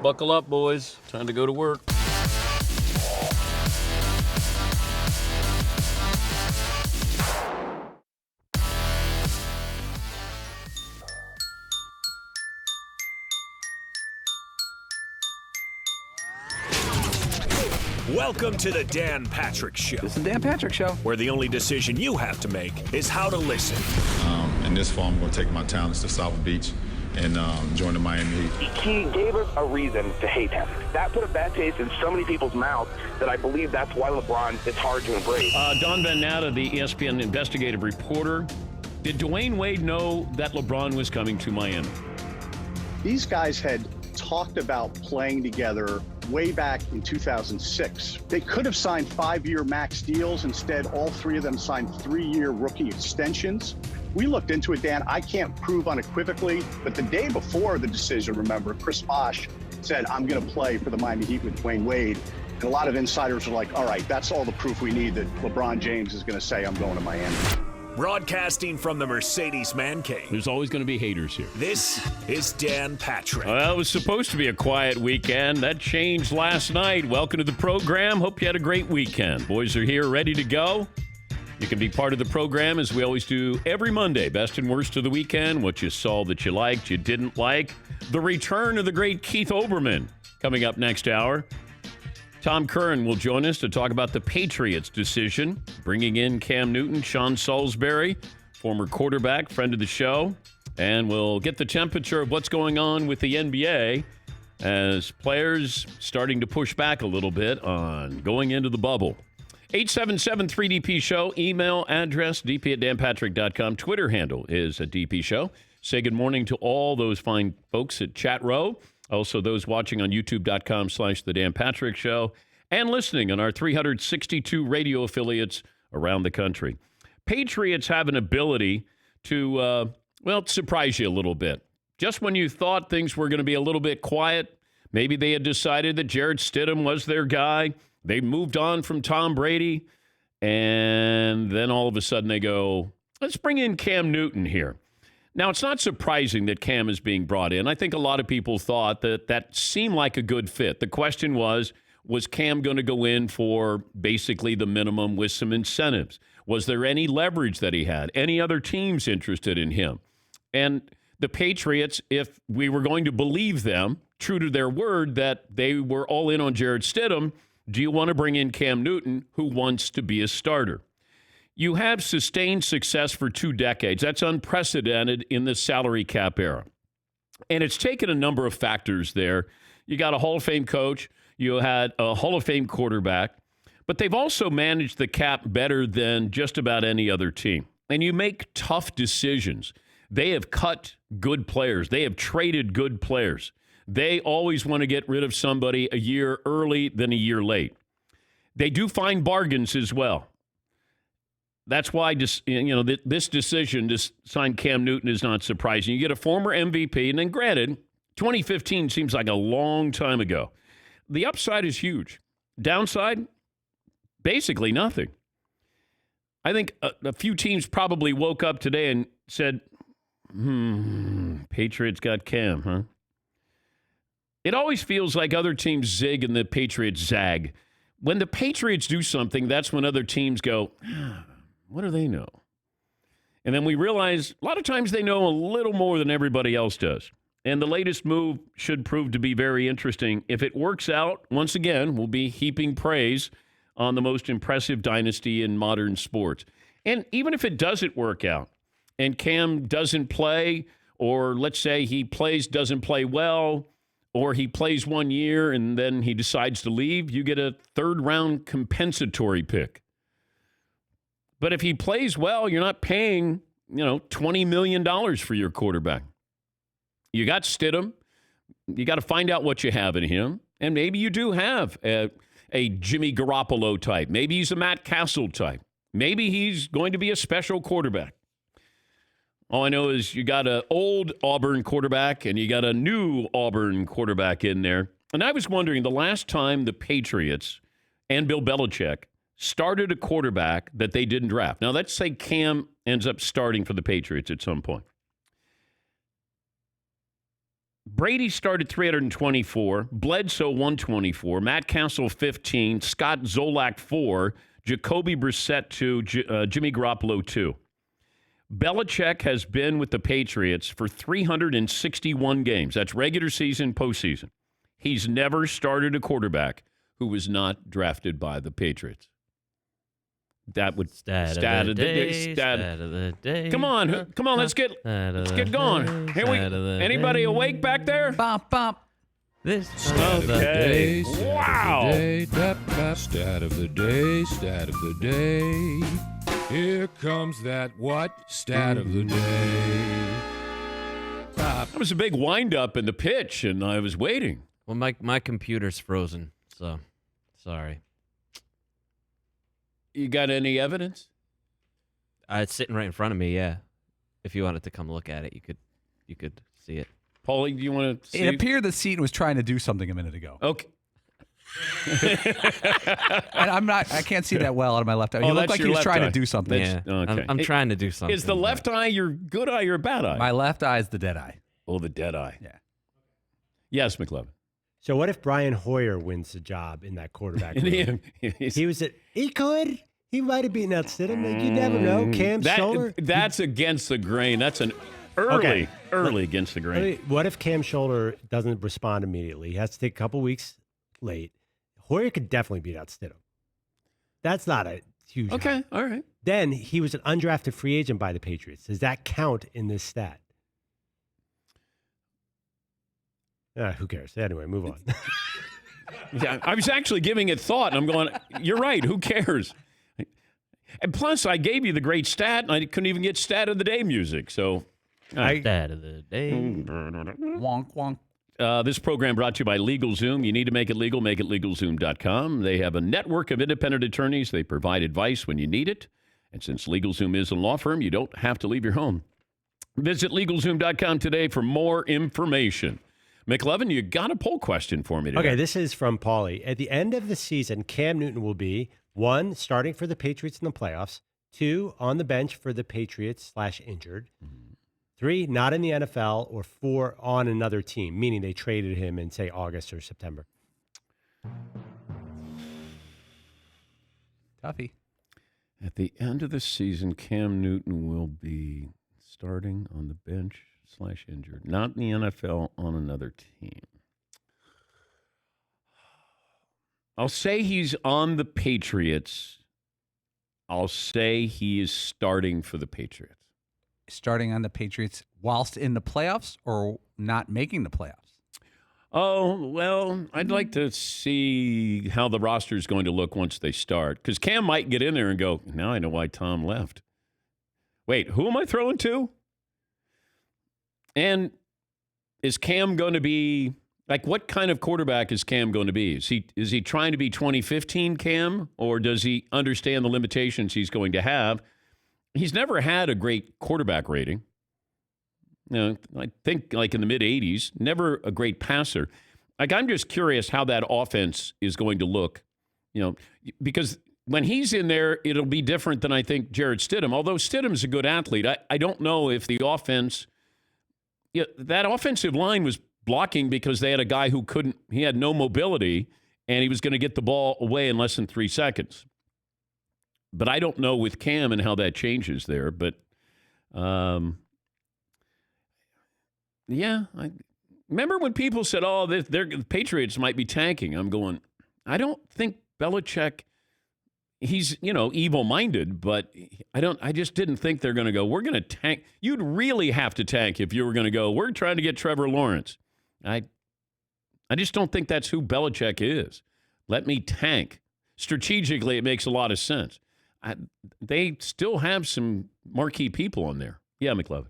Buckle up, boys. Time to go to work. Welcome to the Dan Patrick Show. This is the Dan Patrick Show. Where the only decision you have to make is how to listen. In this fall, I'm going to take my talents to South Beach and join the Miami Heat. He gave us a reason to hate him. That put a bad taste in so many people's mouths that I believe that's why LeBron is hard to embrace. Don Van Natta, the ESPN investigative reporter. Did Dwayne Wade know that LeBron was coming to Miami? These guys had talked about playing together way back in 2006. They could have signed 5-year max deals. Instead, all three of them signed 3-year rookie extensions. We looked into it, Dan. I can't prove unequivocally, but the day before the decision, remember, Chris Bosh said, I'm going to play for the Miami Heat with Dwayne Wade. And a lot of insiders were like, all right, that's all the proof we need that LeBron James is going to say, I'm going to Miami. Broadcasting from the Mercedes Man Cave. There's always going to be haters here. This is Dan Patrick. Well, it was supposed to be a quiet weekend. That changed last night. Welcome to the program. Hope you had a great weekend. Boys are here, ready to go. You can be part of the program as we always do every Monday. Best and worst of the weekend. What you saw that you liked, you didn't like. The return of the great Keith Olbermann coming up next hour. Tom Curran will join us to talk about the Patriots decision, bringing in Cam Newton, Sean Salisbury, former quarterback, friend of the show, and we'll get the temperature of what's going on with the NBA as players starting to push back a little bit on going into the bubble. 877-3DP Show, email address dp@danpatrick.com. Twitter handle is at DP Show. Say good morning to all those fine folks at Chat Row. Also, those watching on youtube.com/The Dan Patrick Show and listening on our 362 radio affiliates around the country. Patriots have an ability to, surprise you a little bit. Just when you thought things were going to be a little bit quiet, maybe they had decided that Jarrett Stidham was their guy. They moved on from Tom Brady, and then all of a sudden they go, let's bring in Cam Newton here. Now, it's not surprising that Cam is being brought in. I think a lot of people thought that seemed like a good fit. The question was Cam going to go in for basically the minimum with some incentives? Was there any leverage that he had? Any other teams interested in him? And the Patriots, if we were going to believe them, true to their word that they were all in on Jarrett Stidham, do you want to bring in Cam Newton, who wants to be a starter? You have sustained success for 2 decades. That's unprecedented in the salary cap era. And it's taken a number of factors there. You got a Hall of Fame coach. You had a Hall of Fame quarterback. But they've also managed the cap better than just about any other team. And you make tough decisions. They have cut good players. They have traded good players. They always want to get rid of somebody a year early than a year late. They do find bargains as well. That's why this decision to sign Cam Newton is not surprising. You get a former MVP, and then granted, 2015 seems like a long time ago. The upside is huge. Downside, basically nothing. I think a few teams probably woke up today and said, Patriots got Cam, huh? It always feels like other teams zig and the Patriots zag. When the Patriots do something, that's when other teams go, what do they know? And then we realize a lot of times they know a little more than everybody else does. And the latest move should prove to be very interesting. If it works out, once again, we'll be heaping praise on the most impressive dynasty in modern sports. And even if it doesn't work out and Cam doesn't play, or let's say he plays, doesn't play well, or he plays 1 year and then he decides to leave, you get a 3rd-round compensatory pick. But if he plays well, you're not paying, $20 million for your quarterback. You got Stidham. You got to find out what you have in him. And maybe you do have a Jimmy Garoppolo type. Maybe he's a Matt Castle type. Maybe he's going to be a special quarterback. All I know is you got an old Auburn quarterback and you got a new Auburn quarterback in there. And I was wondering, the last time the Patriots and Bill Belichick started a quarterback that they didn't draft. Now, let's say Cam ends up starting for the Patriots at some point. Brady started 324, Bledsoe 124, Matt Castle 15, Scott Zolak 4, Jacoby Brissett 2, Jimmy Garoppolo 2. Belichick has been with the Patriots for 361 games. That's regular season, postseason. He's never started a quarterback who was not drafted by the Patriots. That would stat of the day. Come on, let's get going. Anybody awake back there? Bop bop. This stat of the day. Wow. Stat of the day. Stat of the day. Here comes that what? Stat of the day. That was a big wind-up in the pitch, and I was waiting. Well, my computer's frozen, so sorry. You got any evidence? It's sitting right in front of me. Yeah, if you wanted to come look at it, you could see it. Paulie, do you want to see? It appeared that Seton was trying to do something a minute ago. Okay. And I can't see that well out of my left eye. You look like he was trying to do something. Yeah, okay. I'm trying to do something. Is the left eye your good eye or bad eye? My left eye is the dead eye. Oh, the dead eye. Yeah. Yes, McLovin. So what if Brian Hoyer wins the job in that quarterback room? He might have beaten out Stidham. You never know. Cam Shoulder. That's against the grain. That's an early against the grain. What if Cam Shoulder doesn't respond immediately? He has to take a couple weeks late. Hoyer could definitely beat out Stidham. That's not a huge. Okay, high. all right. Then he was an undrafted free agent by the Patriots. Does that count in this stat? Who cares? Anyway, move on. Yeah, I was actually giving it thought, and I'm going, you're right, who cares? And plus, I gave you the great stat, and I couldn't even get stat of the day music. So, stat of the day. Wonk, wonk. This program brought to you by LegalZoom. You need to make it legal, make it LegalZoom.com. They have a network of independent attorneys. They provide advice when you need it. And since LegalZoom is a law firm, you don't have to leave your home. Visit LegalZoom.com today for more information. McLovin, you got a poll question for me today. Okay, this is from Paulie. At the end of the season, Cam Newton will be 1, starting for the Patriots in the playoffs, 2, on the bench for the Patriots / injured, 3, not in the NFL, or 4, on another team, meaning they traded him in, say, August or September. Toughie. At the end of the season, Cam Newton will be starting on the bench / injured, not in the NFL, on another team. I'll say he's on the Patriots. I'll say he is starting for the Patriots. Starting on the Patriots whilst in the playoffs or not making the playoffs? Oh, well, I'd like to see how the roster is going to look once they start. Because Cam might get in there and go, now I know why Tom left. Wait, who am I throwing to? And is Cam going to be, like, what kind of quarterback is Cam going to be? Is he trying to be 2015 Cam, or does he understand the limitations he's going to have? He's never had a great quarterback rating. You know, I think like in the mid-80s, never a great passer. Like, I'm just curious how that offense is going to look, you know, because when he's in there, it'll be different than I think Jarrett Stidham. Although Stidham's a good athlete, I don't know if the offense, that offensive line was blocking because they had a guy who he had no mobility, and he was going to get the ball away in less than 3 seconds. But I don't know with Cam and how that changes there. But, yeah, I remember when people said, oh, the Patriots might be tanking. I'm going, I don't think Belichick, he's, evil-minded, but I just didn't think they're going to go, we're going to tank. You'd really have to tank if you were going to go, we're trying to get Trevor Lawrence. I just don't think that's who Belichick is. Let me tank. Strategically, it makes a lot of sense. They still have some marquee people on there. Yeah, McLovin.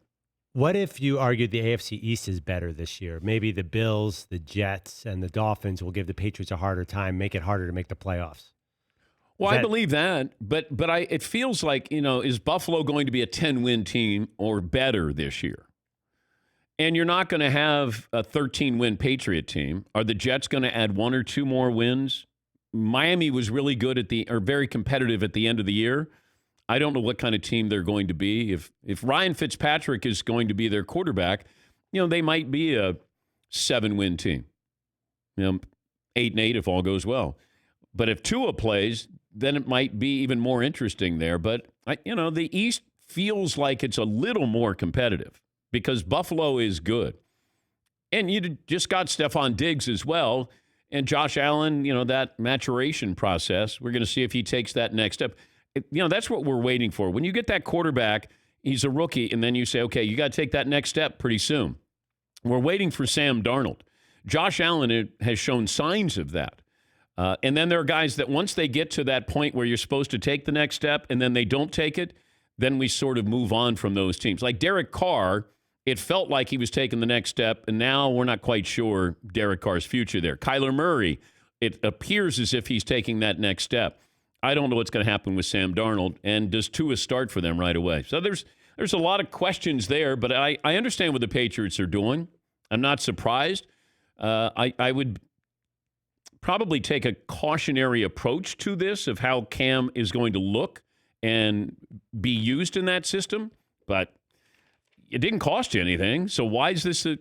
What if you argued the AFC East is better this year? Maybe the Bills, the Jets, and the Dolphins will give the Patriots a harder time, make it harder to make the playoffs. Well, I believe that, but it feels like, is Buffalo going to be a 10-win team or better this year? And you're not going to have a 13-win Patriot team. Are the Jets going to add 1 or 2 more wins? Miami was really good very competitive at the end of the year. I don't know what kind of team they're going to be. If Ryan Fitzpatrick is going to be their quarterback, they might be a 7-win team. 8-8 if all goes well. But if Tua plays, then it might be even more interesting there. But, the East feels like it's a little more competitive because Buffalo is good. And you just got Stephon Diggs as well. And Josh Allen, that maturation process, we're going to see if he takes that next step. That's what we're waiting for. When you get that quarterback, he's a rookie, and then you say, okay, you got to take that next step pretty soon. We're waiting for Sam Darnold. Josh Allen has shown signs of that. And then there are guys that once they get to that point where you're supposed to take the next step and then they don't take it, then we sort of move on from those teams. Like Derek Carr, it felt like he was taking the next step, and now we're not quite sure Derek Carr's future there. Kyler Murray, it appears as if he's taking that next step. I don't know what's going to happen with Sam Darnold, and does Tua start for them right away? So there's a lot of questions there, but I understand what the Patriots are doing. I'm not surprised. I would probably take a cautionary approach to this of how Cam is going to look and be used in that system, but it didn't cost you anything. So why is this I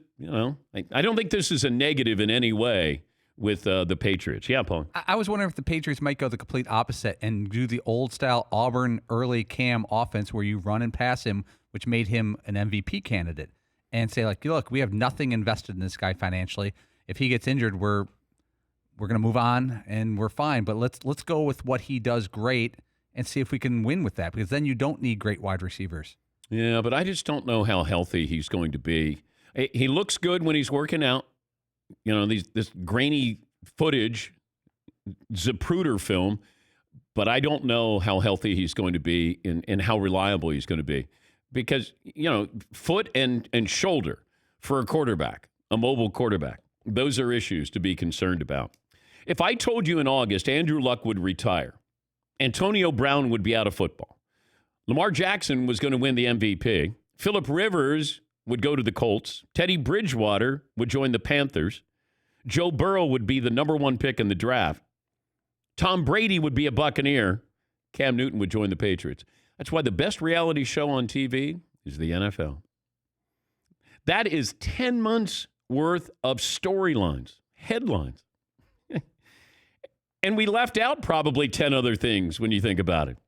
don't think this is a negative in any way with the Patriots. Yeah, Paul. I was wondering if the Patriots might go the complete opposite and do the old-style Auburn early Cam offense where you run and pass him, which made him an MVP candidate, and say, like, look, we have nothing invested in this guy financially. If he gets injured, we're going to move on and we're fine. But let's go with what he does great and see if we can win with that, because then you don't need great wide receivers. Yeah, but I just don't know how healthy he's going to be. He looks good when he's working out. This grainy footage, Zapruder film, but I don't know how healthy he's going to be and how reliable he's going to be. Because, foot and shoulder for a quarterback, a mobile quarterback, those are issues to be concerned about. If I told you in August Andrew Luck would retire, Antonio Brown would be out of football, Lamar Jackson was going to win the MVP, Phillip Rivers would go to the Colts, Teddy Bridgewater would join the Panthers, Joe Burrow would be the number 1 pick in the draft, Tom Brady would be a Buccaneer, Cam Newton would join the Patriots. That's why the best reality show on TV is the NFL. That is 10 months worth of storylines, headlines. And we left out probably 10 other things when you think about it.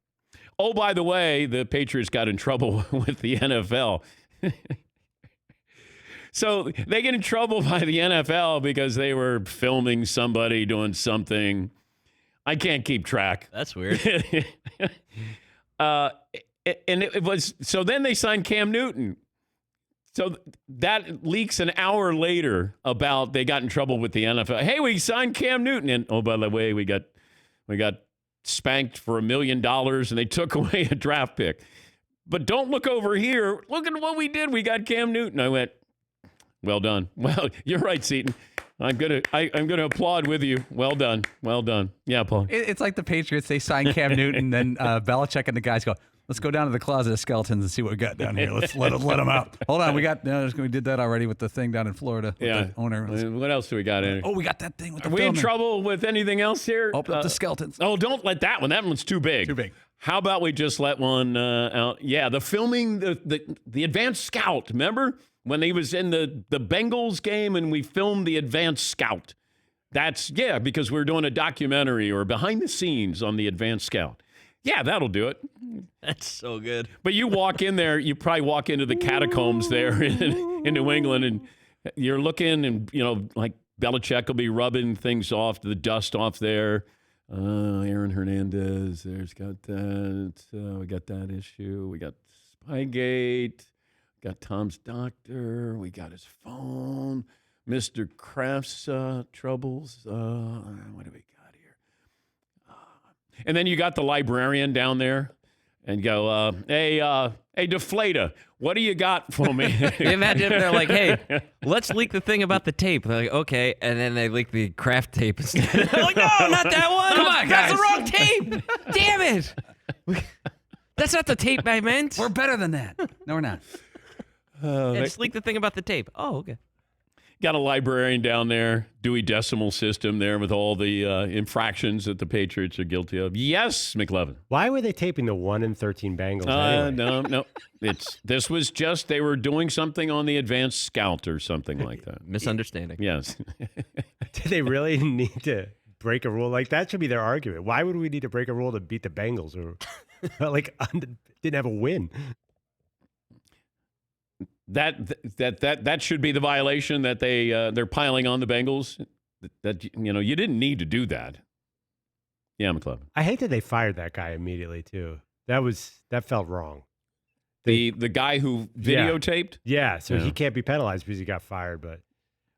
Oh, by the way, the Patriots got in trouble with the NFL. So they get in trouble by the NFL because they were filming somebody doing something. I can't keep track. That's weird. And it was, so then they signed Cam Newton. So that leaks an hour later about they got in trouble with the NFL. Hey, we signed Cam Newton. And oh, by the way, we got spanked for $1 million and they took away a draft pick. But don't look over here. Look at what we did. We got Cam Newton. I went, well done. Well, you're right, Seton. I'm gonna applaud with you. Well done. Well done. Yeah, Paul. It's like the Patriots. They sign Cam Newton, then Belichick and the guys go, let's go down to the closet of skeletons and see what we got down here. Let's let them out. Hold on, we did that already with the thing down in Florida. With the owner. What else do we got in? Oh, we got that thing with the Are we in trouble with anything else here? Open up the skeletons. Oh, don't let that one. That one's too big. Too big. How about we just let one out? Yeah, the filming, the advanced scout. Remember when he was in the Bengals game and we filmed the advanced scout? Because we're doing a documentary or behind the scenes on the advanced scout. Yeah, that'll do it. That's so good. But you walk in there, you probably walk into the catacombs there in New England, and you're looking, and like Belichick will be rubbing things off, the dust off there. Aaron Hernandez, there's got that. We got that issue. We got Spygate. Got Tom's doctor. We got his phone. Mr. Kraft's troubles. What do we got here? And then you got the librarian down there and go, hey, Deflator, what do you got for me? Imagine if they're like, hey, let's leak the thing about the tape. They're like, okay. And then they leak the Kraft tape instead. They're like, no, not that one. Come on, That's guys. the wrong tape. Damn it. That's not the tape I meant. We're better than that. No, we're not. Just leak the thing about the tape. Oh, okay. Got a librarian down there, Dewey Decimal System there with all the infractions that the Patriots are guilty of. Yes, McLevin. Why were they taping the 1-13 Bengals anyway? No. This was just they were doing something on the advanced scout or something like that. Misunderstanding. Yes. Did they really need to break a rule? Like, that should be their argument. Why would we need to break a rule to beat the Bengals or didn't have a win? That should be the violation that they're piling on the Bengals. That you didn't need to do that. Yeah, McLevin. I hate that they fired that guy immediately too. That felt wrong. The guy who videotaped? Yeah, so he can't be penalized because he got fired. But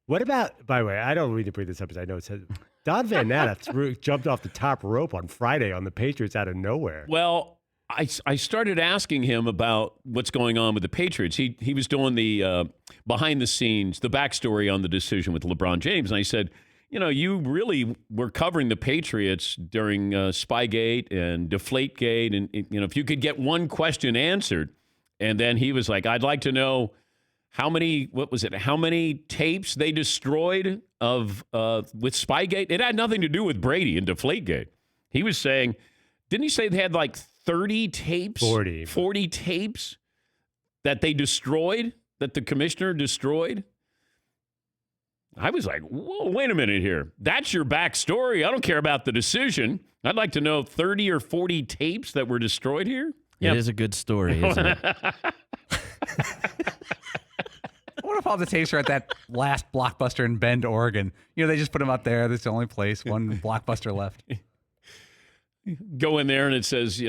what about, by the way, I don't need to bring this up because I know it says Don Van Natta jumped off the top rope on Friday on the Patriots out of nowhere. Well, I started asking him about what's going on with the Patriots. He was doing the behind the scenes, the backstory on the decision with LeBron James. And I said, you really were covering the Patriots during Spygate and Deflategate. And, if you could get one question answered. And then he was like, I'd like to know how many tapes they destroyed with Spygate. It had nothing to do with Brady and Deflategate. He was saying, didn't he say they had like 30 tapes? 40 tapes that they destroyed, that the commissioner destroyed? I was like, whoa, wait a minute here. That's your backstory. I don't care about the decision. I'd like to know 30 or 40 tapes that were destroyed here. It is a good story, isn't it? I wonder if all the tapes are at that last Blockbuster in Bend, Oregon. They just put them up there. That's the only place. One Blockbuster left. Go in there and it says,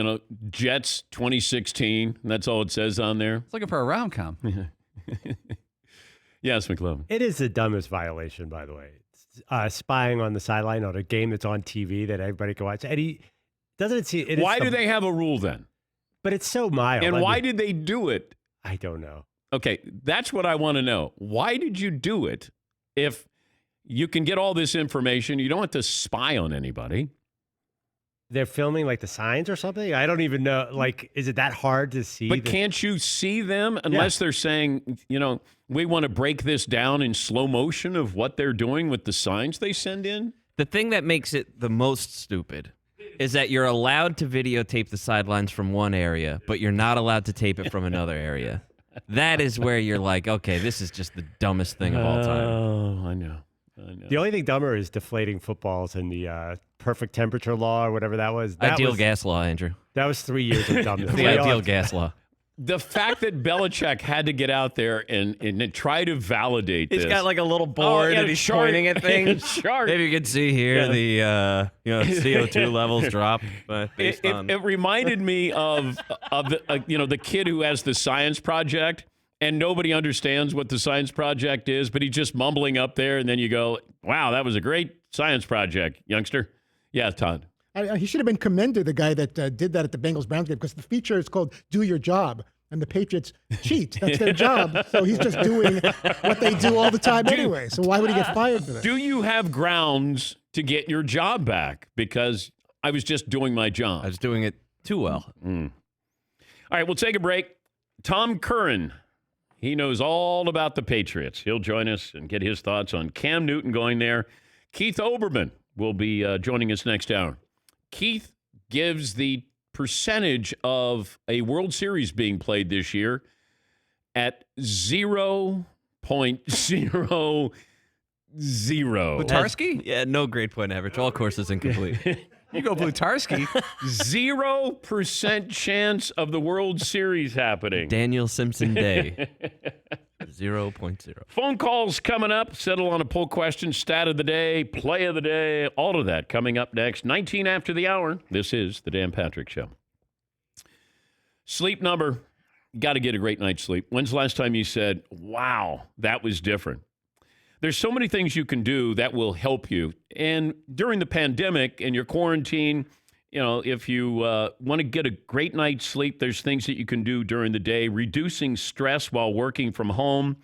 Jets 2016. And that's all it says on there. It's looking for a rom-com. Yes, McLovin. It is the dumbest violation, by the way. Spying on the sideline on a game that's on TV that everybody can watch. And he doesn't see it. Why do they have a rule then? But it's so mild. And why did they do it? I don't know. Okay, that's what I want to know. Why did you do it if you can get all this information? You don't have to spy on anybody. They're filming like the signs or something? I don't even know. Like, is it that hard to see? But can't you see them unless they're saying, we want to break this down in slow motion of what they're doing with the signs they send in? The thing that makes it the most stupid is that you're allowed to videotape the sidelines from one area, but you're not allowed to tape it from another area. That is where you're like, okay, this is just the dumbest thing of all time. Oh, I know. The only thing dumber is deflating footballs and the perfect temperature law or whatever that was. Ideal gas law, Andrew. That was 3 years of dumbness. The ideal gas law. The fact that Belichick had to get out there and try to validate this. He's got like a little board and he's pointing at things. Maybe you can see here the CO2 levels drop. It reminded me of the kid who has the science project and nobody understands what the science project is, but he's just mumbling up there, and then you go, "Wow, that was a great science project, youngster." Yeah, Todd. He should have been commended, the guy that did that at the Bengals-Browns game, because the feature is called "Do Your Job," and the Patriots cheat. That's their job. So he's just doing what they do all the time anyway. So why would he get fired for that? Do you have grounds to get your job back? Because I was just doing my job. I was doing it too well. All right, we'll take a break. Tom Curran, he knows all about the Patriots. He'll join us and get his thoughts on Cam Newton going there. Keith Olbermann will be joining us next hour. Keith gives the percentage of a World Series being played this year at 0.00. Blutarsky? Yeah, no grade point average. All courses incomplete. You go Blutarsky. 0% chance of the World Series happening. Daniel Simpson Day. 0.0. Phone calls coming up. Settle on a poll question. Stat of the day. Play of the day. All of that coming up next. 19 after the hour. This is the Dan Patrick Show. Sleep number. Got to get a great night's sleep. When's the last time you said, wow, that was different? There's so many things you can do that will help you. And during the pandemic and your quarantine, if you want to get a great night's sleep, there's things that you can do during the day. Reducing stress while working from home,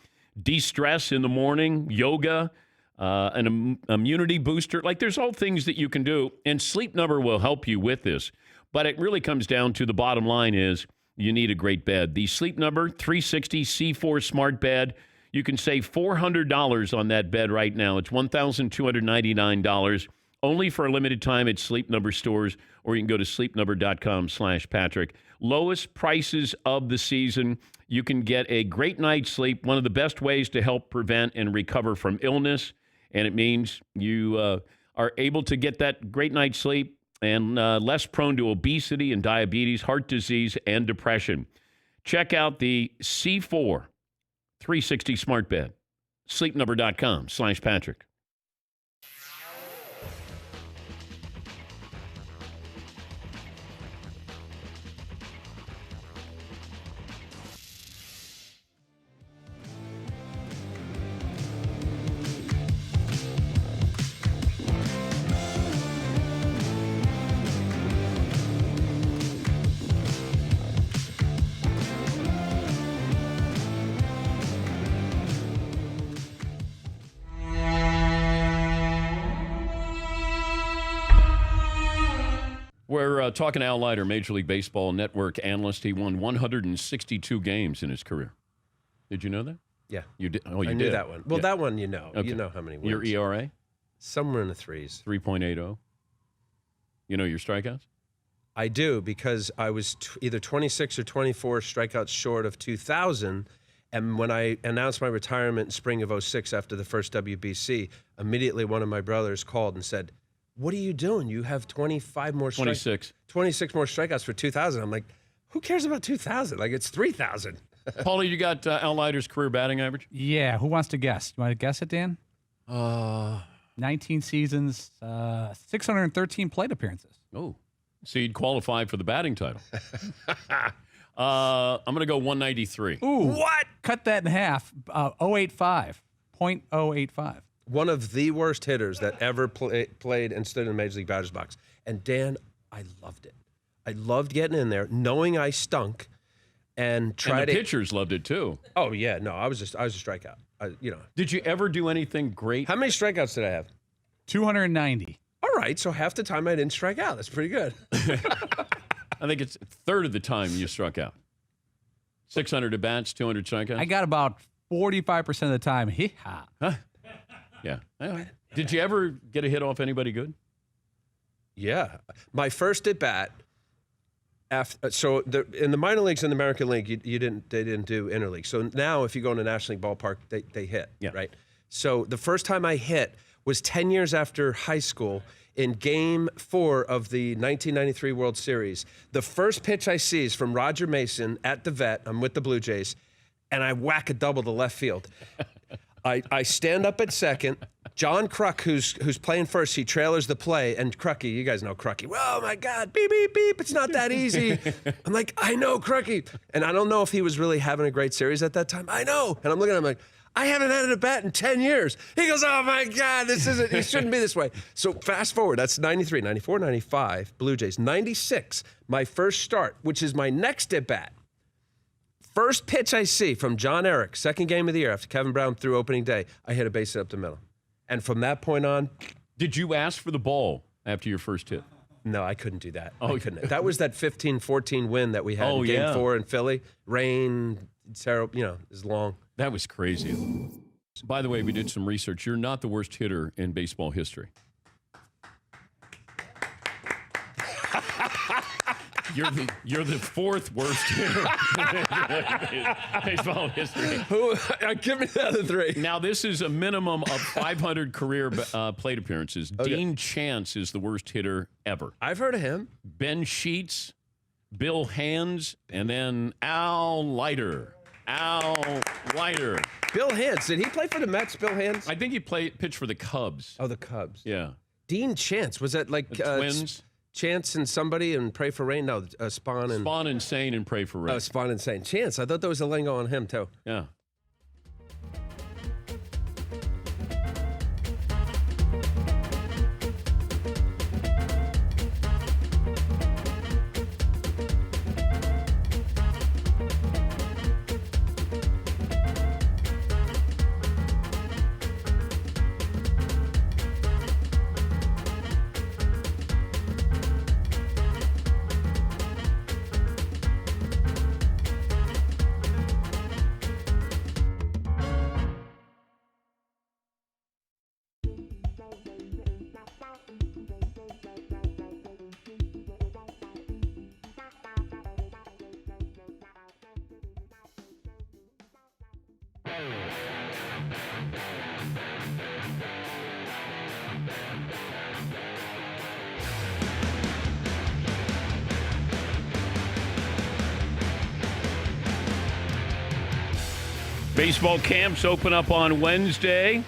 de-stress in the morning, yoga, an immunity booster. Like, there's all things that you can do, and Sleep Number will help you with this. But it really comes down to the bottom line is you need a great bed. The Sleep Number 360 C4 Smart Bed. You can save $400 on that bed right now. It's $1,299 only for a limited time at Sleep Number stores, or you can go to sleepnumber.com/Patrick. Lowest prices of the season. You can get a great night's sleep, one of the best ways to help prevent and recover from illness. And it means you are able to get that great night's sleep and less prone to obesity and diabetes, heart disease, and depression. Check out the C4 360 Smart Bed. Sleepnumber.com/Patrick. We're talking to Al Leiter, Major League Baseball Network analyst. He won 162 games in his career. Did you know that? Yeah. You did? Oh, you I did? knew that one. Well, Yeah. that one you know. Okay. You know how many wins. Your ERA? Somewhere in the threes. 3.80. You know your strikeouts? I do, because I was either 26 or 24 strikeouts short of 2,000. And when I announced my retirement in spring of 06 after the first WBC, immediately one of my brothers called and said, "What are you doing? You have 25 more 26 more strikeouts for 2,000. I'm like, who cares about 2,000? Like, it's 3,000. Paulie, you got Al Leiter's career batting average? Yeah, who wants to guess? You want to guess it, Dan? 19 seasons, 613 plate appearances. Oh, so you'd qualify for the batting title. I'm going to go 193. Ooh. What? Cut that in half. 085. 0.085. One of the worst hitters that ever played and stood in a Major League batter's box. And Dan, I loved it. I loved getting in there, knowing I stunk, and the pitchers loved it too. Oh yeah, no, I was a strikeout. Did you ever do anything great? How many strikeouts did I have? 290. All right, so half the time I didn't strike out. That's pretty good. I think it's a third of the time you struck out. 600 at bats, 200 strikeouts. I got about 45% of the time. Hee-ha. Huh? Yeah. Did you ever get a hit off anybody good? Yeah. My first at bat, in the minor leagues in the American League, they didn't do interleague. So now if you go in a National League ballpark, they hit, right? So the first time I hit was 10 years after high school in Game 4 of the 1993 World Series. The first pitch I see is from Roger Mason at the Vet. I'm with the Blue Jays, and I whack a double to left field. I stand up at second. John Kruk, who's playing first, he trailers the play. And Crucky, you guys know Crucky. Oh, my God, beep, beep, beep. It's not that easy. I'm like, I know, Crucky. And I don't know if he was really having a great series at that time. I know. And I'm looking at him like, I haven't had a bat in 10 years. He goes, oh, my God, it shouldn't be this way. So fast forward, that's 93, 94, 95, Blue Jays. 96, my first start, which is my next at bat. First pitch I see from John Eric, second game of the year after Kevin Brown threw opening day, I hit a base hit up the middle. And from that point on... Did you ask for the ball after your first hit? No, I couldn't do that. I couldn't. That was that 15-14 win that we had in Game 4 in Philly. Rain, terrible, it was long. That was crazy. By the way, we did some research. You're not the worst hitter in baseball history. You're the fourth worst hitter in baseball history. Give me the other three. Now, this is a minimum of 500 career plate appearances. Okay. Dean Chance is the worst hitter ever. I've heard of him. Ben Sheets, Bill Hands, and then Al Leiter. Bill Hands. Did he play for the Mets, Bill Hands? I think he pitched for the Cubs. Oh, the Cubs. Yeah. Dean Chance. Was that like... The Twins? Chance and somebody and Pray for Rain? No, Spawn and... Spawn Insane and Pray for Rain. Oh, Spawn Insane. Chance. I thought there was a lingo on him, too. Yeah. Baseball camps open up on Wednesday.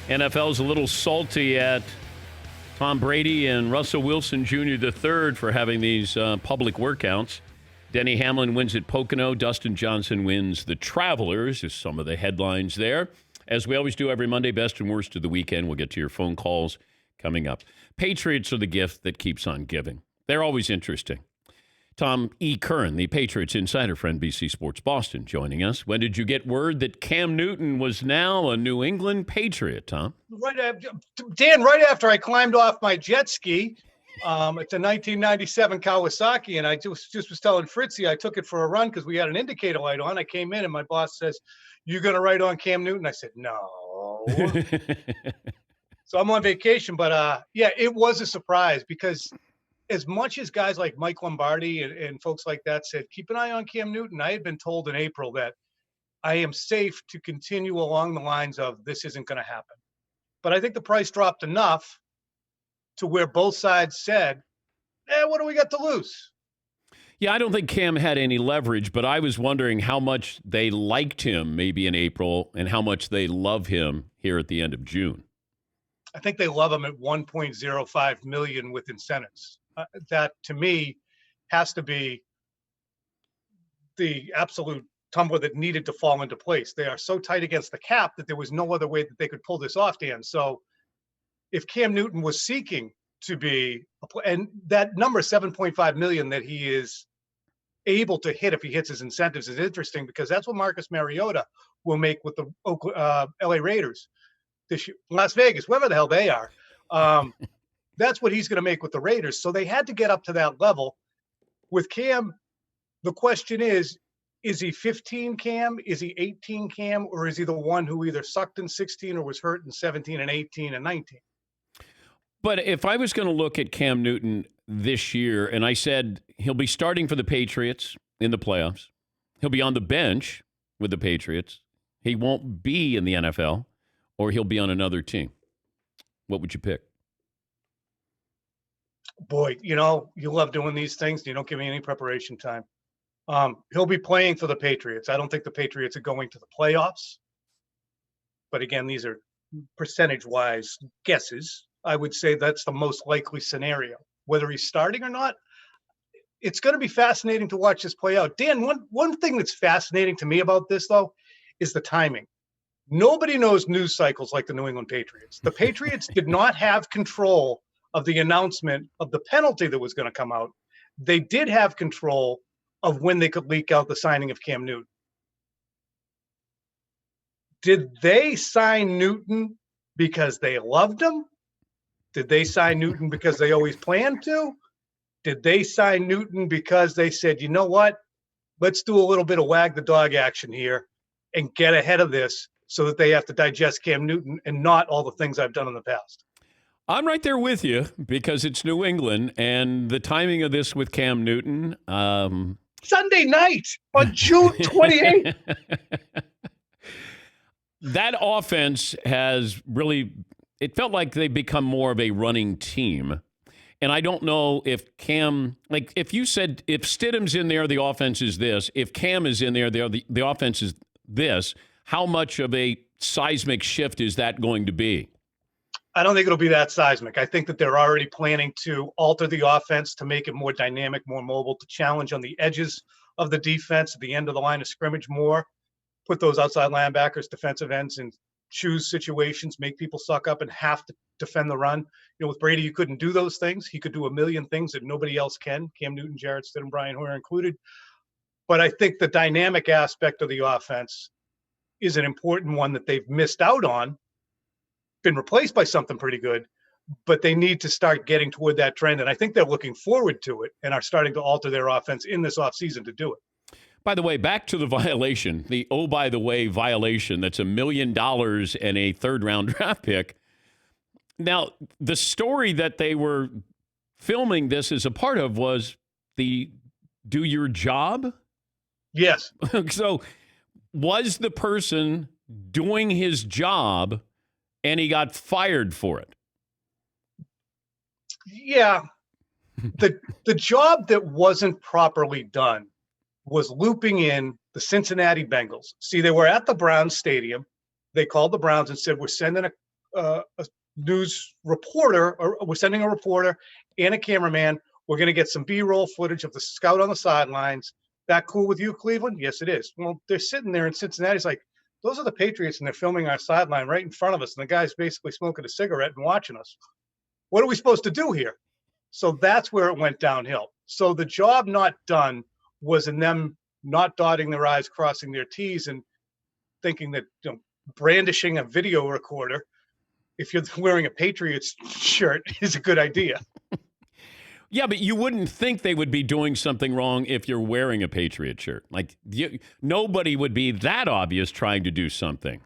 NFL's a little salty at Tom Brady and Russell Wilson Jr. III for having these public workouts. Denny Hamlin wins at Pocono. Dustin Johnson wins the Travelers, is some of the headlines there. As we always do every Monday, best and worst of the weekend. We'll get to your phone calls coming up. Patriots are the gift that keeps on giving. They're always interesting. Tom E. Curran, the Patriots insider for NBC Sports Boston, joining us. When did you get word that Cam Newton was now a New England Patriot, Tom? Dan, right after I climbed off my jet ski, it's a 1997 Kawasaki, and I just was telling Fritzy I took it for a run because we had an indicator light on. I came in, and my boss says, "You going to write on Cam Newton?" I said, "No." So I'm on vacation, but yeah, it was a surprise because as much as guys like Mike Lombardi and folks like that said, keep an eye on Cam Newton, I had been told in April that I am safe to continue along the lines of this isn't going to happen. But I think the price dropped enough to where both sides said, what do we got to lose? Yeah, I don't think Cam had any leverage, but I was wondering how much they liked him maybe in April and how much they love him here at the end of June. I think they love him at $1.05 million with incentives. That, to me, has to be the absolute tumbler that needed to fall into place. They are so tight against the cap that there was no other way that they could pull this off, Dan. So if Cam Newton was seeking to be, and that number, 7.5 million, that he is able to hit if he hits his incentives is interesting because that's what Marcus Mariota will make with the LA Raiders this year, Las Vegas, wherever the hell they are. That's what he's going to make with the Raiders. So they had to get up to that level. With Cam, the question is he 15 Cam? Is he 18 Cam? Or is he the one who either sucked in 16 or was hurt in 17 and 18 and 19? But if I was going to look at Cam Newton this year, and I said he'll be starting for the Patriots in the playoffs, he'll be on the bench with the Patriots, he won't be in the NFL, or he'll be on another team, what would you pick? Boy, you love doing these things. You don't give me any preparation time. He'll be playing for the Patriots. I don't think the Patriots are going to the playoffs. But again, these are percentage-wise guesses. I would say that's the most likely scenario. Whether he's starting or not, it's going to be fascinating to watch this play out. Dan, one thing that's fascinating to me about this, though, is the timing. Nobody knows news cycles like the New England Patriots. The Patriots did not have control of the announcement of the penalty that was going to come out. They did have control of when they could leak out the signing of Cam Newton. Did they sign Newton because they loved him? Did they sign Newton because they always planned to? Did they sign Newton because they said, you know what? Let's do a little bit of wag the dog action here and get ahead of this so that they have to digest Cam Newton and not all the things I've done in the past? I'm right there with you because it's New England, and the timing of this with Cam Newton. Sunday night on June 28th. That offense has really, it felt like they've become more of a running team. And I don't know if Cam, like if you said, if Stidham's in there, the offense is this. If Cam is in there, the offense is this. How much of a seismic shift is that going to be? I don't think it'll be that seismic. I think that they're already planning to alter the offense to make it more dynamic, more mobile, to challenge on the edges of the defense at the end of the line of scrimmage more, put those outside linebackers, defensive ends in choose situations, make people suck up and have to defend the run. With Brady, you couldn't do those things. He could do a million things that nobody else can, Cam Newton, Jarrett Stidham, Brian Hoyer included. But I think the dynamic aspect of the offense is an important one that they've missed out on, been replaced by something pretty good, but they need to start getting toward that trend. And I think they're looking forward to it and are starting to alter their offense in this offseason to do it. By the way, back to the violation, the by the way violation, that's $1 million and a third-round draft pick. Now, the story that they were filming this as a part of was the do your job? Yes. So was the person doing his job and he got fired for it? Yeah. The job that wasn't properly done was looping in the Cincinnati Bengals. See, they were at the Browns stadium. They called the Browns and said, we're sending a news reporter, or we're sending a reporter and a cameraman. We're going to get some B-roll footage of the scout on the sidelines. That cool with you, Cleveland? Yes, it is. Well, they're sitting there in Cincinnati. It's like, those are the Patriots, and they're filming our sideline right in front of us. And the guy's basically smoking a cigarette and watching us. What are we supposed to do here? So that's where it went downhill. So the job not done was in them not dotting their I's, crossing their T's, and thinking that, brandishing a video recorder, if you're wearing a Patriots shirt, is a good idea. Yeah, but you wouldn't think they would be doing something wrong if you're wearing a Patriot shirt. Like, nobody would be that obvious trying to do something.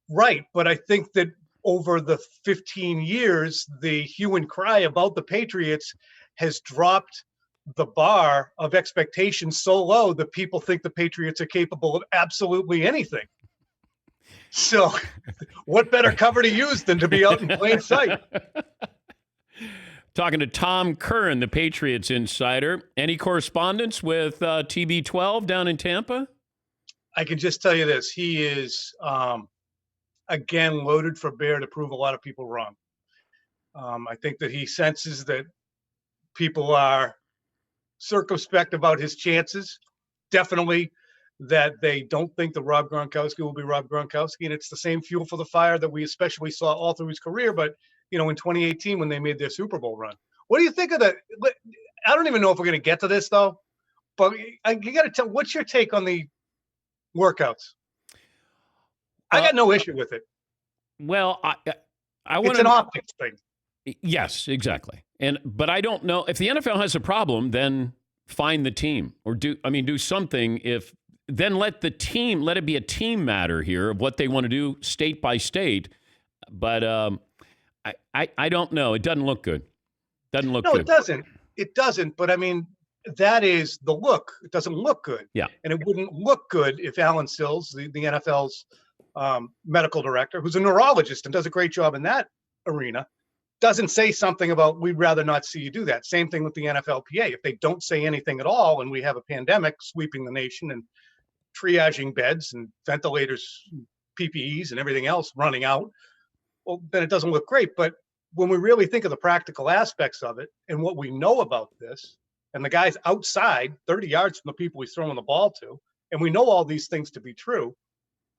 Right, but I think that over the 15 years, the hue and cry about the Patriots has dropped the bar of expectations so low that people think the Patriots are capable of absolutely anything. So what better cover to use than to be out in plain sight? Talking to Tom Curran, the Patriots insider. Any correspondence with TB12 down in Tampa? I can just tell you this. He is, again, loaded for bear to prove a lot of people wrong. I think that he senses that people are circumspect about his chances. Definitely that they don't think that Rob Gronkowski will be Rob Gronkowski. And it's the same fuel for the fire that we especially saw all through his career. But, in 2018 when they made their Super Bowl run. What do you think of that? I don't even know if we're going to get to this, though. But you got to tell, what's your take on the workouts? I got no issue with it. Well, I want it's an optics thing. Yes, exactly. But I don't know if the NFL has a problem, then find the team or do something. Then let it be a team matter here of what they want to do state by state. But I don't know. It doesn't look good. Good. No, it doesn't. It doesn't. But that is the look. It doesn't look good. Yeah. And it wouldn't look good if Alan Sills, the NFL's medical director, who's a neurologist and does a great job in that arena, doesn't say something about, we'd rather not see you do that. Same thing with the NFLPA. If they don't say anything at all and we have a pandemic sweeping the nation and triaging beds and ventilators, PPEs and everything else running out, well, then it doesn't look great. But when we really think of the practical aspects of it and what we know about this, and the guy's outside 30 yards from the people he's throwing the ball to, and we know all these things to be true,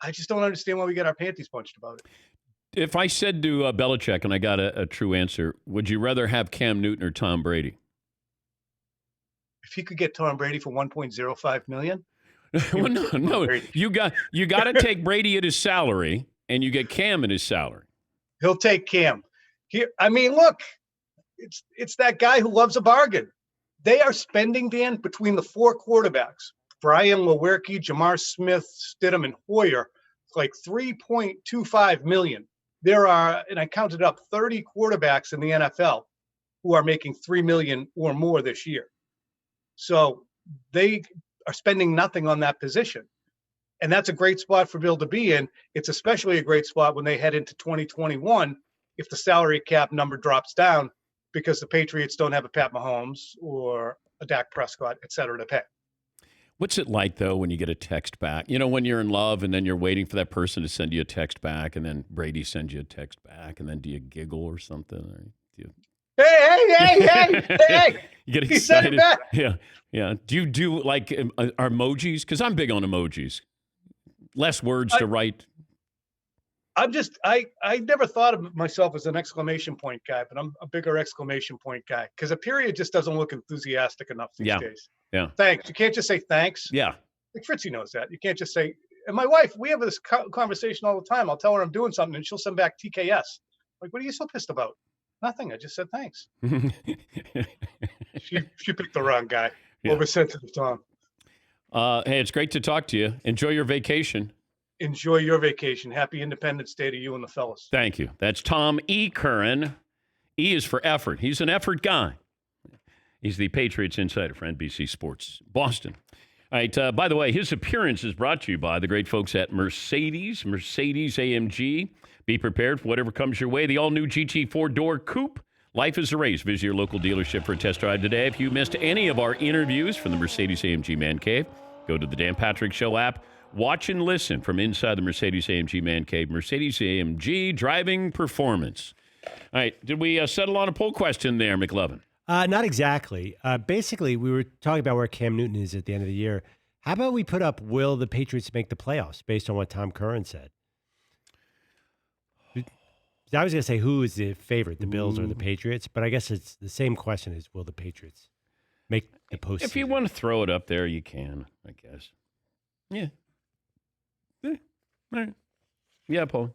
I just don't understand why we get our panties punched about it. If I said to Belichick and I got a true answer, would you rather have Cam Newton or Tom Brady? If he could get Tom Brady for $1.05 million? Well, no. You got to take Brady at his salary, and you get Cam at his salary. He'll take Cam. Look, it's that guy who loves a bargain. They are spending, Dan, between the four quarterbacks, Brian Lewerke, Jamar Smith, Stidham, and Hoyer, like $3.25 million. There are, and I counted up, 30 quarterbacks in the NFL who are making $3 million or more this year. So they are spending nothing on that position. And that's a great spot for Bill to be in. It's especially a great spot when they head into 2021 if the salary cap number drops down because the Patriots don't have a Pat Mahomes or a Dak Prescott, et cetera, to pay. What's it like, though, when you get a text back? When you're in love and then you're waiting for that person to send you a text back and then Brady sends you a text back and then do you giggle or something? Or do you... Hey! You get excited. He sent it back. Yeah. Do you do like emojis? Because I'm big on emojis. Less words to write. I never thought of myself as an exclamation point guy, but I'm a bigger exclamation point guy because a period just doesn't look enthusiastic enough these days. Yeah. Thanks. You can't just say thanks. Yeah. Like Fritzy knows that. You can't just say, and my wife, we have this conversation all the time. I'll tell her I'm doing something and she'll send back TKS. Like, what are you so pissed about? Nothing. I just said thanks. She picked the wrong guy. Yeah. Oversensitive Tom. Hey, it's great to talk to you. Enjoy your vacation. Enjoy your vacation. Happy Independence Day to you and the fellas. Thank you. That's Tom E. Curran. E is for effort. He's an effort guy. He's the Patriots insider for NBC Sports Boston. All right. By the way, his appearance is brought to you by the great folks at Mercedes AMG. Be prepared for whatever comes your way. The all-new GT 4-door coupe. Life is a race. Visit your local dealership for a test drive today. If you missed any of our interviews from the Mercedes-AMG Man Cave, go to the Dan Patrick Show app. Watch and listen from inside the Mercedes-AMG Man Cave. Mercedes-AMG driving performance. All right. Did we settle on a poll question there, McLovin? Not exactly. Basically, we were talking about where Cam Newton is at the end of the year. How about we put up, will the Patriots make the playoffs based on what Tom Curran said? I was going to say, who is the favorite, the Bills or the Patriots? But I guess it's the same question is, will the Patriots make the postseason? If you want to throw it up there, you can, I guess. Yeah. All right. Yeah, Paul.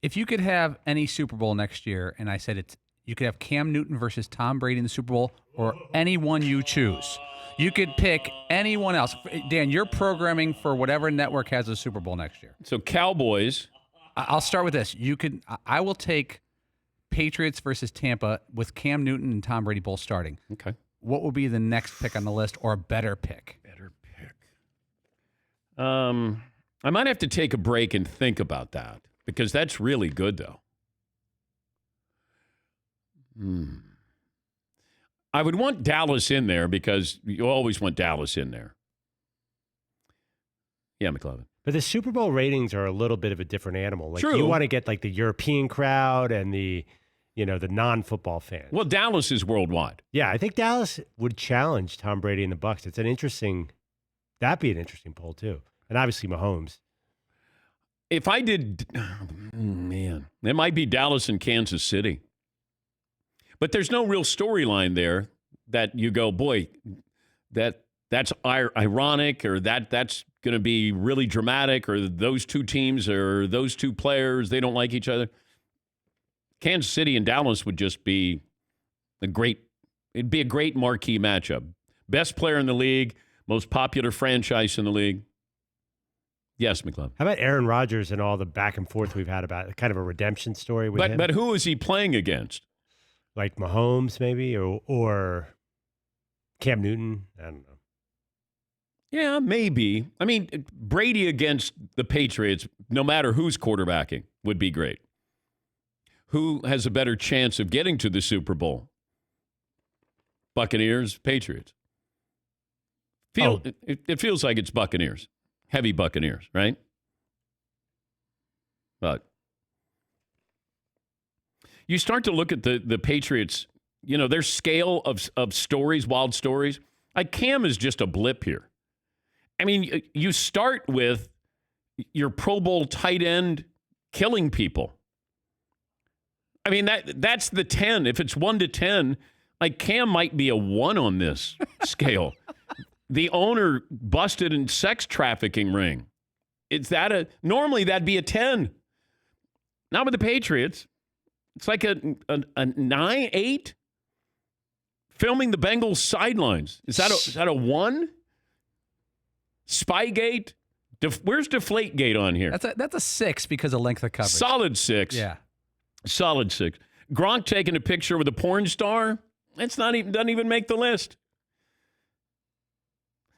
If you could have any Super Bowl next year, and I said you could have Cam Newton versus Tom Brady in the Super Bowl, or anyone you choose. You could pick anyone else. Dan, you're programming for whatever network has a Super Bowl next year. So Cowboys. I'll start with this. I will take Patriots versus Tampa with Cam Newton and Tom Brady both starting. Okay. What would be the next pick on the list, or a better pick? Better pick. I might have to take a break and think about that, because that's really good, though. I would want Dallas in there, because you always want Dallas in there. Yeah, McLovin. But the Super Bowl ratings are a little bit of a different animal. Like, True. You want to get like the European crowd and the non-football fans. Well, Dallas is worldwide. Yeah, I think Dallas would challenge Tom Brady and the Bucs. That'd be an interesting poll too. And obviously Mahomes. If I did, man, it might be Dallas and Kansas City. But there's no real storyline there that you go, boy, that's ironic, or that's going to be really dramatic, or those two teams or those two players, they don't like each other. Kansas City and Dallas would just be it'd be a great marquee matchup. Best player in the league, most popular franchise in the league. Yes, McLeod. How about Aaron Rodgers and all the back and forth we've had about kind of a redemption story with him? But who is he playing against? Like Mahomes, maybe, or Cam Newton? I don't know. Yeah, maybe. I mean, Brady against the Patriots, no matter who's quarterbacking, would be great. Who has a better chance of getting to the Super Bowl? Buccaneers, Patriots. It feels like it's Buccaneers. Heavy Buccaneers, right? But you start to look at the Patriots, their scale of stories, wild stories. Like Cam is just a blip here. I mean, you start with your Pro Bowl tight end killing people. I mean, that's the 10. If it's 1 to 10, like Cam might be a 1 on this scale. The owner busted in sex trafficking ring. Normally that'd be a 10. Not with the Patriots. It's like a 9, 8. Filming the Bengals sidelines. Is that a 1? Spygate? Where's Deflategate on here? That's a 6 because of length of coverage. Solid 6. Yeah. Solid 6. Gronk taking a picture with a porn star? Doesn't even make the list.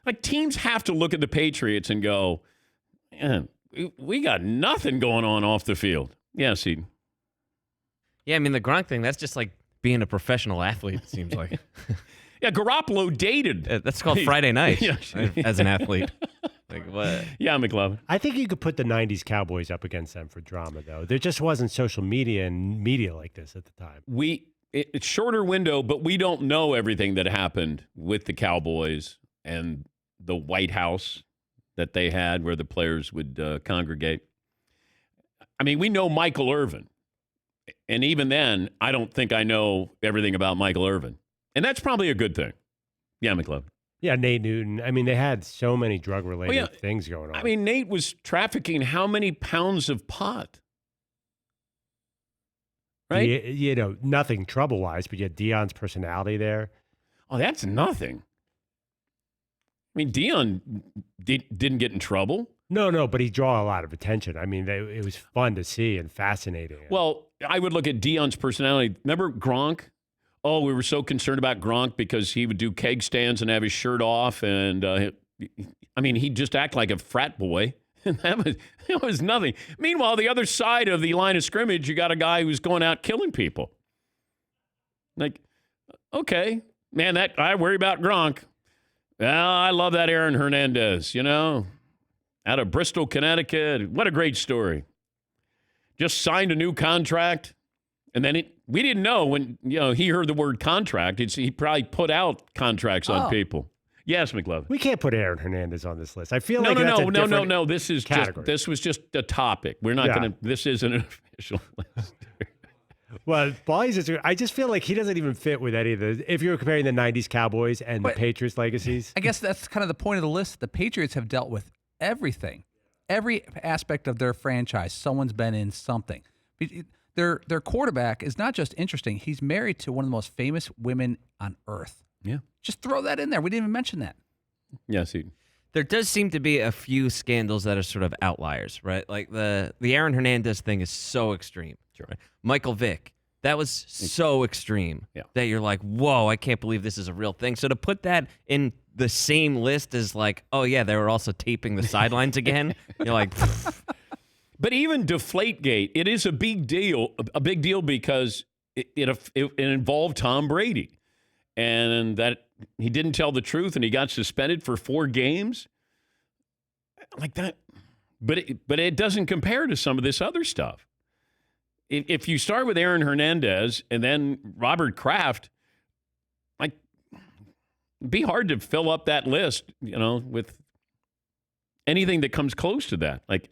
Like, teams have to look at the Patriots and go, man, we got nothing going on off the field. Yes, Eden. Yeah, I mean, the Gronk thing, that's just like being a professional athlete, it seems like. Yeah, Garoppolo dated. That's called Friday night as an athlete. Like, what? Yeah, McLovin. I think you could put the 90s Cowboys up against them for drama, though. There just wasn't social media and media like this at the time. It's shorter window, but we don't know everything that happened with the Cowboys and the White House that they had where the players would congregate. I mean, we know Michael Irvin. And even then, I don't think I know everything about Michael Irvin. And that's probably a good thing. Yeah, McLeod. Yeah, Nate Newton. I mean, they had so many drug-related things going on. I mean, Nate was trafficking how many pounds of pot? Right? Nothing trouble-wise, but you had Deion's personality there. Oh, that's nothing. I mean, Deion didn't get in trouble. No, but he draw a lot of attention. I mean, it was fun to see and fascinating. Well, I would look at Deion's personality. Remember Gronk oh, we were so concerned about Gronk because he would do keg stands and have his shirt off. And, he'd just act like a frat boy. And that was nothing. Meanwhile, the other side of the line of scrimmage, you got a guy who's going out killing people. Like, okay, man, I worry about Gronk. Well, I love that Aaron Hernandez, out of Bristol, Connecticut. What a great story. Just signed a new contract. And then we didn't know when, he heard the word contract. He probably put out contracts on people. Yes, McLovin. We can't put Aaron Hernandez on this list. I feel like no. This was just a topic. We're not going to. This isn't an official list. Well, I just feel like he doesn't even fit with any of the. If you're comparing the '90s Cowboys and the Patriots legacies, I guess that's kind of the point of the list. The Patriots have dealt with everything, every aspect of their franchise. Someone's been in something. Their quarterback is not just interesting. He's married to one of the most famous women on earth. Yeah. Just throw that in there. We didn't even mention that. Yes, There does seem to be a few scandals that are sort of outliers, right? Like the Aaron Hernandez thing is so extreme. Sure. Right? Michael Vick, that was so extreme that you're like, whoa, I can't believe this is a real thing. So to put that in the same list as like, oh yeah, they were also taping the sidelines again. You're like, but even Deflategate, it is a big deal. A big deal because it involved Tom Brady. And that he didn't tell the truth and he got suspended for 4 games like that. But it doesn't compare to some of this other stuff. If you start with Aaron Hernandez and then Robert Kraft, like, it'd be hard to fill up that list, with anything that comes close to that. Like,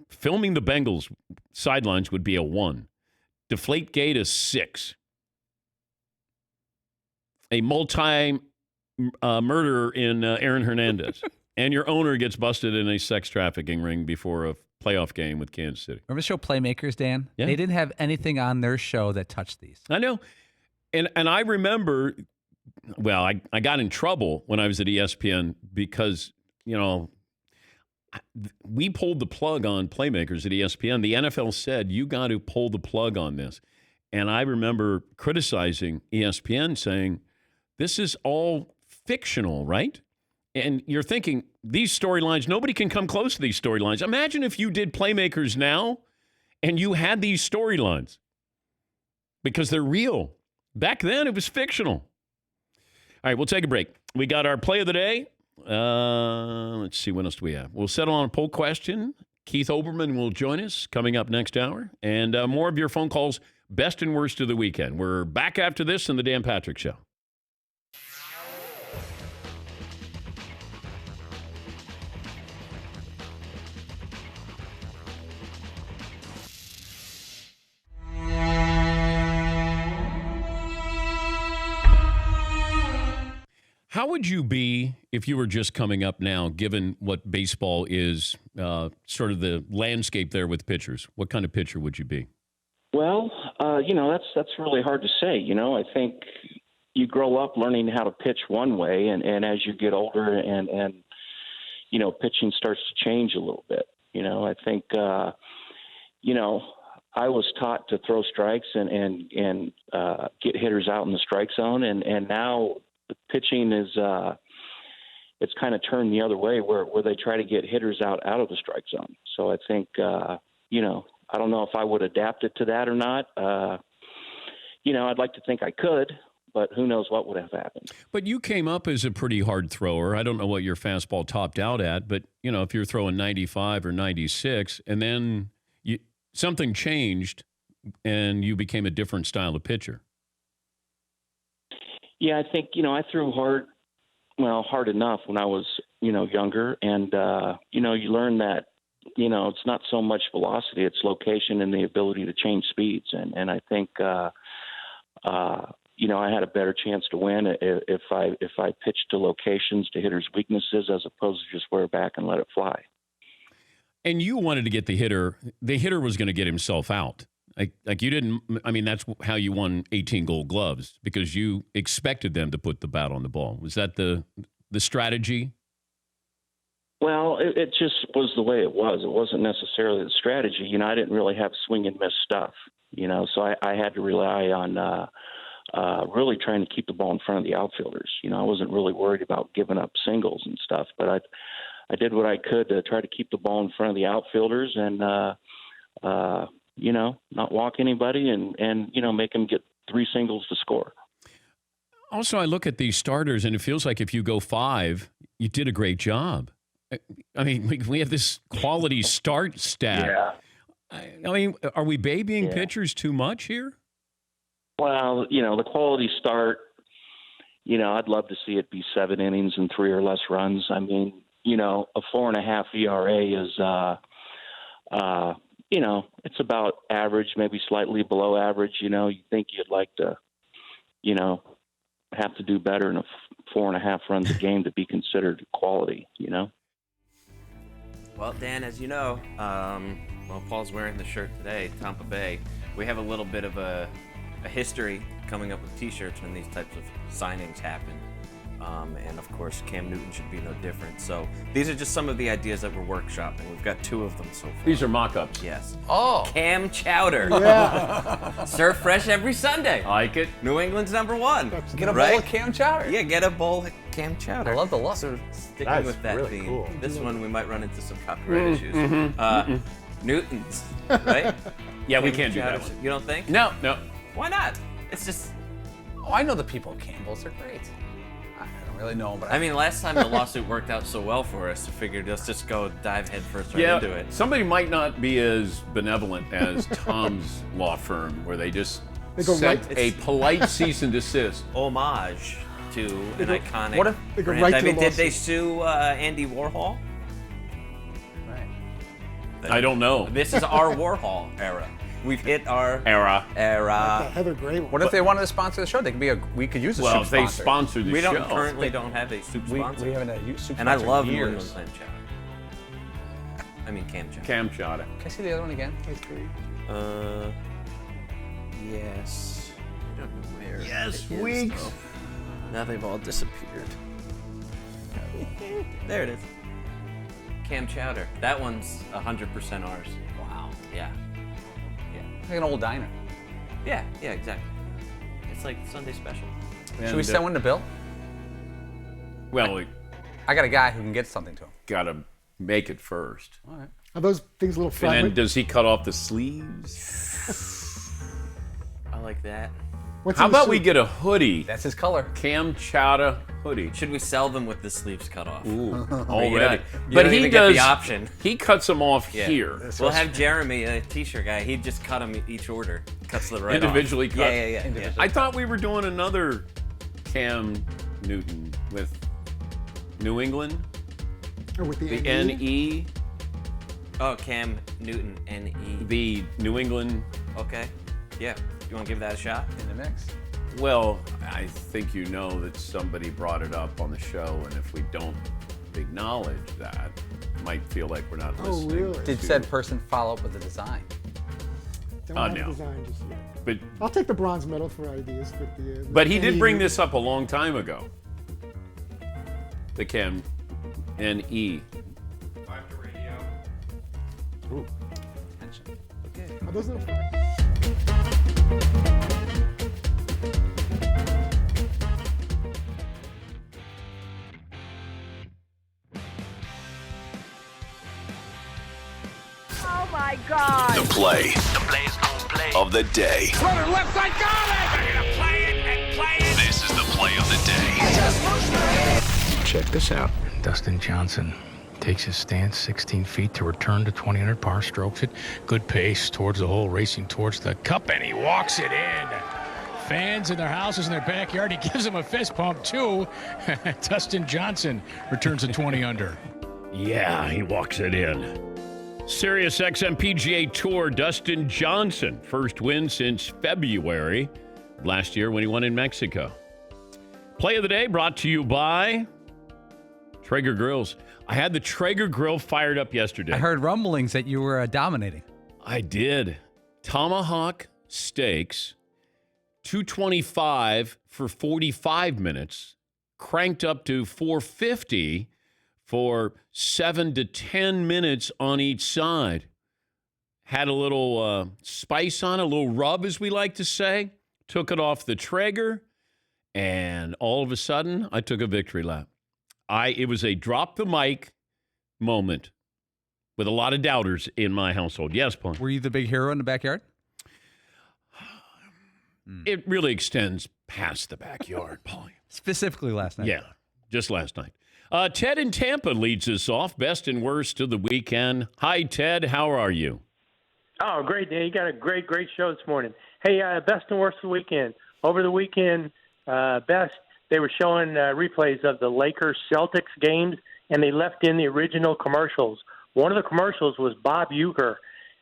filming the Bengals sidelines would be a 1. Deflategate is 6. A multi-murderer in Aaron Hernandez. And your owner gets busted in a sex trafficking ring before a playoff game with Kansas City. Remember the show Playmakers, Dan? Yeah. They didn't have anything on their show that touched these. I know. And I remember, well, I got in trouble when I was at ESPN because, we pulled the plug on Playmakers at ESPN. The NFL said, you got to pull the plug on this. And I remember criticizing ESPN saying, this is all fictional, right? And you're thinking, these storylines, nobody can come close to these storylines. Imagine if you did Playmakers now and you had these storylines because they're real. Back then, it was fictional. All right, we'll take a break. We got our play of the day. Let's see, what else do we have? We'll settle on a poll question. Keith Olbermann will join us coming up next hour. And more of your phone calls, best and worst of the weekend. We're back after this in the Dan Patrick Show. How would you be if you were just coming up now, given what baseball is, sort of the landscape there with pitchers? What kind of pitcher would you be? Well, that's really hard to say. I think you grow up learning how to pitch one way, and as you get older and pitching starts to change a little bit. I think, I was taught to throw strikes and get hitters out in the strike zone, and now the pitching is it's kind of turned the other way where they try to get hitters out of the strike zone. So I think, I don't know if I would adapt it to that or not. I'd like to think I could, but who knows what would have happened. But you came up as a pretty hard thrower. I don't know what your fastball topped out at, but, if you're throwing 95 or 96 and then something changed and you became a different style of pitcher. Yeah, I think, I threw hard enough when I was, younger. And, you learn that, it's not so much velocity, it's location and the ability to change speeds. And I think, I had a better chance to win if I pitched to locations, to hitters' weaknesses, as opposed to just wear back and let it fly. And you wanted to get the hitter. The hitter was going to get himself out. Like you didn't. I mean, that's how you won 18 Gold Gloves, because you expected them to put the bat on the ball. Was that the strategy? Well, it just was the way it was. It wasn't necessarily the strategy. I didn't really have swing and miss stuff. So I had to rely really trying to keep the ball in front of the outfielders. I wasn't really worried about giving up singles and stuff, but I did what I could to try to keep the ball in front of the outfielders and, not walk anybody and make them get 3 singles to score. Also, I look at these starters, and it feels like if you go 5, you did a great job. I mean, we have this quality start stat. Yeah. I mean, are we babying pitchers too much here? Well, the quality start, I'd love to see it be 7 innings and 3 or less runs. I mean, a 4.5 ERA is, it's about average, maybe slightly below average. You think you'd like to, have to do better in a 4.5 runs a game to be considered quality, Well, Dan, as you know, Paul's wearing the shirt today, Tampa Bay. We have a little bit of a history coming up with T-shirts when these types of signings happen. And, of course, Cam Newton should be no different. So these are just some of the ideas that we're workshopping. We've got 2 of them so far. These are mock-ups. Yes. Oh. Cam chowder. Yeah. Serve fresh every Sunday. Like it. New England's #1. Get a bowl of cam chowder. Yeah, get a bowl of Cam chowder. I love the look. So sticking That's with that really theme. cool. This one we might run into some copyright issues. Newton's, right? Yeah, we Cam can't do that chowder. one. You don't think? No. Why not? It's just... Oh, I know the people at Campbell's. They're great. I don't really know them, but I mean, last time the lawsuit worked out so well for us, I figured let's just go dive headfirst right into it. Somebody might not be as benevolent as Tom's law firm, where they just sent a polite cease and desist. Homage to an iconic what if they go brand. right I to mean, the did they lawsuit? sue Andy Warhol? right. I don't know. This is our Warhol era. We've hit our Era. Heather Gray. What if they wanted to sponsor the show? They could be we could use a Well, soup if they sponsor. sponsor the We show. currently don't have a soup sponsor. We haven't had a soup And I sponsor love in New years. England clam chowder. I mean cam chowder. Cam chowder. Can I see the other one again? Yes. I don't know where. Yes, it is, Weeks. though. Now they've all disappeared. There it is. Cam chowder. That one's 100% ours. Wow. Yeah. Like an old diner. Yeah, exactly. It's like Sunday special. Should we send one to Bill? Well, we I got a guy who can get something to him. got to make it first. All right. Are those things a little And fragment? then does he cut off the sleeves? I like that. What's How in the about we soup? get a hoodie? That's his color. Cam chowder hoodie. Should we sell them with the sleeves cut off? Ooh, You already. don't even get the option. He cuts them off Yeah. here. We'll have Jeremy, a t-shirt guy. He'd just cut them each order. Cuts the right Individually off. cut. Yeah. I thought we were doing another Cam Newton with New England. Or with The NE? NE. Oh, Cam Newton, NE. The New England. Okay. Yeah. You want to give that a shot? In the mix. Well, I think you know that somebody brought it up on the show, and if we don't acknowledge that, it might feel like we're not Oh, listening. really? Did said person follow up with the design? Don't Oh, have no. design just yet. But I'll take the bronze medal for ideas. The But he did NE. bring this up a long time ago. The Cam NE. Ooh. Attention. Okay. Are those little Oh my God! The play of the day. Runner left side, got it! They're gonna play it and play it. This is the play of the day. Check this out. Dustin Johnson takes his stance 16 feet to return to 2000 par, strokes it. Good pace towards the hole, racing towards the cup, and he walks it in. Fans in their houses in their backyard, he gives them a fist pump too. Dustin Johnson returns to 20 under. Yeah, he walks it in. Sirius XM PGA Tour, Dustin Johnson, first win since February last year when he won in Mexico. Play of the day brought to you by Traeger Grills. I had the Traeger Grill fired up yesterday. I heard rumblings that you were dominating. I did. Tomahawk steaks, $225 for 45 minutes, cranked up to $450 for 7 to 10 minutes on each side. Had a little spice on it, a little rub, as we like to say. took it off the Traeger, and all of a sudden, I took a victory lap. It was a drop the mic moment with a lot of doubters in my household. Yes, Paul. Were you the big hero in the backyard? It really extends past the backyard, Paulie. Specifically last night. Yeah, just last night. Ted in Tampa leads us off. Best and worst of the weekend. Hi, Ted. How are you? Oh, great, Dan. You got a great show this morning. Hey, best and worst of the weekend. Over the weekend, best, they were showing replays of the Lakers-Celtics games, and they left in the original commercials. One of the commercials was Bob Uecker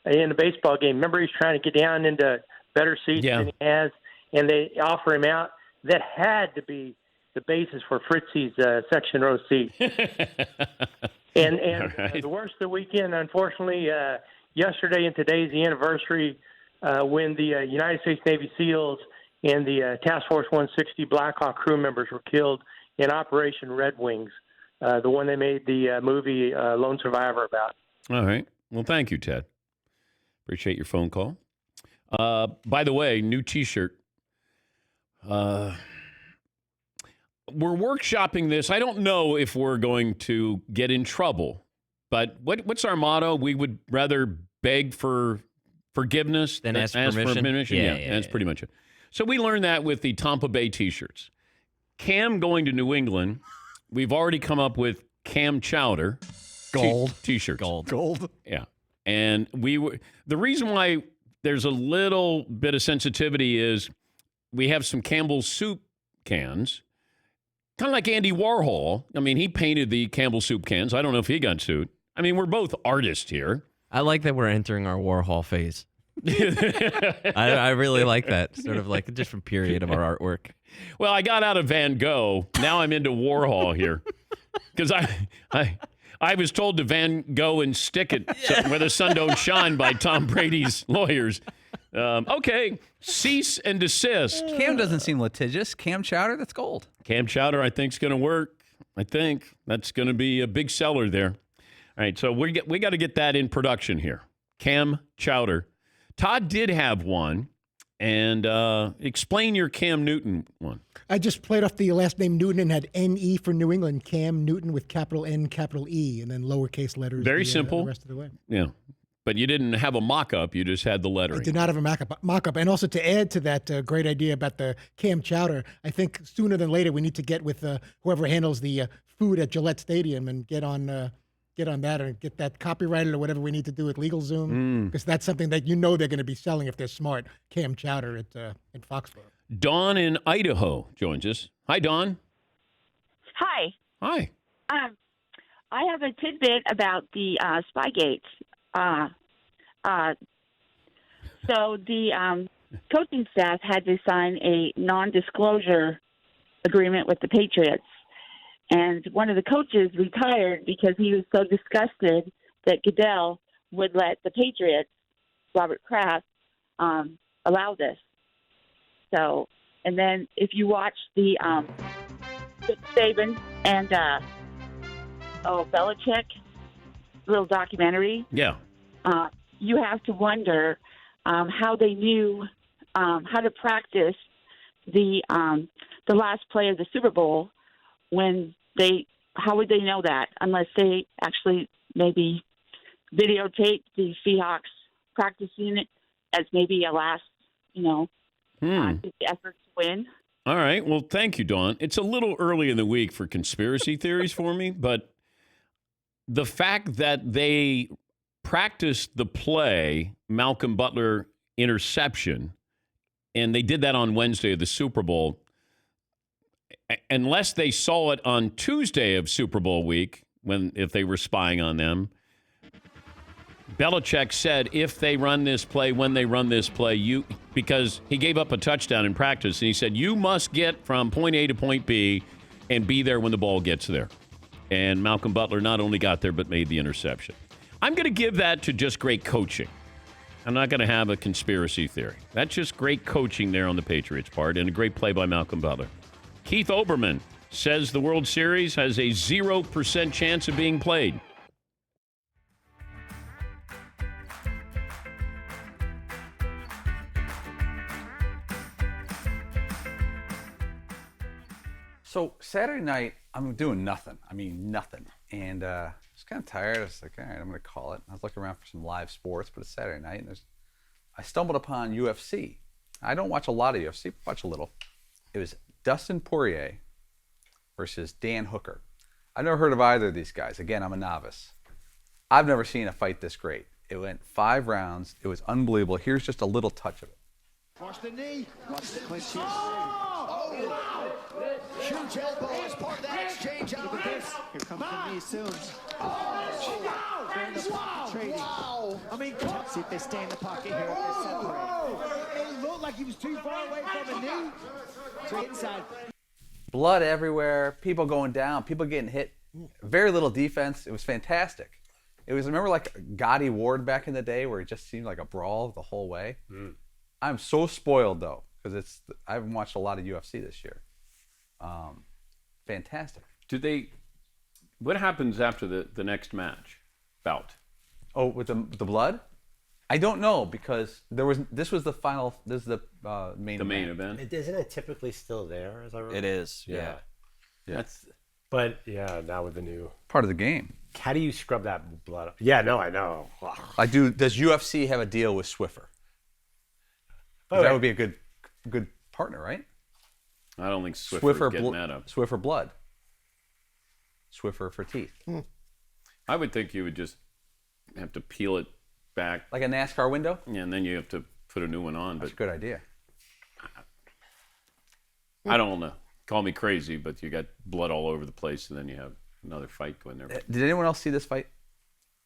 in the baseball game. Remember, he's trying to get down into better seats than he has, and they offer him out. That had to be the basis for Fritzy's section row seat. and right. The worst of the weekend, unfortunately, yesterday and today is the anniversary when the United States Navy SEALs and the Task Force 160 Black Hawk crew members were killed in Operation Red Wings, the one they made the movie Lone Survivor about. All right. Well, thank you, Ted. Appreciate your phone call. By the way, new T-shirt. We're workshopping this. I don't know if we're going to get in trouble, but what's our motto? We would rather beg for forgiveness than ask for permission. Yeah, that's pretty much it. So we learned that with the Tampa Bay T-shirts. Cam going to New England. We've already come up with Cam Chowder Gold T-shirts. Gold. Yeah, and the reason why there's a little bit of sensitivity is we have some Campbell's soup cans. Kind of like Andy Warhol. I mean, he painted the Campbell soup cans. I don't know if he got sued. I mean, we're both artists here. I like that we're entering our Warhol phase. I really like that. Sort of like a different period of our artwork. Well, I got out of Van Gogh. Now I'm into Warhol here. Because I was told to Van Gogh and stick it where the sun don't shine by Tom Brady's lawyers. Okay, cease and desist. Cam doesn't seem litigious. Cam Chowder, that's gold. Cam Chowder, I think, is going to work. I think that's going to be a big seller there. All right, so we got to get that in production here. Cam Chowder. Todd did have one, and explain your Cam Newton one. I just played off the last name Newton and had N-E for New England. Cam Newton with capital N, capital E, and then lowercase letters. Very simple. The rest of the way. Yeah. But you didn't have a mock-up. You just had the lettering. I did not have a mock-up. And also to add to that great idea about the Cam Chowder, I think sooner than later we need to get with whoever handles the food at Gillette Stadium and get on that and get that copyrighted or whatever we need to do with LegalZoom, because that's something that they're going to be selling if they're smart. Cam Chowder in Foxborough. Dawn in Idaho joins us. Hi, Dawn. Hi. Hi. I have a tidbit about the Spygate. So the coaching staff had to sign a non-disclosure agreement with the Patriots. And one of the coaches retired because he was so disgusted that Goodell would let the Patriots, Robert Kraft, allow this. So, and then if you watch the Saban and Belichick little documentary, you have to wonder how they knew how to practice the last play of the Super Bowl how would they know that unless they actually maybe videotape the Seahawks practicing it as maybe a last, effort to win. All right. Well, thank you, Dawn. It's a little early in the week for conspiracy theories for me, but the fact that they practiced the play, Malcolm Butler interception, and they did that on Wednesday of the Super Bowl, unless they saw it on Tuesday of Super Bowl week, if they were spying on them, Belichick said if they run this play, when they run this play, because he gave up a touchdown in practice, and he said, you must get from point A to point B and be there when the ball gets there. And Malcolm Butler not only got there, but made the interception. I'm going to give that to just great coaching. I'm not going to have a conspiracy theory. That's just great coaching there on the Patriots' part and a great play by Malcolm Butler. Keith Olbermann says the World Series has a 0% chance of being played. So Saturday night, I'm doing nothing. I mean, nothing. And I was kind of tired. I was like, all right, I'm going to call it. I was looking around for some live sports, but it's Saturday night. And I stumbled upon UFC. I don't watch a lot of UFC, but watch a little. It was Dustin Poirier versus Dan Hooker. I've never heard of either of these guys. Again, I'm a novice. I've never seen a fight this great. It went 5 rounds. It was unbelievable. Here's just a little touch of it. Watch the knee. Watch the clinch here. Oh, wow. Huge elbow as part of that exchange. Look at this. Here comes the knee soon. Oh, wow. Trading. Wow. I mean, see if they stay in the pocket here. If they separate. It looked like he was too far away from the knee. So inside. Blood everywhere. People going down. People getting hit. Very little defense. It was fantastic. It was, remember like Gotti Ward back in the day where it just seemed like a brawl the whole way? I'm so spoiled though, because I haven't watched a lot of UFC this year. Fantastic. What happens after the next bout? Oh, with the blood? I don't know, because this was the final, this is the main event. Isn't it typically still there, as I remember? It is, yeah. But now with the new part of the game. How do you scrub that blood up? Yeah, no, I know. I do. Does UFC have a deal with Swiffer? That would be a good partner, right? I don't think Swiffer would get mad up. Swiffer blood. Swiffer for teeth. I would think you would just have to peel it back. Like a NASCAR window? Yeah, and then you have to put a new one on. That's a good idea. I don't know. Call me crazy, but you got blood all over the place, and then you have another fight going there. Did anyone else see this fight?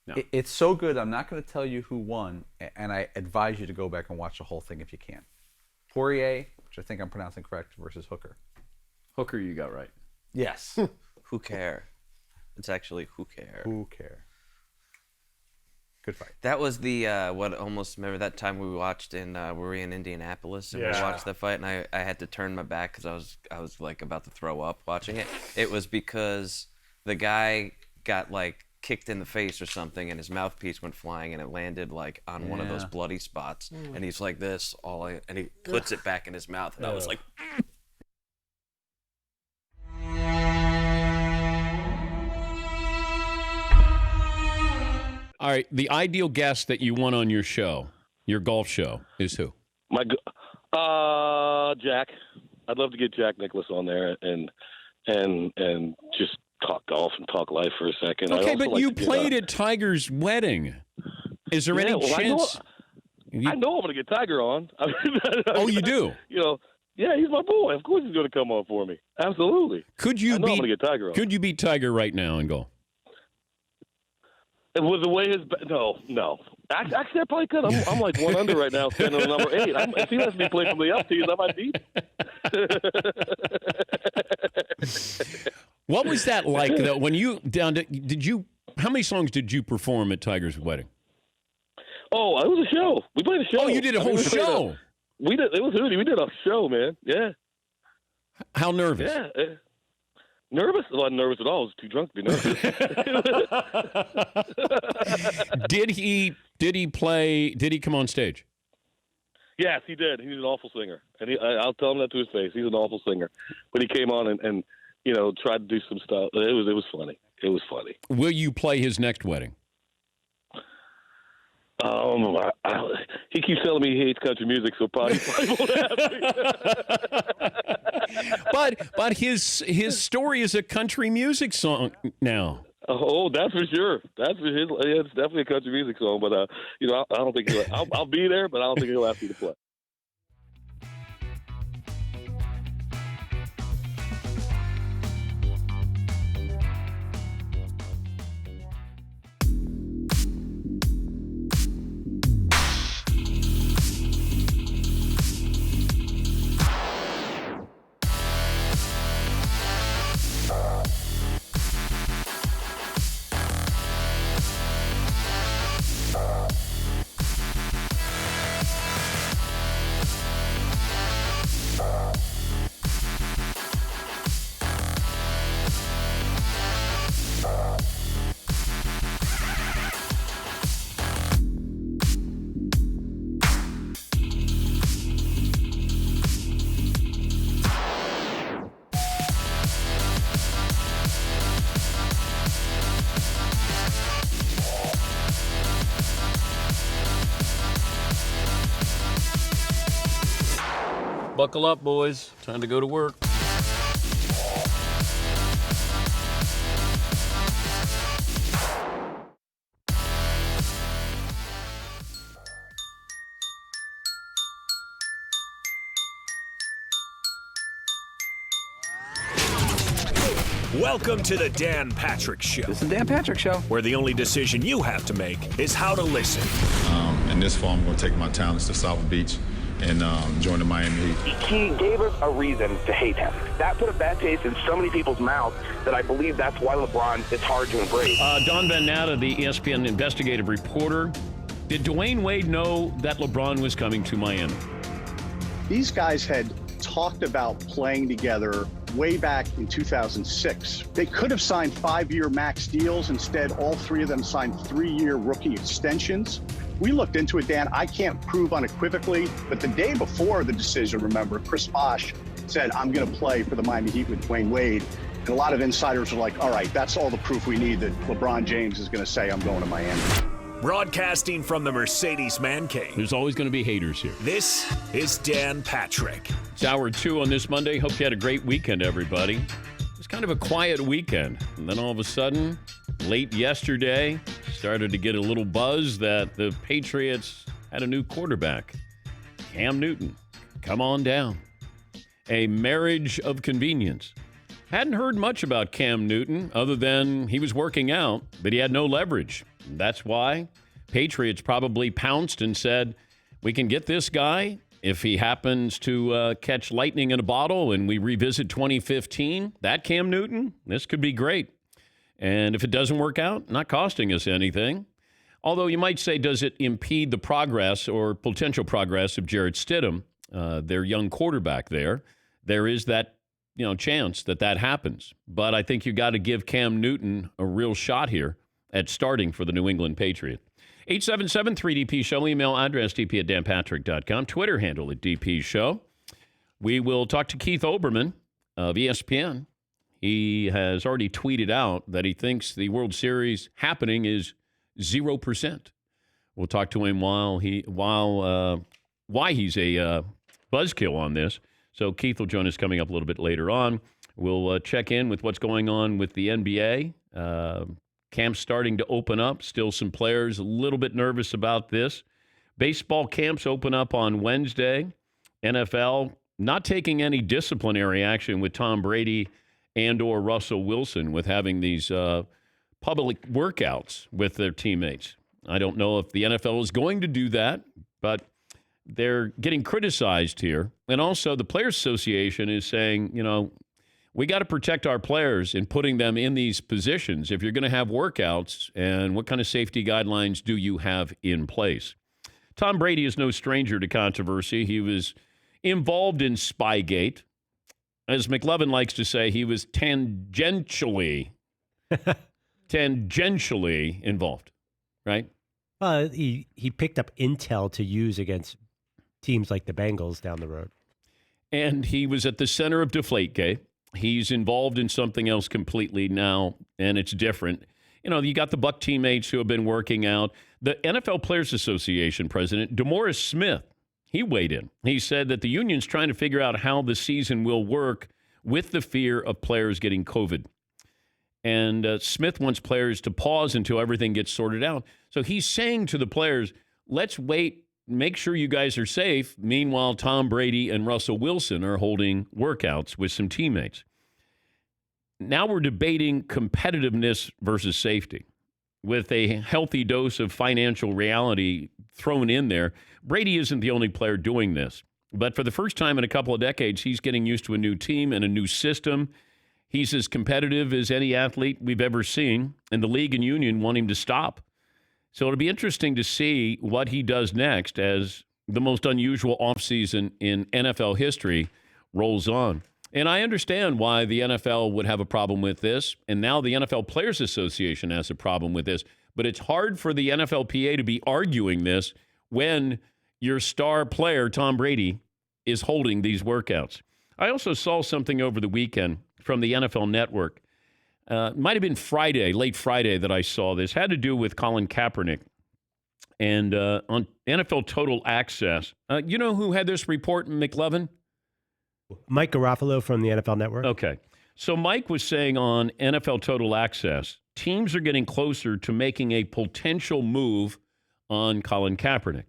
No. It's so good, I'm not going to tell you who won, and I advise you to go back and watch the whole thing if you can. Poirier, which I think I'm pronouncing correct, versus Hooker. Hooker, you got right. Yes. Who care? It's actually who care. Who care? Good fight. That was the remember that time we watched we were in Indianapolis and we watched the fight, and I had to turn my back because I was like about to throw up watching it. It was because the guy got like kicked in the face or something, and his mouthpiece went flying, and it landed like on one of those bloody spots, and he's like this and he puts it back in his mouth, and I was like. All right, the ideal guest that you want on your show, your golf show, is who? Jack. I'd love to get Jack Nicklaus on there and just talk golf and talk life for a second. Okay, but you played at Tiger's wedding. Is there any chance? I know I'm going to get Tiger on. Oh, you do? Yeah, he's my boy. Of course he's going to come on for me. Absolutely. I'm going to get Tiger on. Could you beat Tiger right now in golf? With the way no. Actually, I probably could. I'm like 1 under right now, standing on number 8. If he lets me play from the up tees, I might beat him. What was that like though? When you how many songs did you perform at Tiger's wedding? Oh, it was a show. We played a show. Oh, you did a whole show. We did. It was Hootie. We did a show, man. Yeah. How nervous? Yeah. Nervous? I wasn't nervous at all. I was too drunk to be nervous. Did he play? Did he come on stage? Yes, he did. He's an awful singer, and I'll tell him that to his face. He's an awful singer, but he came on and tried to do some stuff. It was funny. It was funny. Will you play his next wedding? He keeps telling me he hates country music, so probably won't have me. But his story is a country music song now. Oh, that's for sure. That's for his. Yeah, it's definitely a country music song. But I don't think I'll be there, but I don't think he'll ask me to play. Buckle up, boys. Time to go to work. Welcome to the Dan Patrick Show. This is Dan Patrick Show. Where the only decision you have to make is how to listen. In this fall, I'm going to take my talents to South Beach and join the Miami Heat. He gave us a reason to hate him. That put a bad taste in so many people's mouths that I believe that's why LeBron is hard to embrace. Don Van Natta, the ESPN investigative reporter. Did Dwayne Wade know that LeBron was coming to Miami? These guys had talked about playing together way back in 2006. They could have signed 5-year max deals. Instead, all three of them signed 3-year rookie extensions. We looked into it, Dan. I can't prove unequivocally, but the day before the decision, remember, Chris Bosh said, I'm going to play for the Miami Heat with Dwayne Wade. And a lot of insiders were like, all right, that's all the proof we need that LeBron James is going to say, I'm going to Miami. Broadcasting from the Mercedes Man Cave. There's always going to be haters here. This is Dan Patrick. It's hour 2 on this Monday. Hope you had a great weekend, everybody. It was kind of a quiet weekend. And then all of a sudden, late yesterday, started to get a little buzz that the Patriots had a new quarterback. Cam Newton. Come on down. A marriage of convenience. Hadn't heard much about Cam Newton other than he was working out, but he had no leverage. That's why Patriots probably pounced and said, we can get this guy if he happens to catch lightning in a bottle and we revisit 2015. That Cam Newton, this could be great. And if it doesn't work out, not costing us anything. Although you might say, does it impede the progress or potential progress of Jarrett Stidham, their young quarterback there? There is that chance that happens. But I think you got to give Cam Newton a real shot here at starting for the New England Patriots. 877-3DP Show. Email address dp@danpatrick.com. Twitter handle at DP Show. We will talk to Keith Olbermann of ESPN. He has already tweeted out that he thinks the World Series happening is 0%. We'll talk to him why he's a buzzkill on this. So Keith will join us coming up a little bit later on. We'll check in with what's going on with the NBA. Camp's starting to open up. Still some players a little bit nervous about this. Baseball camps open up on Wednesday. NFL not taking any disciplinary action with Tom Brady and or Russell Wilson with having these public workouts with their teammates. I don't know if the NFL is going to do that, but they're getting criticized here. And also the Players Association is saying, we got to protect our players in putting them in these positions. If you're going to have workouts, and what kind of safety guidelines do you have in place? Tom Brady is no stranger to controversy. He was involved in Spygate. As McLovin likes to say, he was tangentially involved, right? He picked up intel to use against teams like the Bengals down the road. And he was at the center of Deflategate. He's involved in something else completely now, and it's different. You got the Buck teammates who have been working out. The NFL Players Association president, DeMaurice Smith, he weighed in. He said that the union's trying to figure out how the season will work with the fear of players getting COVID. And Smith wants players to pause until everything gets sorted out. So he's saying to the players, let's wait, make sure you guys are safe. Meanwhile, Tom Brady and Russell Wilson are holding workouts with some teammates. Now we're debating competitiveness versus safety with a healthy dose of financial reality thrown in there. Brady isn't the only player doing this, but for the first time in a couple of decades, he's getting used to a new team and a new system. He's as competitive as any athlete we've ever seen, and the league and union want him to stop. So it'll be interesting to see what he does next as the most unusual offseason in NFL history rolls on. And I understand why the NFL would have a problem with this, and now the NFL Players Association has a problem with this. But it's hard for the NFLPA to be arguing this when your star player, Tom Brady, is holding these workouts. I also saw something over the weekend from the NFL Network. Might have been Friday, late Friday, that I saw this. Had to do with Colin Kaepernick. And on NFL Total Access, you know who had this report, McLovin? Mike Garofalo from the NFL Network. Okay. So Mike was saying on NFL Total Access, teams are getting closer to making a potential move on Colin Kaepernick.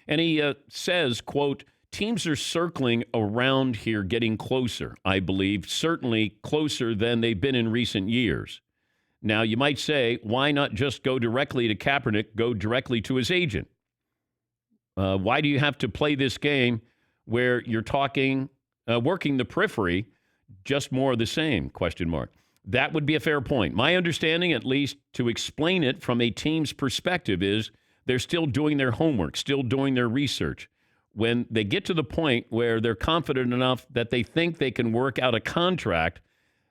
And he says, quote, teams are circling around here getting closer, I believe, certainly closer than they've been in recent years. Now, you might say, why not just go directly to Kaepernick, go directly to his agent? Why do you have to play this game where you're talking, working the periphery, just more of the same, question mark. That would be a fair point. My understanding, at least to explain it from a team's perspective, is they're still doing their homework, still doing their research. When they get to the point where they're confident enough that they think they can work out a contract,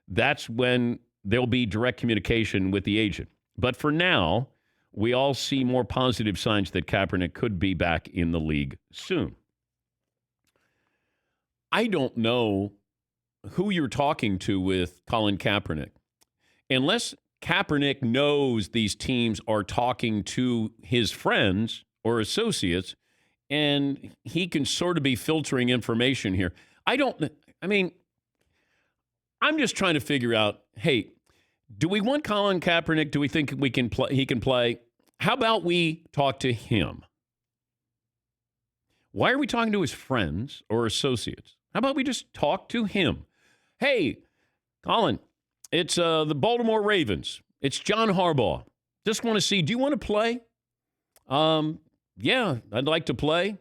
that's when there'll be direct communication with the agent. But for now, we all see more positive signs that Kaepernick could be back in the league soon. I don't know who you're talking to with Colin Kaepernick. Unless Kaepernick knows these teams are talking to his friends or associates, and he can sort of be filtering information here. I'm just trying to figure out, hey, do we want Colin Kaepernick? Do we think he can play? How about we talk to him? Why are we talking to his friends or associates? How about we just talk to him? Hey, Colin, it's the Baltimore Ravens. It's John Harbaugh. Just want to see, do you want to play? Yeah, I'd like to play.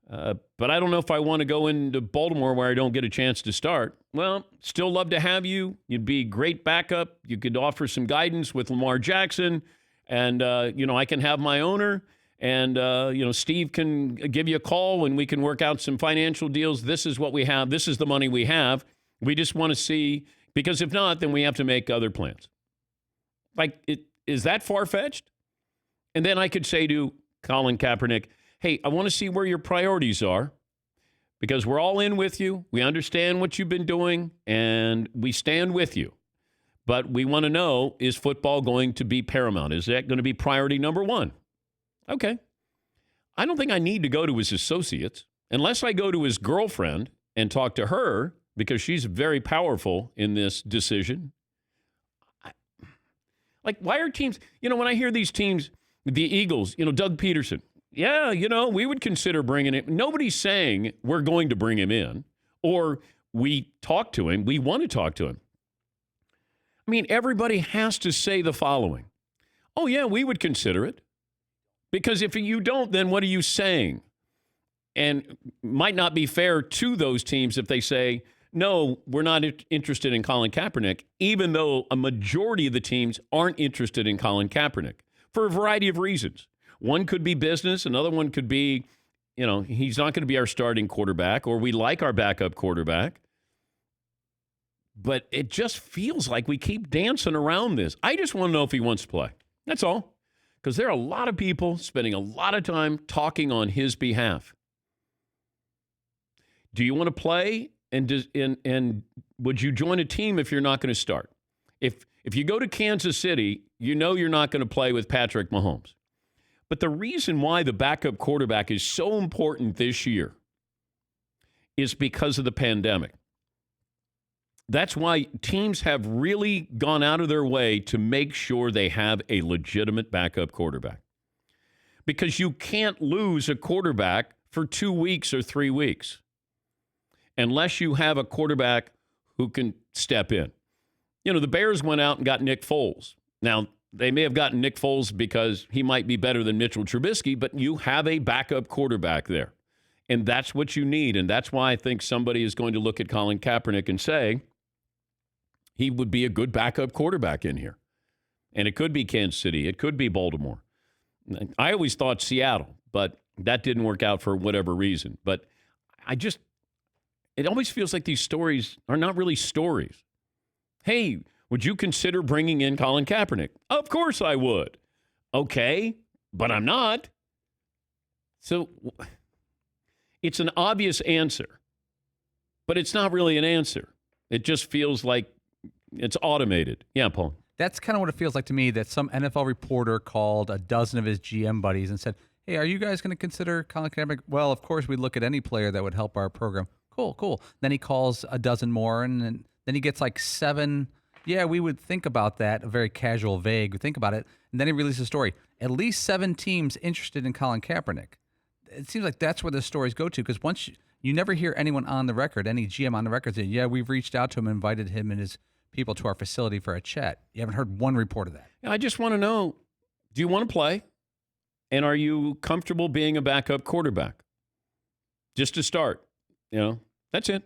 But I don't know if I want to go into Baltimore where I don't get a chance to start. Well, still love to have you. You'd be great backup. You could offer some guidance with Lamar Jackson. And, I can have my owner. And, Steve can give you a call and we can work out some financial deals. This is what we have. This is the money we have. We just want to see, because if not, then we have to make other plans. Is that far-fetched? And then I could say to Colin Kaepernick, hey, I want to see where your priorities are because we're all in with you. We understand what you've been doing, and we stand with you. But we want to know, is football going to be paramount? Is that going to be priority number one? Okay. I don't think I need to go to his associates unless I go to his girlfriend and talk to her because she's very powerful in this decision. Why are teams, when I hear these teams, the Eagles, Doug Peterson, yeah, we would consider bringing him. Nobody's saying we're going to bring him in or we talk to him. We want to talk to him. I mean, everybody has to say the following. Oh, yeah, we would consider it. Because if you don't, then what are you saying? And might not be fair to those teams if they say, no, we're not interested in Colin Kaepernick, even though a majority of the teams aren't interested in Colin Kaepernick for a variety of reasons. One could be business. Another one could be, he's not going to be our starting quarterback, or we like our backup quarterback. But it just feels like we keep dancing around this. I just want to know if he wants to play. That's all. Because there are a lot of people spending a lot of time talking on his behalf. Do you want to play? And would you join a team if you're not going to start? If you go to Kansas City, you're not going to play with Patrick Mahomes. But the reason why the backup quarterback is so important this year is because of the pandemic. That's why teams have really gone out of their way to make sure they have a legitimate backup quarterback. Because you can't lose a quarterback for 2 weeks or 3 weeks unless you have a quarterback who can step in. The Bears went out and got Nick Foles. Now, they may have gotten Nick Foles because he might be better than Mitchell Trubisky, but you have a backup quarterback there. And that's what you need. And that's why I think somebody is going to look at Colin Kaepernick and say, he would be a good backup quarterback in here. And it could be Kansas City. It could be Baltimore. I always thought Seattle, but that didn't work out for whatever reason. But it always feels like these stories are not really stories. Hey, would you consider bringing in Colin Kaepernick? Of course I would. Okay, but I'm not. So it's an obvious answer, but it's not really an answer. It just feels like it's automated. Yeah, Paul. That's kind of what it feels like to me, that some NFL reporter called a dozen of his GM buddies and said, hey, are you guys going to consider Colin Kaepernick? Well, of course, we look at any player that would help our program. Of Cool. Then he calls a dozen more, and then he gets like 7. Yeah, we would think about that. A very casual, vague. Think about it. And then he releases a story. At least 7 teams interested in Colin Kaepernick. It seems like that's where the stories go to, because once you never hear anyone on the record, any GM on the record say, yeah, we've reached out to him, invited him and his people to our facility for a chat. You haven't heard one report of that. I just want to know, do you want to play? And are you comfortable being a backup quarterback? Just to start, that's it.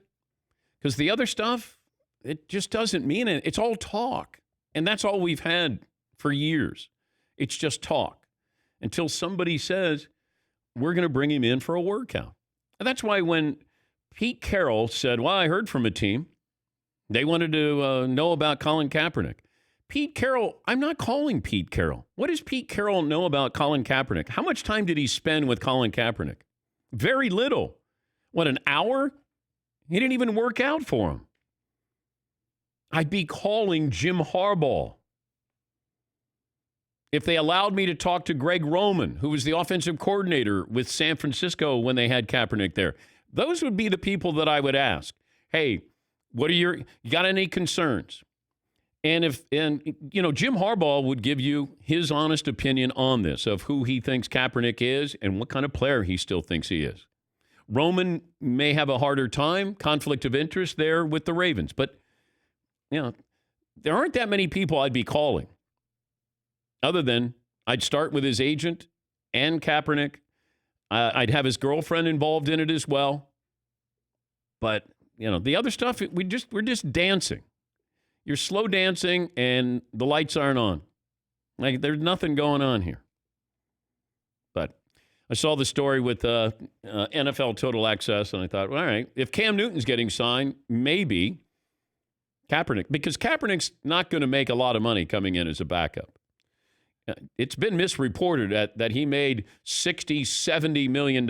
Because the other stuff, it just doesn't mean it. It's all talk. And that's all we've had for years. It's just talk until somebody says, we're going to bring him in for a workout. And that's why when Pete Carroll said, well, I heard from a team, they wanted to know about Colin Kaepernick. Pete Carroll, I'm not calling Pete Carroll. What does Pete Carroll know about Colin Kaepernick? How much time did he spend with Colin Kaepernick? Very little. What, an hour? He didn't even work out for him. I'd be calling Jim Harbaugh. If they allowed me to talk to Greg Roman, who was the offensive coordinator with San Francisco when they had Kaepernick there, those would be the people that I would ask. Hey, you got any concerns? And Jim Harbaugh would give you his honest opinion on this, of who he thinks Kaepernick is and what kind of player he still thinks he is. Roman may have a harder time, conflict of interest there with the Ravens, but there aren't that many people I'd be calling. Other than I'd start with his agent and Kaepernick. I'd have his girlfriend involved in it as well. But, the other stuff, we're just dancing. You're slow dancing and the lights aren't on. Like, there's nothing going on here. But I saw the story with NFL Total Access, and I thought, well, all right, if Cam Newton's getting signed, maybe Kaepernick, because Kaepernick's not going to make a lot of money coming in as a backup. It's been misreported that he made $60, $70 million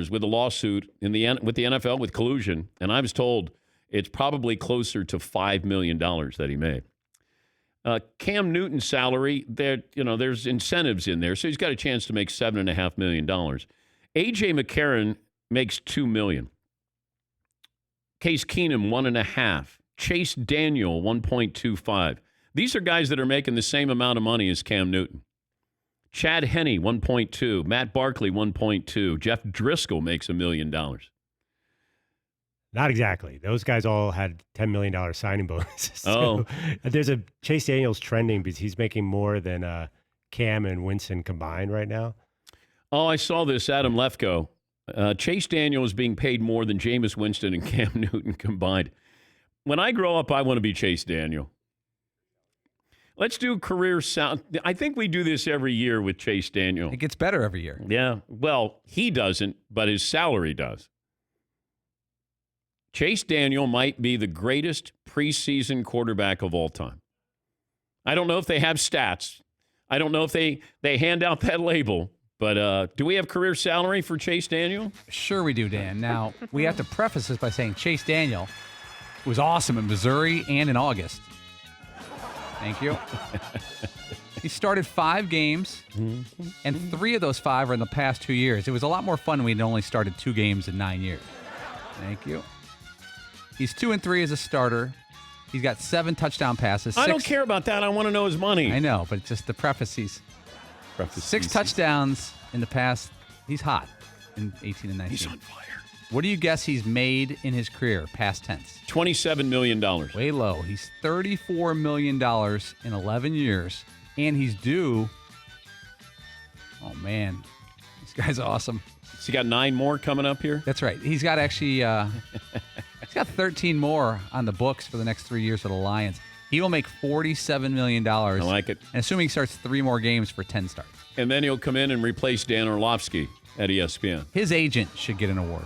with a lawsuit with the NFL with collusion, and I was told it's probably closer to $5 million that he made. Cam Newton's salary, there's incentives in there, so he's got a chance to make $7.5 million. A.J. McCarron makes $2 million. Case Keenum, $1.5 million. Chase Daniel, $1.25. These are guys that are making the same amount of money as Cam Newton. Chad Henne, $1.2 million. Matt Barkley, $1.2 million. Jeff Driscoll makes $1 million. Not exactly. Those guys all had $10 million signing bonuses. So there's a Chase Daniels trending because he's making more than Cam and Winston combined right now. Oh, I saw this, Adam Lefkoe. Chase Daniel is being paid more than Jameis Winston and Cam Newton combined. When I grow up, I want to be Chase Daniel. Let's do career sound. I think we do this every year with Chase Daniel. It gets better every year. Yeah. Well, he doesn't, but his salary does. Chase Daniel might be the greatest preseason quarterback of all time. I don't know if they have stats. I don't know if they hand out that label. But do we have career salary for Chase Daniel? Sure we do, Dan. Now, we have to preface this by saying Chase Daniel was awesome in Missouri and in August. Thank you. He started 5 games, and 3 of those 5 are in the past 2 years. It was a lot more fun when we'd only started 2 games in 9 years. Thank you. He's 2-3 as a starter. He's got 7 touchdown passes. I don't care about that. I want to know his money. I know, but just the prefaces. 6 touchdowns in the past. He's hot in 18 and 19. He's on fire. What do you guess he's made in his career, past tense? $27 million. Way low. He's $34 million in 11 years, and he's due. Oh, man. This guy's awesome. Has he got 9 more coming up here? That's right. He's got actually he's got 13 more on the books for the next 3 years for the Lions. He will make $47 million. I like it. And assuming he starts 3 more games for 10 starts. And then he'll come in and replace Dan Orlovsky at ESPN. His agent should get an award.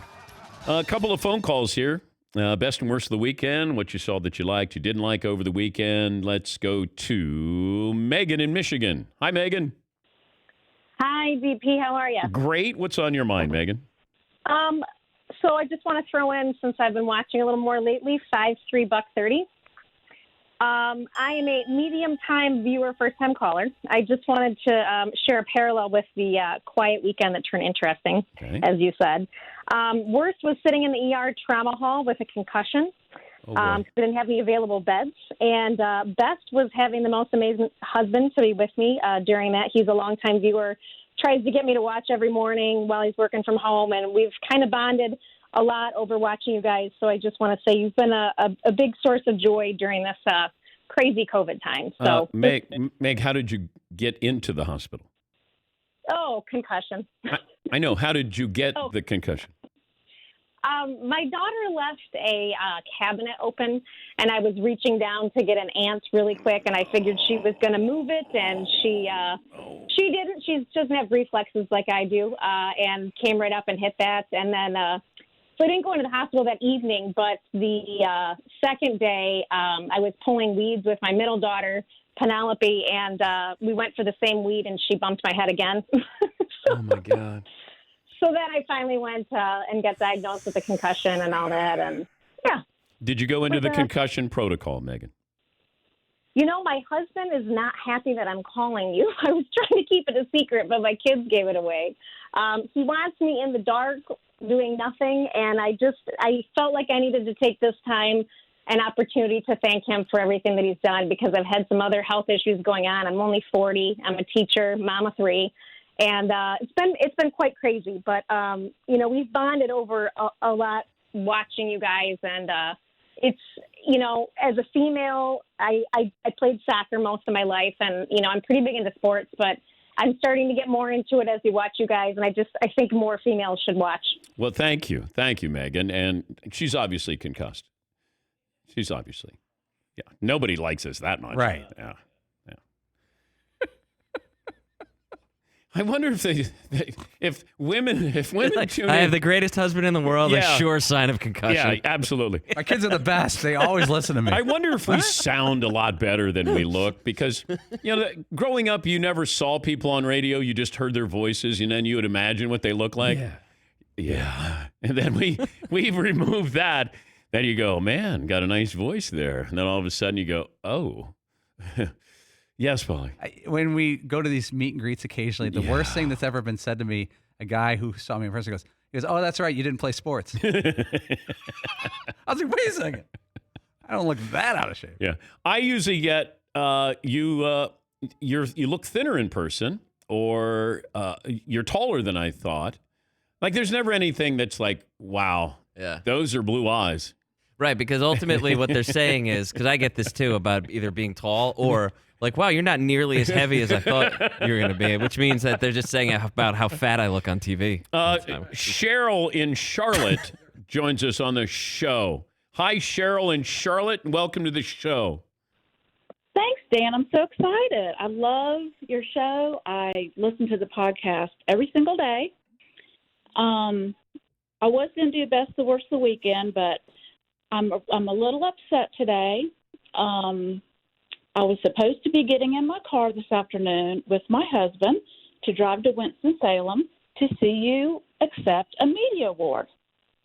A couple of phone calls here. Best and worst of the weekend. What you saw that you liked, you didn't like over the weekend. Let's go to Megan in Michigan. Hi, Megan. Hi, VP. How are you? Great. What's on your mind, Megan? So I just want to throw in, since I've been watching a little more lately, 5'3", $130. I am a medium-time viewer, first-time caller. I just wanted to share a parallel with the quiet weekend that turned interesting, as you said. Worst was sitting in the ER trauma hall with a concussion. Because I didn't have any available beds. And best was having the most amazing husband to be with me during that. He's a longtime viewer, tries to get me to watch every morning while he's working from home, and we've kind of bonded a lot over watching you guys. So I just want to say you've been a big source of joy during this crazy COVID time. So Meg, how did you get into the hospital? Oh, concussion. I know. How did you get the concussion? My daughter left a cabinet open, and I was reaching down to get an ant really quick, and I figured she was going to move it, and she didn't. She doesn't have reflexes like I do, and came right up and hit that. And then, so I didn't go into the hospital that evening, but the second day, I was pulling weeds with my middle daughter, Penelope, and we went for the same weed, and she bumped my head again. Oh, my God. So then I finally went and got diagnosed with a concussion and all that, and yeah. Did you go into the concussion protocol, Megan? You know, my husband is not happy that I'm calling you. I was trying to keep it a secret, but my kids gave it away. He wants me in the dark doing nothing, and I felt like I needed to take this time, an opportunity to thank him for everything that he's done, because I've had some other health issues going on. I'm only 40. I'm a teacher, mom of 3. And it's been quite crazy, but you know, we've bonded over a lot watching you guys, and it's, you know, as a female, I played soccer most of my life, and you know, I'm pretty big into sports, but I'm starting to get more into it as we watch you guys, and I think more females should watch. Well, thank you, Megan, and she's obviously concussed. She's obviously, yeah. Nobody likes us that much, right? Yeah. I wonder if women like, tune I in. have the greatest husband in the world. Yeah. A sure sign of concussion. Yeah, absolutely. My kids are the best. They always listen to me. I wonder if we sound a lot better than we look, because you know, growing up, you never saw people on radio. You just heard their voices, and then you would imagine what they look like. Yeah. And then we removed that. Then you go, man, got a nice voice there. And then all of a sudden you go, oh. Yes, Paulie. When we go to these meet and greets occasionally, the worst thing that's ever been said to me, a guy who saw me in person goes, oh, that's right, you didn't play sports. I was like, wait a second. I don't look that out of shape. Yeah. I usually get, you look thinner in person, or you're taller than I thought. Like, there's never anything that's like, wow, those are blue eyes. Right, because ultimately what they're saying is, because I get this too about either being tall or like, wow, you're not nearly as heavy as I thought you were going to be, which means that they're just saying about how fat I look on TV. Cheryl in Charlotte joins us on the show. Hi, Cheryl in Charlotte, and welcome to the show. Thanks, Dan. I'm so excited. I love your show. I listen to the podcast every single day. I was going to do best, the worst, the weekend, but I'm a little upset today. I was supposed to be getting in my car this afternoon with my husband to drive to Winston-Salem to see you accept a media award.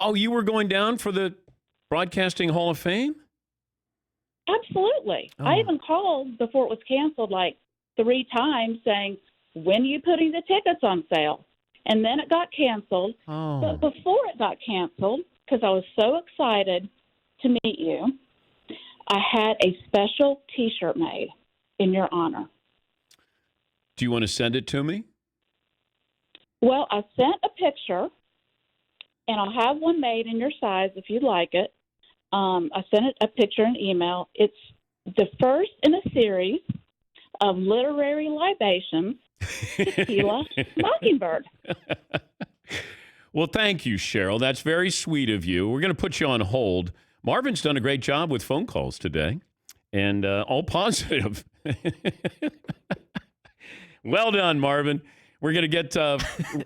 Oh, you were going down for the Broadcasting Hall of Fame? Absolutely. I even called before it was canceled like 3 times saying, when are you putting the tickets on sale? And then it got canceled. Oh. But before it got canceled, because I was so excited to meet you, I had a special T-shirt made in your honor. Do you want to send it to me? Well, I sent a picture, and I'll have one made in your size if you'd like it. I sent it a picture and email. It's the first in a series of literary libations to Tequila Mockingbird. Well, thank you, Cheryl. That's very sweet of you. We're going to put you on hold. Marvin's done a great job with phone calls today, and all positive. Well done, Marvin. We're going to get,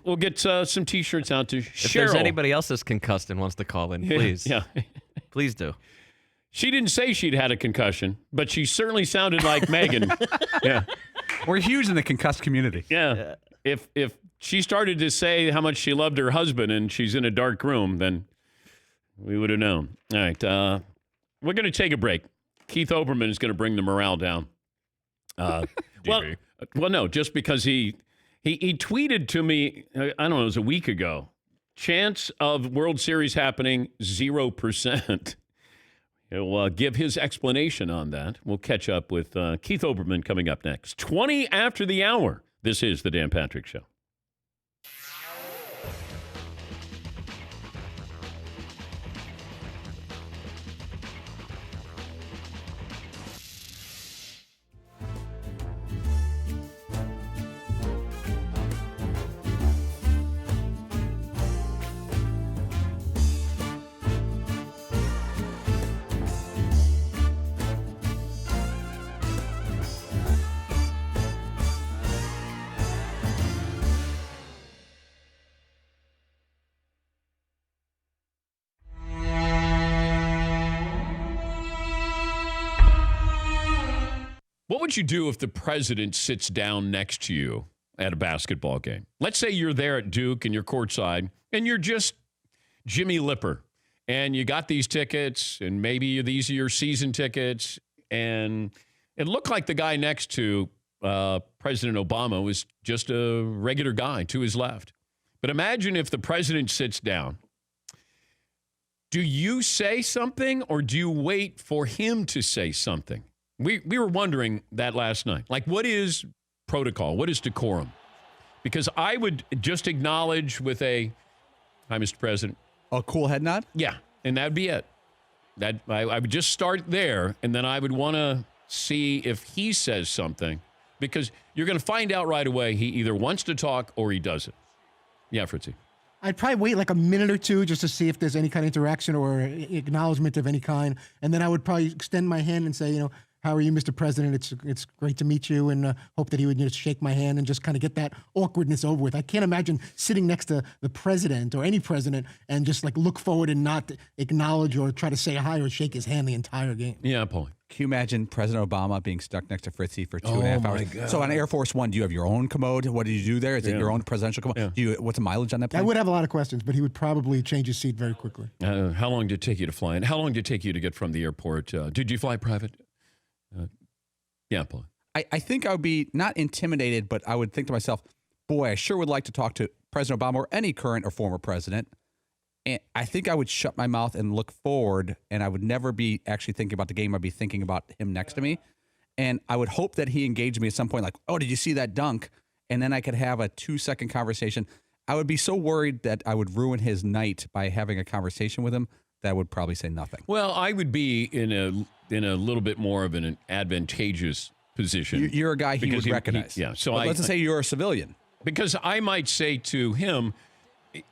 we'll get some T-shirts out to Cheryl. If there's anybody else that's concussed and wants to call in, please. Yeah. Please do. She didn't say she'd had a concussion, but she certainly sounded like Megan. Yeah. We're huge in the concussed community. Yeah. If she started to say how much she loved her husband and she's in a dark room, then we would have known. All right. We're going to take a break. Keith Olbermann is going to bring the morale down. Well, no, just because he tweeted to me, I don't know, it was a week ago. Chance of World Series happening, 0%. He'll give his explanation on that. We'll catch up with Keith Olbermann coming up next. 20 after the hour. This is the Dan Patrick Show. What would you do if the president sits down next to you at a basketball game? Let's say you're there at Duke and you're courtside and you're just Jimmy Lipper and you got these tickets and maybe these are your season tickets and it looked like the guy next to President Obama was just a regular guy to his left. But imagine if the president sits down. Do you say something or do you wait for him to say something? We were wondering that last night. Like, what is protocol? What is decorum? Because I would just acknowledge with a, hi, Mr. President. A cool head nod? Yeah, and that would be it. I would just start there, and then I would want to see if he says something. Because you're going to find out right away he either wants to talk or he doesn't. Yeah, Fritzy. I'd probably wait like a minute or two just to see if there's any kind of interaction or acknowledgement of any kind. And then I would probably extend my hand and say, how are you, Mr. President? It's great to meet you, and hope that he would just shake my hand and just kind of get that awkwardness over with. I can't imagine sitting next to the president or any president and just like look forward and not acknowledge or try to say hi or shake his hand the entire game. Yeah, Paulie. Can you imagine President Obama being stuck next to Fritzy for 2.5 hours? God. So on Air Force One, do you have your own commode? What did you do there? Is it your own presidential commode? Yeah. What's the mileage on that plane? I would have a lot of questions, but he would probably change his seat very quickly. How long did it take you to fly in? How long did it take you to get from the airport? Did you fly private? Yeah, Paul. I think I would be not intimidated, but I would think to myself, boy, I sure would like to talk to President Obama or any current or former president. And I think I would shut my mouth and look forward, and I would never be actually thinking about the game. I'd be thinking about him next to me. And I would hope that he engaged me at some point, like, oh, did you see that dunk? And then I could have a 2-second conversation. I would be so worried that I would ruin his night by having a conversation with him that I would probably say nothing. Well, I would be in a little bit more of an advantageous position. You're a guy he would recognize. So let's say you're a civilian. Because I might say to him,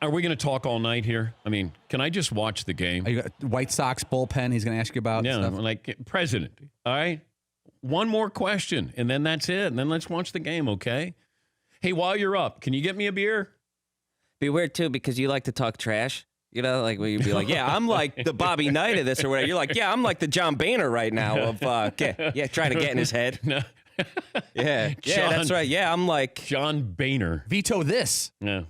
are we going to talk all night here? I mean, can I just watch the game? You got White Sox bullpen he's going to ask you about? Yeah, stuff? like, President, all right? One more question, and then that's it. And then let's watch the game, okay? Hey, while you're up, can you get me a beer? Be weird, too, because you like to talk trash. Like when you'd be like, yeah, I'm like the Bobby Knight of this or whatever. You're like, yeah, I'm like the John Boehner right now of, trying to get in his head. No. Yeah, that's right. Yeah, I'm like John Boehner. Veto this. Yeah.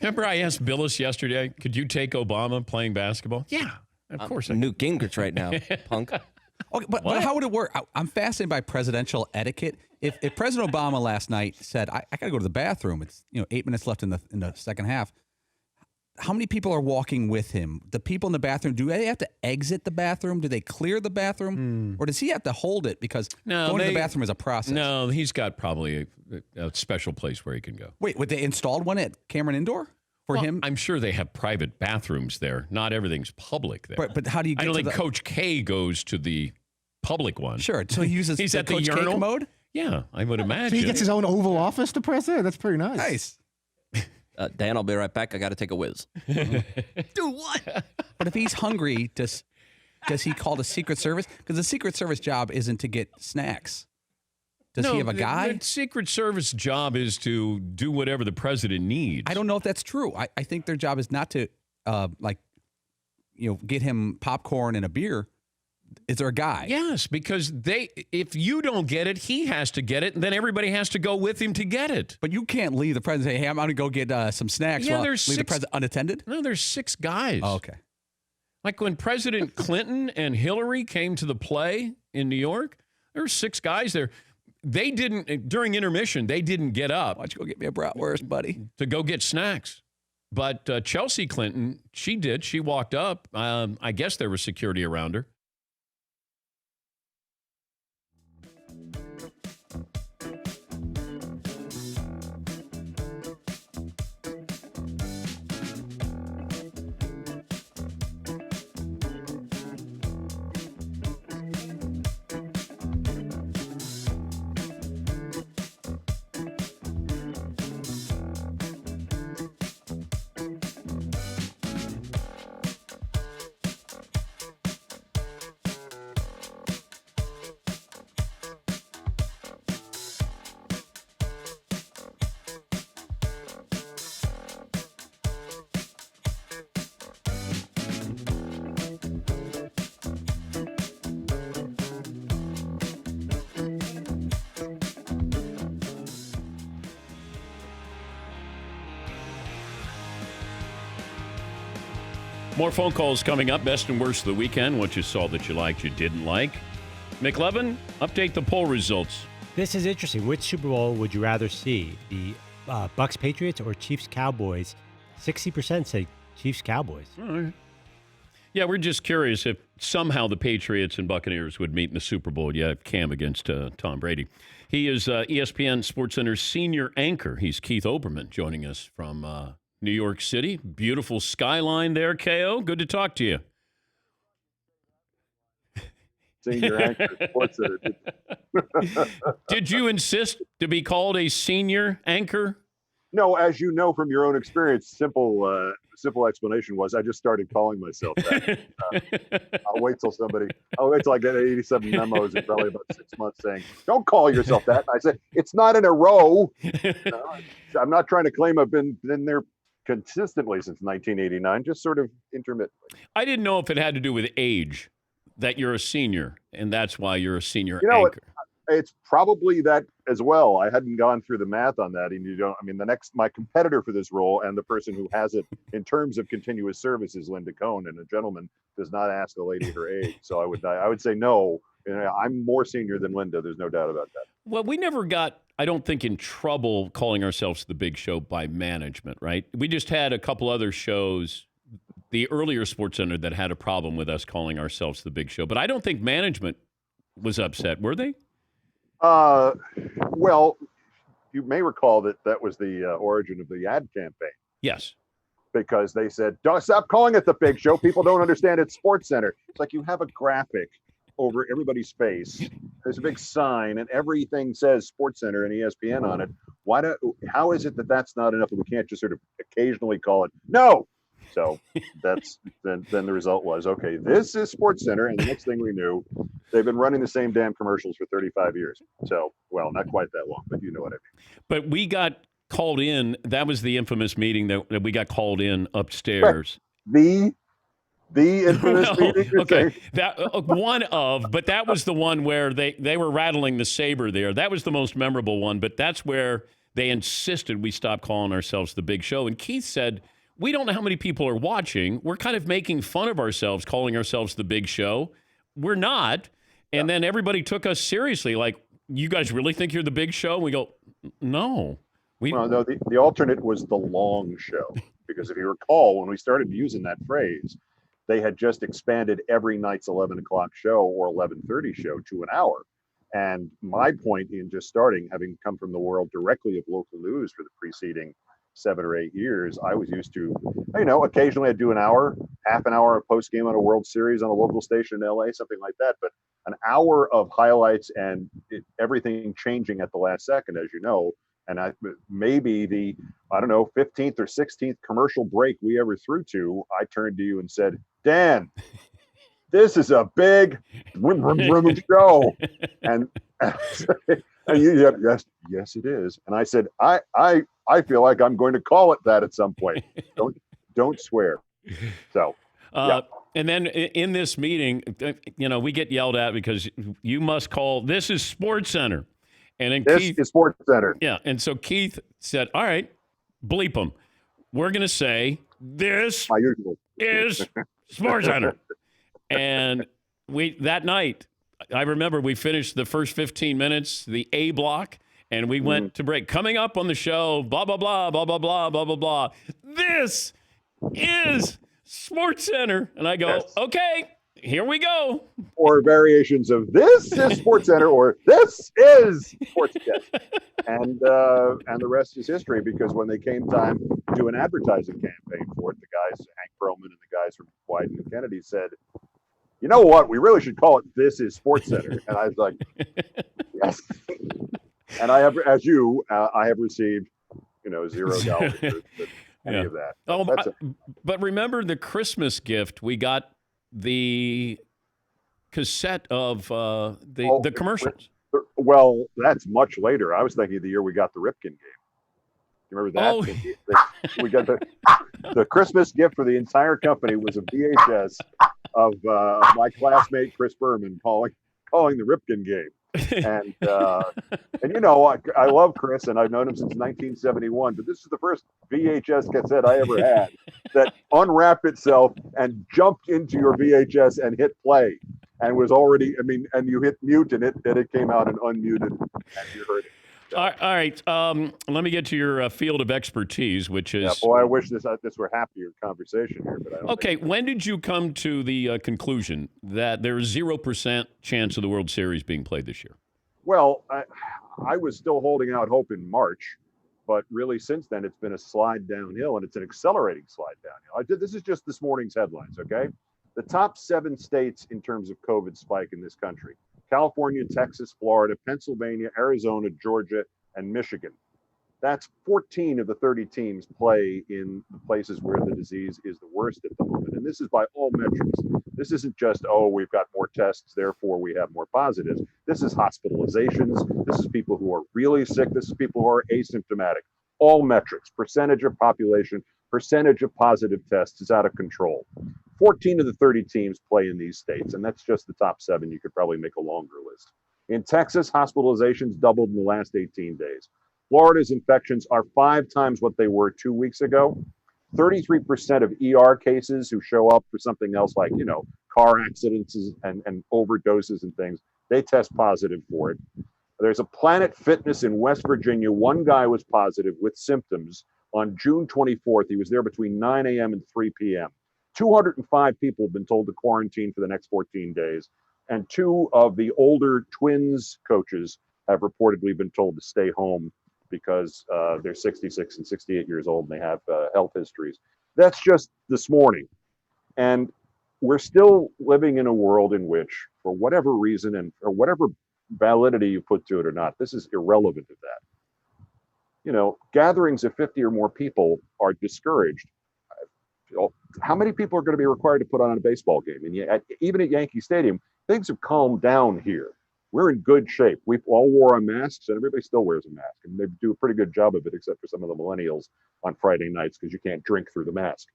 Remember I asked Billis yesterday, could you take Obama playing basketball? Yeah, of course I Newt Gingrich right now, punk. Okay, but how would it work? I'm fascinated by presidential etiquette. If President Obama last night said, I got to go to the bathroom, it's 8 minutes left in the second half. How many people are walking with him? The people in the bathroom, do they have to exit the bathroom? Do they clear the bathroom? Or does he have to hold it? Because going to the bathroom is a process. No, he's got probably a special place where he can go. Wait, they installed one at Cameron Indoor for him? I'm sure they have private bathrooms there. Not everything's public there. But how do you get I don't to think the... Coach K goes to the public one. Sure, so he uses he's the at the Coach K urinal commode? Yeah, I would imagine. So he gets his own Oval Office to press there? That's pretty nice. Nice. Dan, I'll be right back. I got to take a whiz. Do what? But if he's hungry, does he call the Secret Service? Because the Secret Service job isn't to get snacks. Does he have a guy? The Secret Service job is to do whatever the president needs. I don't know if that's true. I think their job is not to, get him popcorn and a beer. Is there a guy? Yes, because if you don't get it, he has to get it, and then everybody has to go with him to get it. But you can't leave the president and say, hey, I'm going to go get some snacks. Yeah, leave the president unattended? No, there's 6 guys. Oh, okay. Like when President Clinton and Hillary came to the play in New York, there were 6 guys there. They didn't, during intermission, they didn't get up. Why don't you go get me a bratwurst, buddy? To go get snacks. But Chelsea Clinton, she did. She walked up. I guess there was security around her. More phone calls coming up. Best and worst of the weekend. What you saw that you liked, you didn't like. McLevin, update the poll results. This is interesting. Which Super Bowl would you rather see? The Bucks Patriots or Chiefs Cowboys? 60% say Chiefs Cowboys. All right. Yeah, we're just curious if somehow the Patriots and Buccaneers would meet in the Super Bowl. Yeah, Cam against Tom Brady. He is ESPN SportsCenter's senior anchor. He's Keith Olbermann joining us from New York City. Beautiful skyline there, KO. Good to talk to you. Senior anchor SportsCenter. Did you insist to be called a senior anchor? No, as you know from your own experience, simple explanation was I just started calling myself that. I'll wait till I get 87 memos in probably about 6 months saying, don't call yourself that. And I said, it's not in a row. I'm not trying to claim I've been there consistently since 1989, just sort of intermittently. I didn't know if it had to do with age, that you're a senior, and that's why you're a senior anchor. It's probably that as well. I hadn't gone through the math on that. And my competitor for this role and the person who has it in terms of continuous service is Linda Cohn, and a gentleman does not ask a lady her age. So I would say no. I'm more senior than Linda. There's no doubt about that. Well, we never got, I don't think, in trouble calling ourselves the Big Show by management, right? We just had a couple other shows, the earlier SportsCenter, that had a problem with us calling ourselves the Big Show. But I don't think management was upset, were they? Well, you may recall that was the origin of the ad campaign. Yes. Because they said, don't stop calling it the Big Show. People don't understand it's SportsCenter. It's like you have a graphic over everybody's face. There's a big sign and everything says SportsCenter and ESPN on it. How is it that that's not enough and we can't just sort of occasionally call it? No. So that's then the result was, okay, this is SportsCenter, and the next thing we knew, they've been running the same damn commercials for 35 years. So, well, not quite that long, but you know what I mean. But we got called in. That was the infamous meeting that we got called in upstairs. The infamous meeting. Okay, that but that was the one where they were rattling the saber there. That was the most memorable one. But that's where they insisted we stop calling ourselves the Big Show. And Keith said, we don't know how many people are watching. We're kind of making fun of ourselves, calling ourselves the Big Show. We're not. And then everybody took us seriously. Like, you guys really think you're the Big Show? We go, no. No, the alternate was the Long Show. Because if you recall, when we started using that phrase, they had just expanded every night's 11 o'clock show or 11:30 show to an hour. And my point in just starting, having come from the world directly of local news for the preceding 7 or 8 years, I was used to, occasionally I'd do an hour, half an hour of post game on a World Series on a local station in LA, something like that. But an hour of highlights and everything changing at the last second, as you know. And maybe the 15th or 16th commercial break we ever threw to, I turned to you and said, Dan, this is a big show. And you, yes, it is. And I said, I feel like I'm going to call it that at some point. Don't swear. So, yeah. And then in this meeting, we get yelled at because you must call, this is SportsCenter. And then Keith is SportsCenter. Yeah. And so Keith said, all right, bleep them. We're going to say, this is Sports Center. And that night, I remember we finished the first 15 minutes, the A block, and we went to break. Coming up on the show, blah, blah, blah, blah, blah, blah, blah, blah, blah. This is Sports Center. And I go, okay, here we go. Or variations of this is Sports Center or this is Sports Center. And the rest is history, because when they came time to do an advertising campaign for it, the guys, Hank Perlman and the guys from Wyden and Kennedy said, you know what, we really should call it This is Sports Center. And I was like, yes. And I have, as you, I have received, $0 for any of that. But remember the Christmas gift, we got the cassette of the commercials. Well, that's much later. I was thinking of the year we got the Ripken game. You remember that? Oh. We got the Christmas gift for the entire company was a VHS of my classmate Chris Berman calling the Ripken game. And I love Chris, and I've known him since 1971. But this is the first VHS cassette I ever had that unwrapped itself and jumped into your VHS and hit play, and was already. And you hit mute, and it came out and unmuted, and you heard it. All right. Let me get to your field of expertise, which is. Yeah, boy, I wish this were happier conversation here, but I don't. Okay, when did you come to the conclusion that there is 0% chance of the World Series being played this year? Well, I was still holding out hope in March, but really since then it's been a slide downhill, and it's an accelerating slide downhill. This is just this morning's headlines, okay? The top 7 states in terms of COVID spike in this country: California, Texas, Florida, Pennsylvania, Arizona, Georgia, and Michigan. That's 14 of the 30 teams play in the places where the disease is the worst at the moment. And this is by all metrics. This isn't just, we've got more tests, therefore we have more positives. This is hospitalizations. This is people who are really sick. This is people who are asymptomatic. All metrics, percentage of population, percentage of positive tests is out of control. 14 of the 30 teams play in these states, and that's just the top 7. You could probably make a longer list. In Texas, hospitalizations doubled in the last 18 days. Florida's infections are 5 times what they were 2 weeks ago. 33% of ER cases who show up for something else like, car accidents and overdoses and things, they test positive for it. There's a Planet Fitness in West Virginia. One guy was positive with symptoms on June 24th. He was there between 9 a.m. and 3 p.m. 205 people have been told to quarantine for the next 14 days. And 2 of the older Twins coaches have reportedly been told to stay home because they're 66 and 68 years old and they have health histories. That's just this morning. And we're still living in a world in which, for whatever reason and for whatever validity you put to it or not, this is irrelevant to that. Gatherings of 50 or more people are discouraged. How many people are going to be required to put on a baseball game? And even at Yankee Stadium, things have calmed down here. We're in good shape. We all wore our masks, and everybody still wears a mask. And they do a pretty good job of it, except for some of the millennials on Friday nights, because you can't drink through the mask.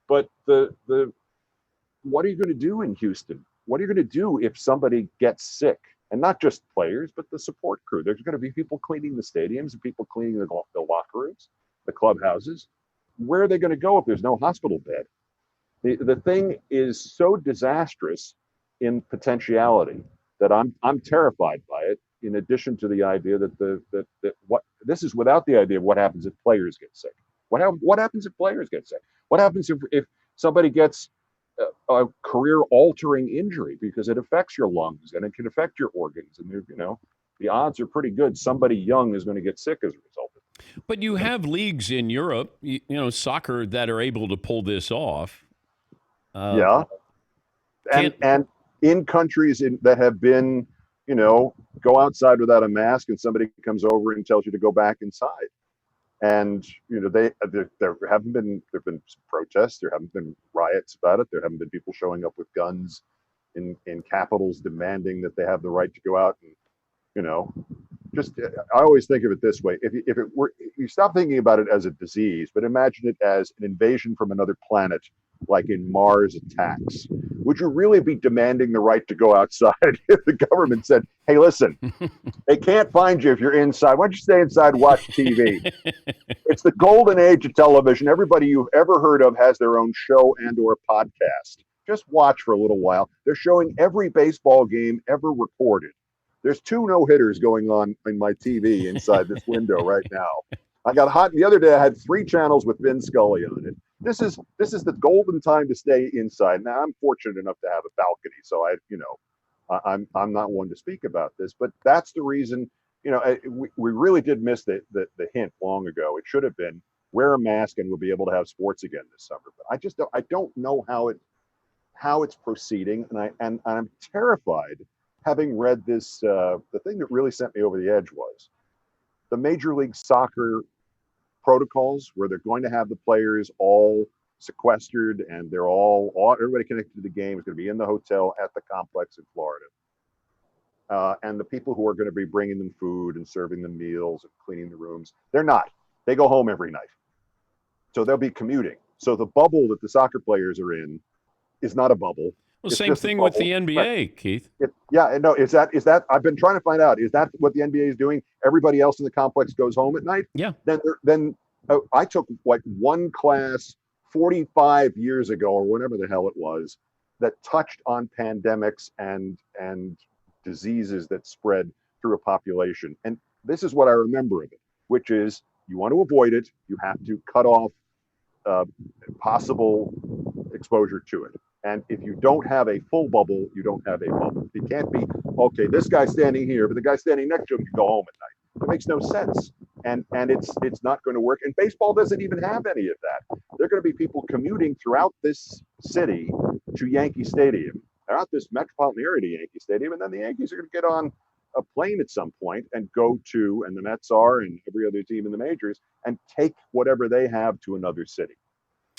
But what are you going to do in Houston? What are you going to do if somebody gets sick? And not just players, but the support crew. There's going to be people cleaning the stadiums and people cleaning the locker rooms, the clubhouses. Where are they going to go if there's no hospital bed? The thing is so disastrous in potentiality that I'm terrified by it. In addition to the idea that this is without the idea of what happens if players get sick. What happens if players get sick? What happens if somebody gets a career-altering injury, because it affects your lungs and it can affect your organs, and the odds are pretty good somebody young is going to get sick as a result of it. But you have leagues in Europe, soccer, that are able to pull this off. Yeah. And in countries that have been, go outside without a mask and somebody comes over and tells you to go back inside. And, there have been protests, there haven't been riots about it. There haven't been people showing up with guns in capitals demanding that they have the right to go out and, I always think of it this way. If you stop thinking about it as a disease, but imagine it as an invasion from another planet, like in Mars Attacks. Would you really be demanding the right to go outside if the government said, hey, listen, they can't find you if you're inside. Why don't you stay inside, watch TV? It's the golden age of television. Everybody you've ever heard of has their own show and or podcast. Just watch for a little while. They're showing every baseball game ever recorded. There's 2 no-hitters going on in my TV inside this window right now. I got hot the other day. I had 3 channels with Vin Scully on it. This is the golden time to stay inside. Now I'm fortunate enough to have a balcony, so I'm not one to speak about this, but that's the reason. We really did miss the hint long ago. It should have been wear a mask and we'll be able to have sports again this summer. But I don't know how it's proceeding, and I'm terrified. Having read this, the thing that really sent me over the edge was the Major League Soccer protocols, where they're going to have the players all sequestered and they're everybody connected to the game is going to be in the hotel at the complex in Florida. And the people who are going to be bringing them food and serving them meals and cleaning the rooms, they're not. They go home every night. So they'll be commuting. So the bubble that the soccer players are in is not a bubble. Well, same thing with the NBA, Keith. Is that I've been trying to find out, is that what the NBA is doing? Everybody else in the complex goes home at night? Yeah. Then I took one class 45 years ago or whatever the hell it was that touched on pandemics and diseases that spread through a population. And this is what I remember of it, which is you want to avoid it, you have to cut off possible exposure to it. And if you don't have a full bubble, you don't have a bubble. It can't be, okay, this guy's standing here, but the guy standing next to him can go home at night. It makes no sense. And it's not going to work. And baseball doesn't even have any of that. There are going to be people commuting throughout this city to Yankee Stadium, throughout this metropolitan area to Yankee Stadium, and then the Yankees are going to get on a plane at some point and go to, and the Mets are, and every other team in the majors, and take whatever they have to another city.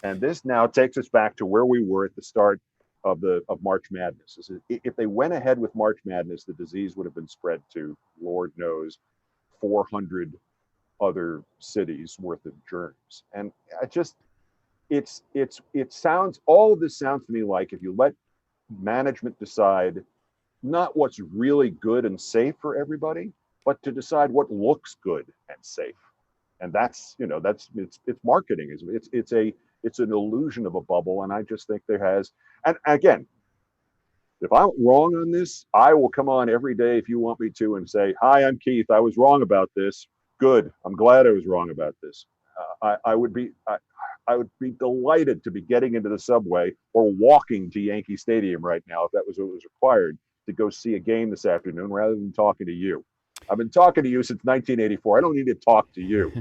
And this now takes us back to where we were at the start of March Madness. If they went ahead with March Madness, the disease would have been spread to, Lord knows, 400 other cities worth of germs. And all of this sounds to me like if you let management decide not what's really good and safe for everybody, but to decide what looks good and safe. And it's marketing. It's an illusion of a bubble. And I just think and again, if I'm wrong on this, I will come on every day if you want me to and say, hi, I'm Keith. I was wrong about this. Good. I'm glad I was wrong about this. I would be delighted to be getting into the subway or walking to Yankee Stadium right now if that was what was required to go see a game this afternoon rather than talking to you. I've been talking to you since 1984. I don't need to talk to you.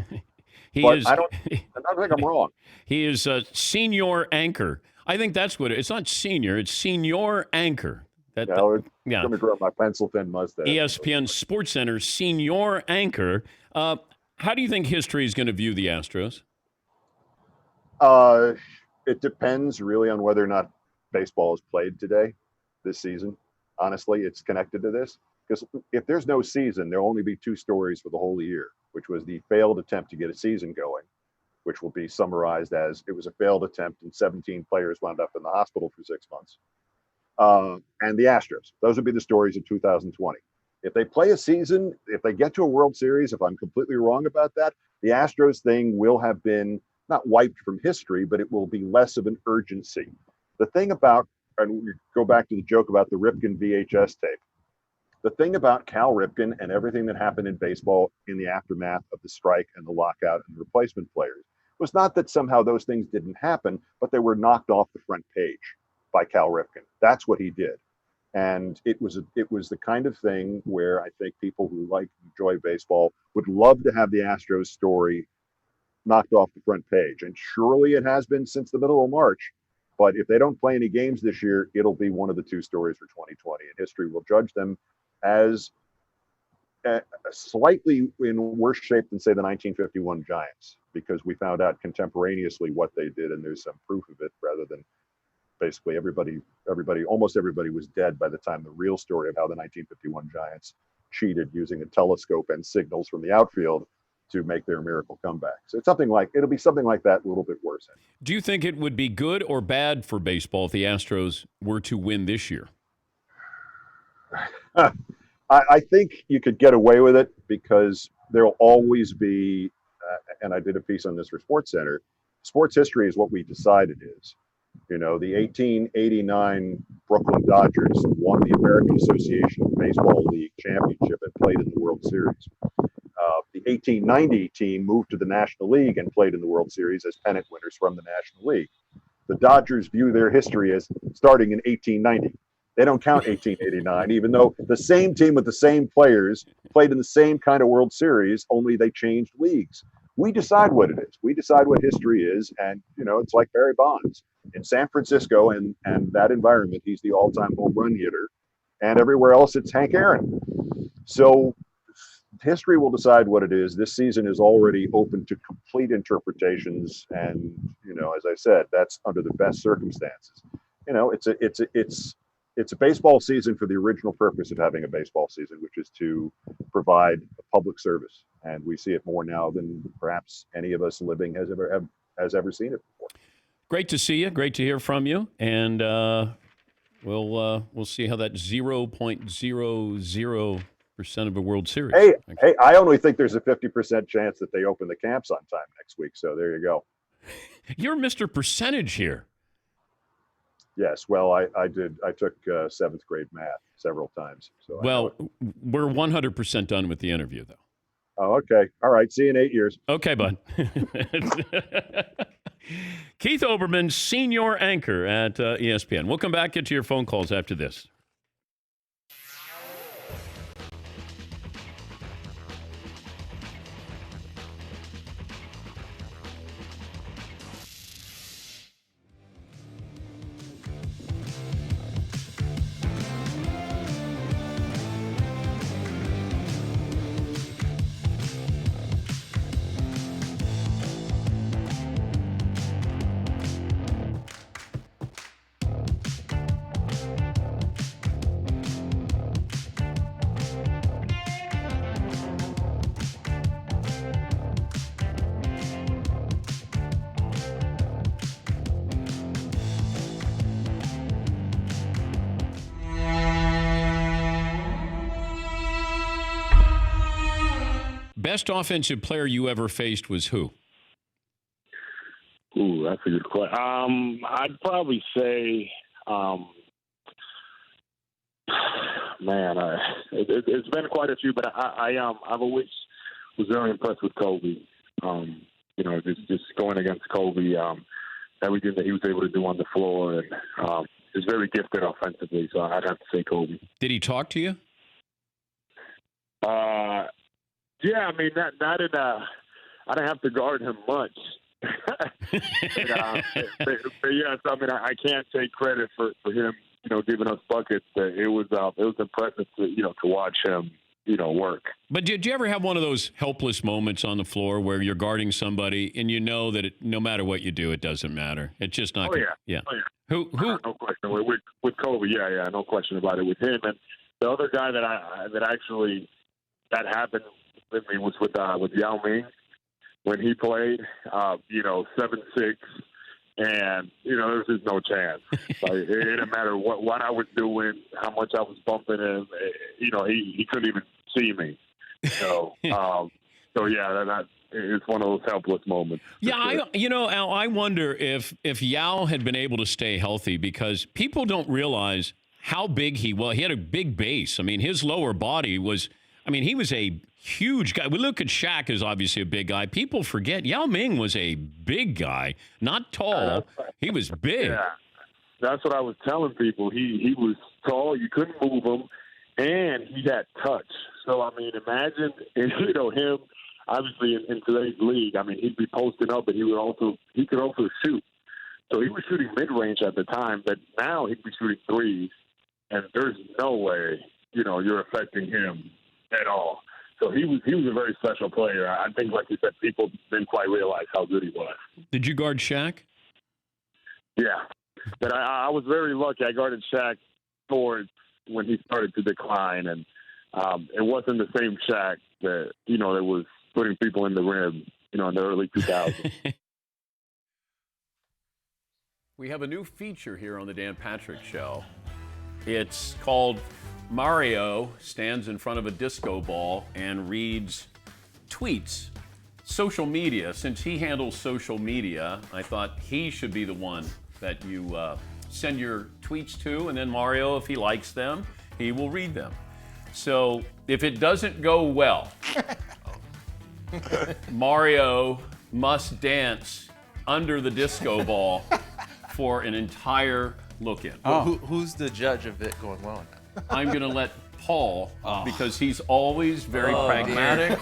I don't think I'm wrong. He is a senior anchor. I think that's what it's not senior, it's senior anchor. Let me grow up my pencil thin mustache. ESPN SportsCenter senior anchor. How do you think history is going to view the Astros? It depends really on whether or not baseball is played today, this season. Honestly, it's connected to this. Because if there's no season, there'll only be 2 stories for the whole year, which was the failed attempt to get a season going, which will be summarized as it was a failed attempt and 17 players wound up in the hospital for 6 months. And the Astros. Those would be the stories of 2020. If they play a season, if they get to a World Series, if I'm completely wrong about that, the Astros thing will have been not wiped from history, but it will be less of an urgency. The thing about, and we go back to the joke about the Ripken VHS tape, the thing about Cal Ripken and everything that happened in baseball in the aftermath of the strike and the lockout and the replacement players was not that somehow those things didn't happen, but they were knocked off the front page by Cal Ripken. That's what he did. And it was the kind of thing where I think people who enjoy baseball would love to have the Astros story knocked off the front page. And surely it has been since the middle of March. But if they don't play any games this year, it'll be one of the 2 stories for 2020. And history will judge them as slightly in worse shape than, say, the 1951 Giants, because we found out contemporaneously what they did, and there's some proof of it, rather than basically almost everybody was dead by the time the real story of how the 1951 Giants cheated using a telescope and signals from the outfield to make their miracle comeback. So it'll be something like that, a little bit worse. Do you think it would be good or bad for baseball if the Astros were to win this year? I think you could get away with it because there'll always be, and I did a piece on this for SportsCenter, sports history is what we decide it is. You know, the 1889 Brooklyn Dodgers won the American Association of Baseball League championship and played in the World Series. The 1890 team moved to the National League and played in the World Series as pennant winners from the National League. The Dodgers view their history as starting in 1890. They don't count 1889, even though the same team with the same players played in the same kind of World Series, only they changed leagues. We decide what it is. We decide what history is, and you know, it's like Barry Bonds in San Francisco and that environment. He's the all-time home run hitter, and everywhere else it's Hank Aaron. So history will decide what it is. This season is already open to complete interpretations, and you know, as I said, that's under the best circumstances. You know, it's a baseball season for the original purpose of having a baseball season, which is to provide a public service, and we see it more now than perhaps any of us living has ever seen it before. Great to see you. Great to hear from you, and we'll see how that 0.00% of a World Series. Hey, I only think there's a 50% chance that they open the camps on time next week. So there you go. You're Mr. Percentage here. Yes. Well, I took seventh grade math several times. So well, we're 100% done with the interview, though. Oh, okay. All right. See you in 8 years. Okay, bud. Keith Olbermann, senior anchor at ESPN. We'll come back, get to your phone calls after this. Best offensive player you ever faced was who? Ooh, that's a good question. I'd probably say, it's been quite a few, but I've always was very impressed with Kobe. You know, just going against Kobe, everything that he was able to do on the floor, and he's very gifted offensively. So I'd have to say Kobe. Did he talk to you? Yeah, I mean, not in I didn't have to guard him much. but yes, I mean, I can't take credit for him, you know, giving us buckets. It was impressive to watch him, you know, work. But did you ever have one of those helpless moments on the floor where you're guarding somebody and you know that no matter what you do, it doesn't matter? It's just not. Oh yeah. Who? No question. With Kobe, yeah, no question about it. With him, and the other guy that happened with me was with Yao Ming when he played. 7'6", and you know there's just no chance. Like, it didn't matter what I was doing, how much I was bumping him. You know, he couldn't even see me. So, yeah, that it's one of those helpless moments. Yeah, sure. Al, I wonder if Yao had been able to stay healthy, because people don't realize how big he was. He had a big base. I mean, his lower body was. I mean, he was a huge guy. We look at Shaq as obviously a big guy. People forget Yao Ming was a big guy, not tall. He was big. Yeah, that's what I was telling people. He was tall. You couldn't move him, and he had touch. So, I mean, imagine, him, obviously in today's league, I mean, he'd be posting up, but he could also shoot. So he was shooting mid-range at the time, but now he'd be shooting threes, and there's no way, you're affecting him at all. So he was a very special player. I think, like you said, people didn't quite realize how good he was. Did you guard Shaq? Yeah. But I was very lucky. I guarded Shaq towards when he started to decline, and it wasn't the same Shaq that, that was putting people in the rim, in the early 2000s. We have a new feature here on the Dan Patrick Show. It's called Mario Stands in Front of a Disco Ball and Reads Tweets. Social media. Since he handles social media, I thought he should be the one that you send your tweets to, and then Mario, if he likes them, he will read them. So if it doesn't go well, Mario must dance under the disco ball for an entire look-in. Who's the judge of it going well? I'm going to let Paul, because he's always very pragmatic.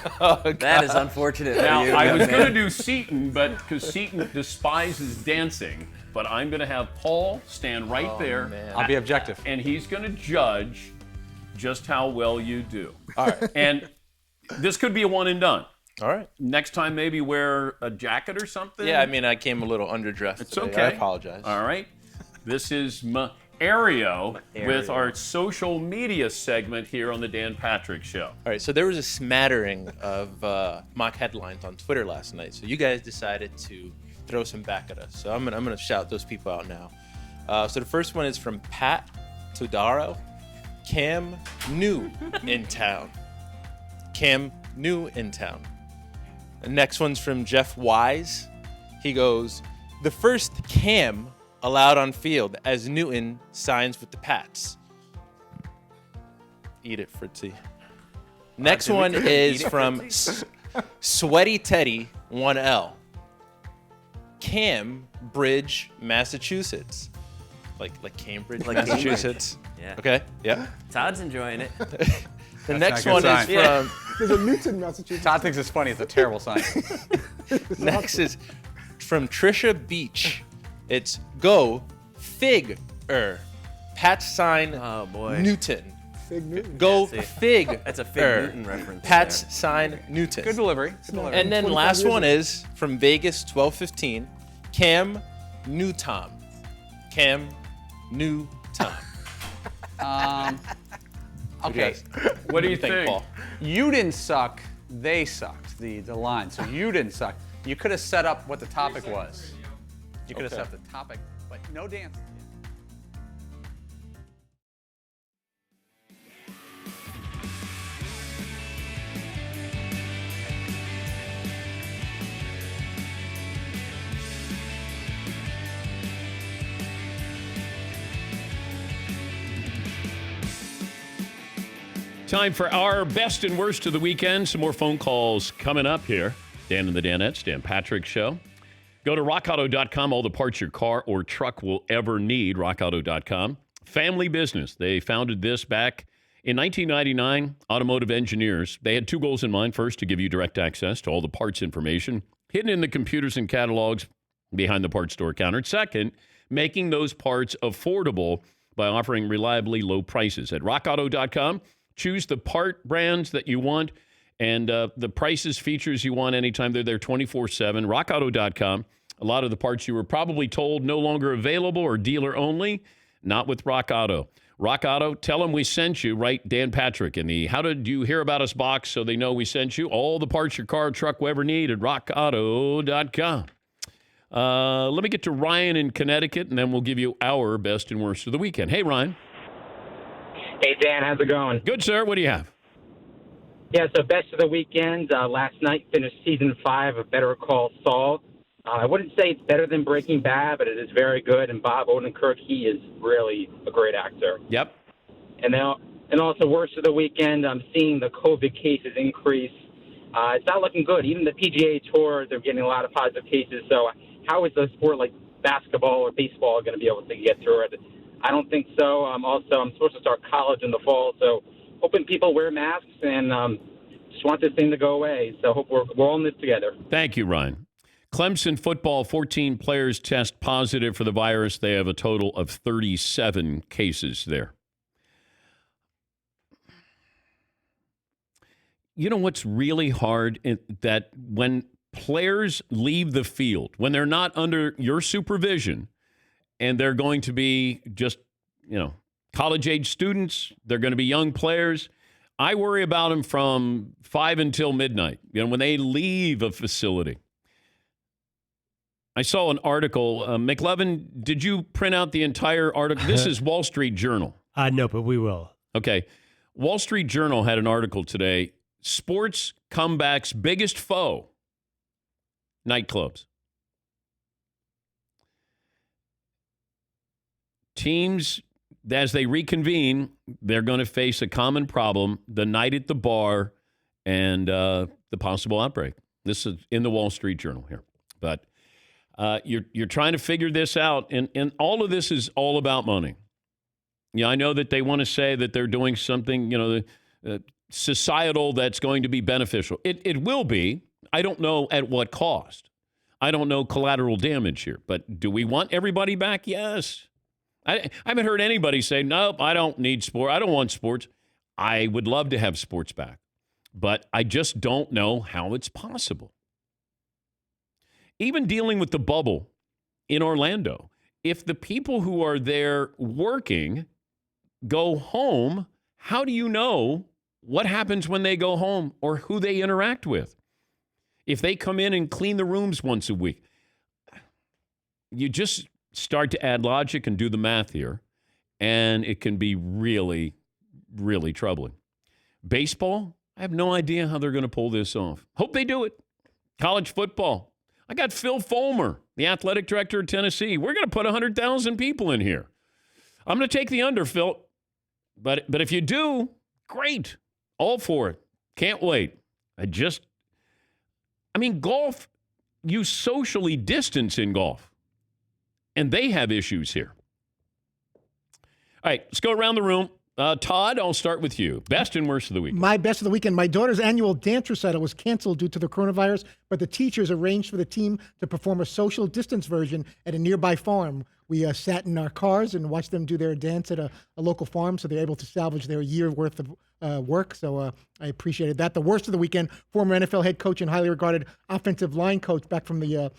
That is unfortunate Now, for you. I was going to do Seton, but because Seton despises dancing, but I'm going to have Paul stand right there. Man. I'll be objective. And he's going to judge just how well you do. All right. And this could be a one and done. All right. Next time, maybe wear a jacket or something. Yeah, I mean, I came a little underdressed. It's today. okay. I apologize. All right. This is Ario with our social media segment here on the Dan Patrick Show. All right, so there was a smattering of mock headlines on Twitter last night. So you guys decided to throw some back at us. So I'm gonna shout those people out now. So the first one is from Pat Todaro. Cam new in town. Cam new in town. The next one's from Jeff Wise. He goes, the first Cam allowed on field as Newton signs with the Pats. Eat it, Fritzy. Next one is from Sweaty Teddy 1L. Cambridge, Massachusetts. Like Cambridge, Like Massachusetts. Yeah. Okay, yeah. Todd's enjoying it. The next one is from... There's a Newton, Massachusetts. Todd thinks it's funny. It's a terrible sign. Next is from Trisha Beach. It's go fig-er. Pat's sign Newton. Fig Newton. Go Yeah, see. fig. That's a Fig Newton reference Pat's there. sign Newton. Good delivery. And then 25 last years one ago. is from Vegas 1215. Cam Newtom. Cam Newtom. Okay. What do you think? Paul? You didn't suck. They sucked. The line. So you didn't suck. You could have set up what the topic was. You could have set up the topic, but no dance. Time for our best and worst of the weekend. Some more phone calls coming up here. Dan and the Danettes, Dan Patrick Show. Go to rockauto.com, all the parts your car or truck will ever need, rockauto.com. Family business. They founded this back in 1999, automotive engineers. They had two goals in mind. First, to give you direct access to all the parts information hidden in the computers and catalogs behind the parts store counter. Second, making those parts affordable by offering reliably low prices. At rockauto.com, choose the part brands that you want and the prices, features you want anytime. They're there 24/7. RockAuto.com. A lot of the parts you were probably told no longer available or dealer only. Not with Rock Auto. Rock Auto, tell them we sent you, right? Dan Patrick in the How Did You Hear About Us box so they know we sent you. All the parts your car or truck will ever need at rockauto.com. Let me get to Ryan in Connecticut, and then we'll give you our best and worst of the weekend. Hey, Ryan. Hey, Dan, how's it going? Good, sir. What do you have? Yeah, so best of the weekend. Last night finished season 5 of Better Call Saul. I wouldn't say it's better than Breaking Bad, but it is very good. And Bob Odenkirk, he is really a great actor. Yep. And also worst of the weekend, I'm seeing the COVID cases increase. It's not looking good. Even the PGA Tour, they're getting a lot of positive cases. So how is a sport like basketball or baseball going to be able to get through it? I don't think so. I'm supposed to start college in the fall, so hoping people wear masks and just want this thing to go away. So hope we're all in this together. Thank you, Ryan. Clemson football, 14 players test positive for the virus. They have a total of 37 cases there. You know what's really hard? That when players leave the field, when they're not under your supervision, and they're going to be just, college-age students, they're going to be young players. I worry about them from 5 until midnight, when they leave a facility. I saw an article. McLevin, did you print out the entire article? This is Wall Street Journal. No, but we will. Okay. Wall Street Journal had an article today. Sports comeback's biggest foe, nightclubs. teams, as they reconvene, they're going to face a common problem, the night at the bar and the possible outbreak. This is in the Wall Street Journal here. But you're trying to figure this out, and all of this is all about money. Yeah, I know that they want to say that they're doing something, societal that's going to be beneficial. It will be. I don't know at what cost. I don't know collateral damage here. But do we want everybody back? Yes. I haven't heard anybody say, nope, I don't need sport. I don't want sports. I would love to have sports back. But I just don't know how it's possible. Even dealing with the bubble in Orlando, if the people who are there working go home, how do you know what happens when they go home or who they interact with? If they come in and clean the rooms once a week, you just start to add logic and do the math here, and it can be really, really troubling. Baseball, I have no idea how they're going to pull this off. Hope they do it. College football, I got Phil Fulmer, the athletic director of Tennessee. We're going to put 100,000 people in here. I'm going to take the under, Phil. But if you do, great. All for it. Can't wait. Golf, you socially distance in golf. And they have issues here. All right, let's go around the room. Todd, I'll start with you. Best and worst of the week. My best of the weekend. My daughter's annual dance recital was canceled due to the coronavirus, but the teachers arranged for the team to perform a social distance version at a nearby farm. We sat in our cars and watched them do their dance at a local farm, so they're able to salvage their year worth of work. So I appreciated that. The worst of the weekend, former NFL head coach and highly regarded offensive line coach back from the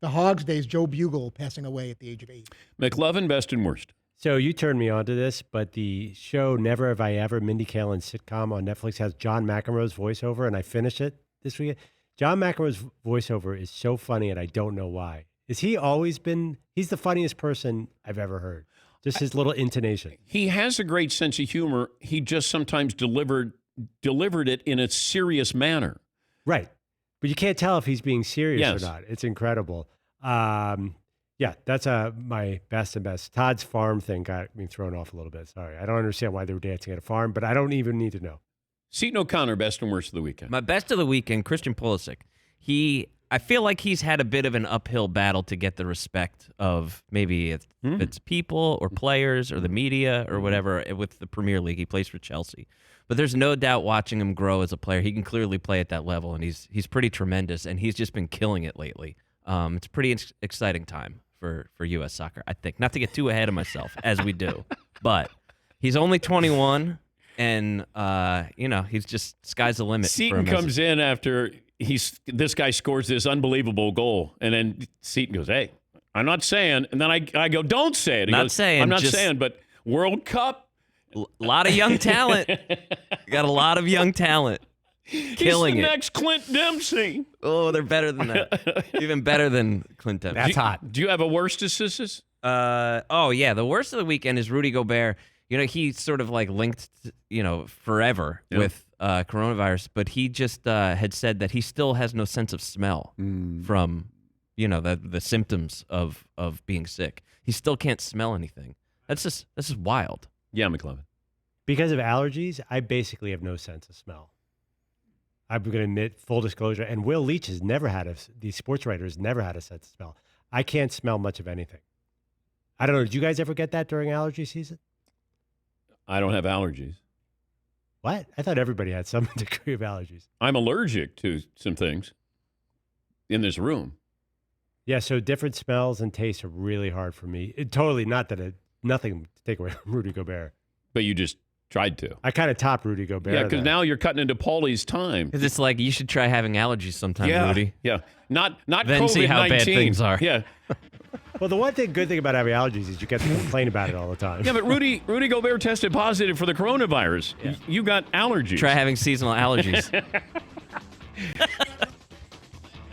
Hogs days, Joe Bugle, passing away at the age of 80. McLovin, best and worst. So you turned me on to this, but the show Never Have I Ever, Mindy Kaling's sitcom on Netflix, has John McEnroe's voiceover, and I finished it this weekend. John McEnroe's voiceover is so funny, and I don't know why. Has he always been? He's the funniest person I've ever heard. Just his little intonation. He has a great sense of humor. He just sometimes delivered it in a serious manner. Right. But you can't tell if he's being serious or not. It's incredible. Yeah, that's my best and best. Todd's farm thing got me thrown off a little bit. Sorry. I don't understand why they were dancing at a farm, but I don't even need to know. Seton O'Connor, best and worst of the weekend. My best of the weekend, Christian Pulisic. I feel like he's had a bit of an uphill battle to get the respect of maybe if it's people or players or the media or whatever with the Premier League. He plays for Chelsea. But there's no doubt watching him grow as a player. He can clearly play at that level, and he's pretty tremendous, and he's just been killing it lately. It's a pretty exciting time for U.S. soccer, I think. Not to get too ahead of myself, as we do, but he's only 21, and he's just sky's the limit. Seton comes in after this guy scores this unbelievable goal, and then Seton goes, "Hey, I'm not saying," and then I go, "Don't say it." He goes, I'm not saying, but World Cup, a lot of young talent. Got a lot of young talent. Killing He's the it. next Clint Dempsey. Oh, they're better than that. Even better than Clint Dempsey. That's hot. Do you have a worst assist? The worst of the weekend is Rudy Gobert. He's sort of like linked, forever with coronavirus, but he just had said that he still has no sense of smell from, the symptoms of being sick. He still can't smell anything. This is wild. Yeah, McLovin. Because of allergies, I basically have no sense of smell. I'm going to admit, full disclosure, and Will Leach has never had the sports writer has never had a sense of smell. I can't smell much of anything. I don't know. Did you guys ever get that during allergy season? I don't have allergies. What? I thought everybody had some degree of allergies. I'm allergic to some things in this room. Yeah, so different smells and tastes are really hard for me. Totally not that nothing to take away from Rudy Gobert. But you just tried to. I kind of topped Rudy Gobert. Yeah, because now you're cutting into Paulie's time. Because it's like you should try having allergies sometime, Rudy. Yeah, not then COVID-19. See how bad things are. Yeah. Well, the good thing about having allergies is you get to complain about it all the time. Yeah, but Rudy Gobert tested positive for the coronavirus. Yeah. You got allergies. Try having seasonal allergies.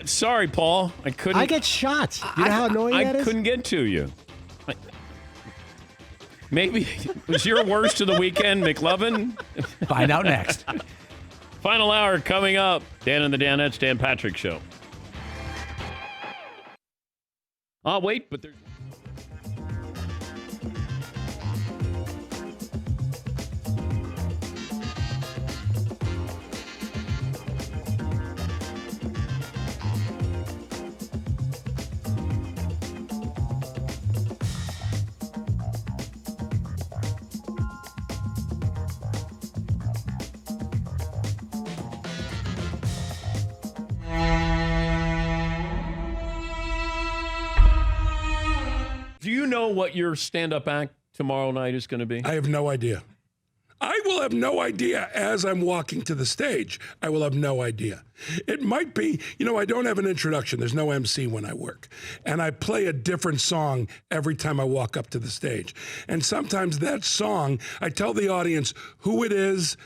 Sorry, Paul. I couldn't. I get shots. You know how annoying that is? I couldn't get to you. Maybe it was your worst of the weekend, McLovin. Find out next. Final hour coming up. Dan and the Danettes, Dan Patrick Show. Wait, but there's... know what your stand-up act tomorrow night is going to be? I have no idea. I will have no idea as I'm walking to the stage. I will have no idea. It might be, I don't have an introduction. There's no MC when I work. And I play a different song every time I walk up to the stage. And sometimes that song, I tell the audience who it is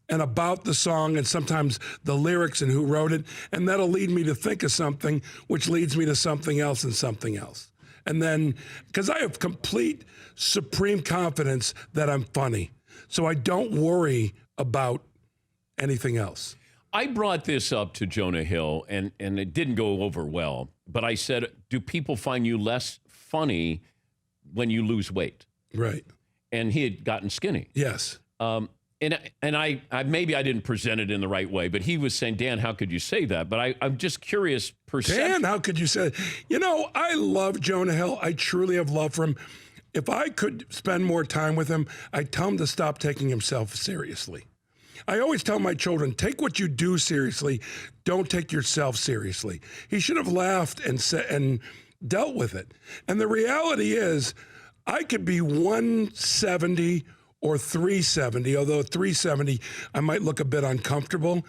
and about the song and sometimes the lyrics and who wrote it. And that'll lead me to think of something, which leads me to something else and something else. And then, because I have complete, supreme confidence that I'm funny. So I don't worry about anything else. I brought this up to Jonah Hill, and it didn't go over well. But I said, do people find you less funny when you lose weight? Right. And he had gotten skinny. Yes. And I maybe I didn't present it in the right way, but he was saying, Dan, how could you say that? But I'm just curious. Dan, how could you say that? I love Jonah Hill. I truly have love for him. If I could spend more time with him, I'd tell him to stop taking himself seriously. I always tell my children, take what you do seriously. Don't take yourself seriously. He should have laughed and dealt with it. And the reality is, I could be 170 or 370, although 370, I might look a bit uncomfortable.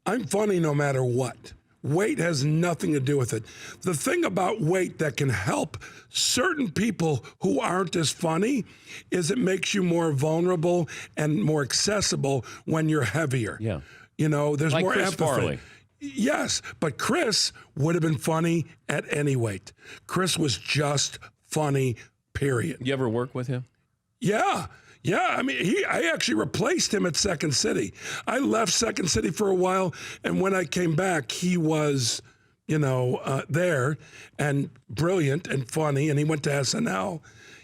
I'm funny no matter what. Weight has nothing to do with it. The thing about weight that can help certain people who aren't as funny is it makes you more vulnerable and more accessible when you're heavier. Yeah. There's like more Chris empathy. Farley. Yes, but Chris would have been funny at any weight. Chris was just funny, period. You ever work with him? Yeah. Yeah, I actually replaced him at Second City. I left Second City for a while, and when I came back, he was, there and brilliant and funny, and he went to SNL.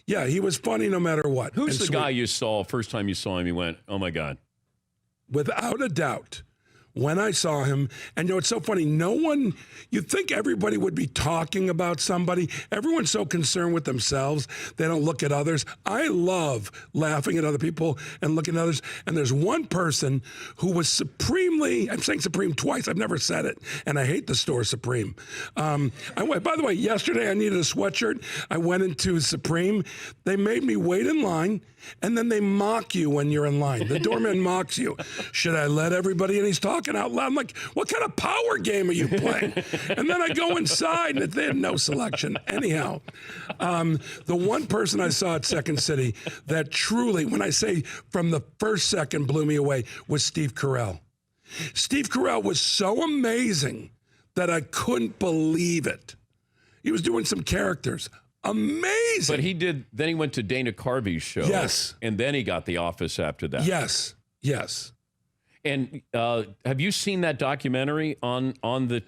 Yeah, he was funny no matter what. Who's the guy you saw, first time you saw him, you went, oh my God? Without a doubt. When I saw him, and it's so funny, you'd think everybody would be talking about somebody. Everyone's so concerned with themselves, they don't look at others. I love laughing at other people and looking at others. And there's one person who was supremely, I'm saying supreme twice, I've never said it, and I hate the store Supreme. By the way, yesterday I needed a sweatshirt. I went into Supreme. They made me wait in line, and then they mock you when you're in line. The doorman mocks you. Should I let everybody in? He's talking out loud. I'm like, what kind of power game are you playing? And then I go inside, and they had no selection. Anyhow, the one person I saw at Second City that truly, when I say from the first second blew me away, was Steve Carell. Steve Carell was so amazing that I couldn't believe it. He was doing some characters. Amazing. But then he went to Dana Carvey's show. Yes. And then he got The Office after that. Yes. And have you seen that documentary on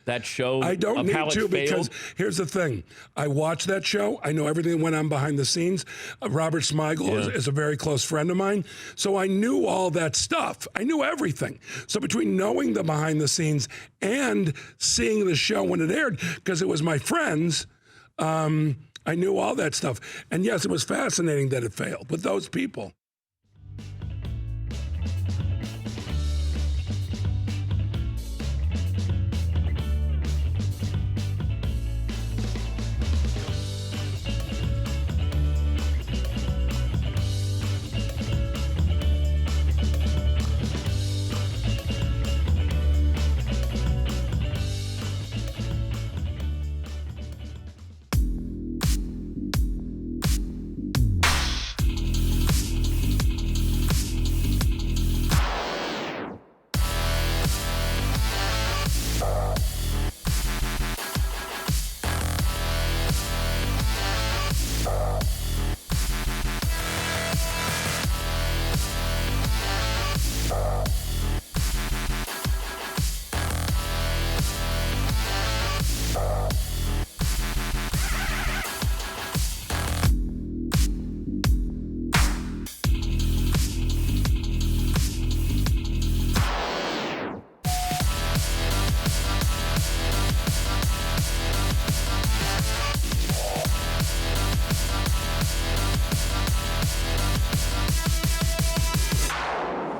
that show? I don't need to because here's the thing. I watched that show. I know everything that went on behind the scenes. Robert Smigel is a very close friend of mine. So I knew all that stuff. I knew everything. So between knowing the behind the scenes and seeing the show when it aired, because it was my friends, I knew all that stuff. And yes, it was fascinating that it failed with those people.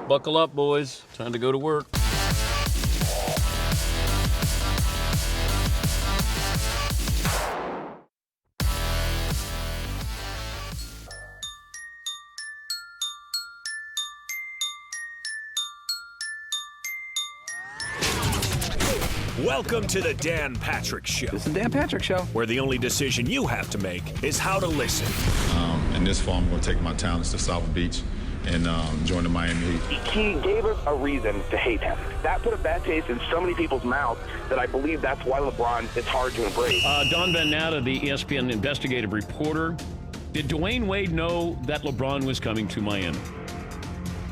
Buckle up, boys. Time to go to work. Welcome to the Dan Patrick Show. This is the Dan Patrick Show. Where the only decision you have to make is how to listen. In this fall, I'm going to take my talents to South Beach and join the Miami Heat. He gave us a reason to hate him. That put a bad taste in so many people's mouths that I believe that's why LeBron is hard to embrace. Don Van Natta, the ESPN investigative reporter. Did Dwayne Wade know that LeBron was coming to Miami?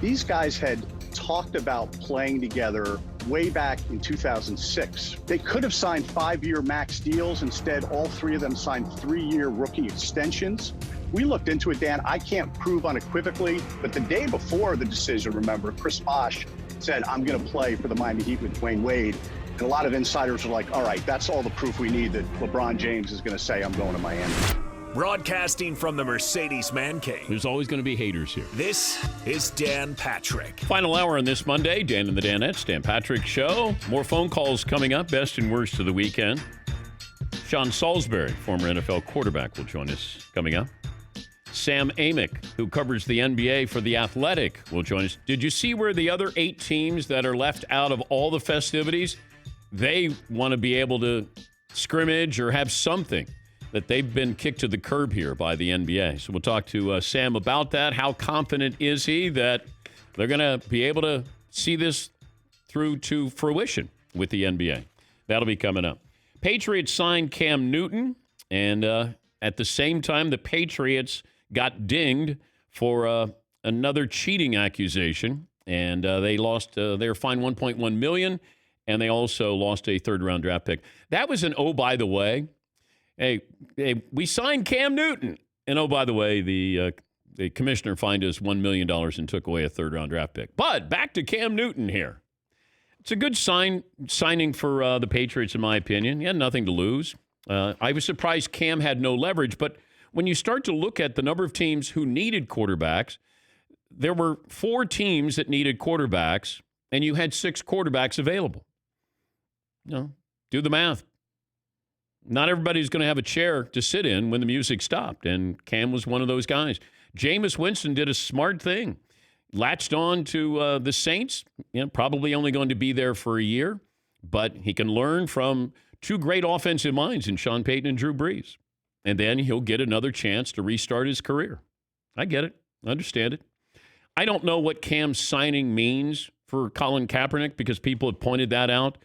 These guys had talked about playing together way back in 2006. They could have signed 5-year max deals. Instead, all three of them signed 3-year rookie extensions. We looked into it, Dan. I can't prove unequivocally, but the day before the decision, remember, Chris Bosh said, I'm going to play for the Miami Heat with Dwayne Wade. And a lot of insiders were like, all right, that's all the proof we need that LeBron James is going to say, I'm going to Miami. Broadcasting from the Mercedes Man Cave. There's always going to be haters here. This is Dan Patrick. Final hour on this Monday, Dan and the Danettes, Dan Patrick Show. More phone calls coming up, best and worst of the weekend. Sean Salisbury, former NFL quarterback, will join us coming up. Sam Amick, who covers the NBA for The Athletic, will join us. Did you see where the other 8 teams that are left out of all the festivities, they want to be able to scrimmage or have something? That they've been kicked to the curb here by the NBA. So we'll talk to Sam about that. How confident is he that they're going to be able to see this through to fruition with the NBA? That'll be coming up. Patriots signed Cam Newton, and at the same time, the Patriots got dinged for another cheating accusation, and they lost. They were fined $1.1 million, and they also lost a third-round draft pick. That was an oh, by the way. Hey, we signed Cam Newton. And, oh, by the way, the commissioner fined us $1 million and took away a third-round draft pick. But back to Cam Newton here. It's a good signing for the Patriots, in my opinion. He had nothing to lose. I was surprised Cam had no leverage. But when you start to look at the number of teams who needed quarterbacks, there were 4 teams that needed quarterbacks, and you had 6 quarterbacks available. Do the math. Not everybody's going to have a chair to sit in when the music stopped, and Cam was one of those guys. Jameis Winston did a smart thing. Latched on to the Saints, probably only going to be there for a year, but he can learn from 2 great offensive minds in Sean Payton and Drew Brees. And then he'll get another chance to restart his career. I get it. I understand it. I don't know what Cam's signing means for Colin Kaepernick because people have pointed that out.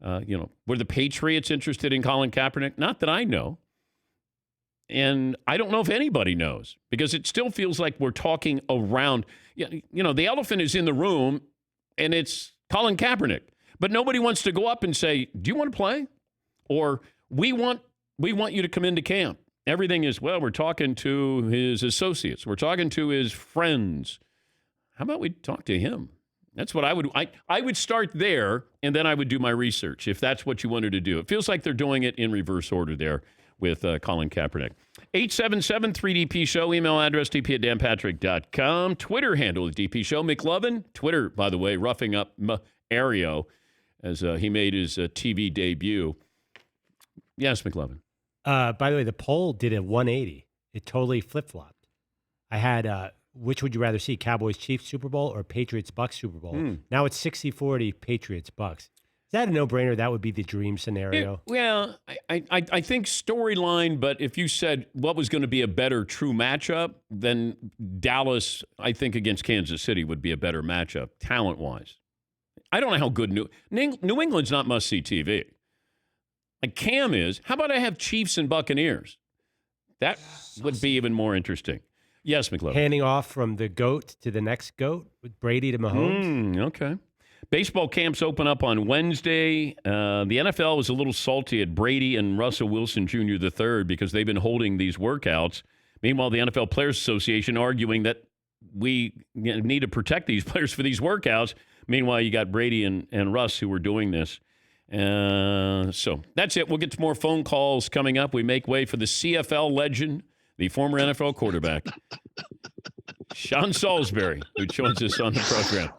Were the Patriots interested in Colin Kaepernick? Not that I know. And I don't know if anybody knows because it still feels like we're talking around. The elephant is in the room and it's Colin Kaepernick. But nobody wants to go up and say, do you want to play? Or we want you to come into camp. Everything is, well, we're talking to his associates. We're talking to his friends. How about we talk to him? That's what I would. I would start there, and then I would do my research if that's what you wanted to do. It feels like they're doing it in reverse order there with Colin Kaepernick. 877-3DP Show. Email address dp@danpatrick.com. Twitter handle is DP Show. McLovin. Twitter, by the way, roughing up Ario as he made his TV debut. Yes, McLovin. By the way, the poll did a 180. It totally flip-flopped. I had... which would you rather see, Cowboys-Chiefs Super Bowl or Patriots-Bucks Super Bowl? Now it's 60-40 Patriots-Bucks. Is that a no-brainer? That would be the dream scenario. I think storyline, but if you said what was going to be a better true matchup, then Dallas, I think, against Kansas City would be a better matchup, talent-wise. I don't know how good New England's not must-see TV. Like Cam is. How about I have Chiefs and Buccaneers? That would be even more interesting. Yes, McLovin. Handing off from the GOAT to the next GOAT with Brady to Mahomes. Okay. Baseball camps open up on Wednesday. The NFL was a little salty at Brady and Russell Wilson Jr. III because they've been holding these workouts. Meanwhile, the NFL Players Association arguing that we need to protect these players for these workouts. Meanwhile, you got Brady and Russ who were doing this. So that's it. We'll get to more phone calls coming up. We make way for the CFL legend, the former NFL quarterback, Sean Salisbury, who joins us on the program.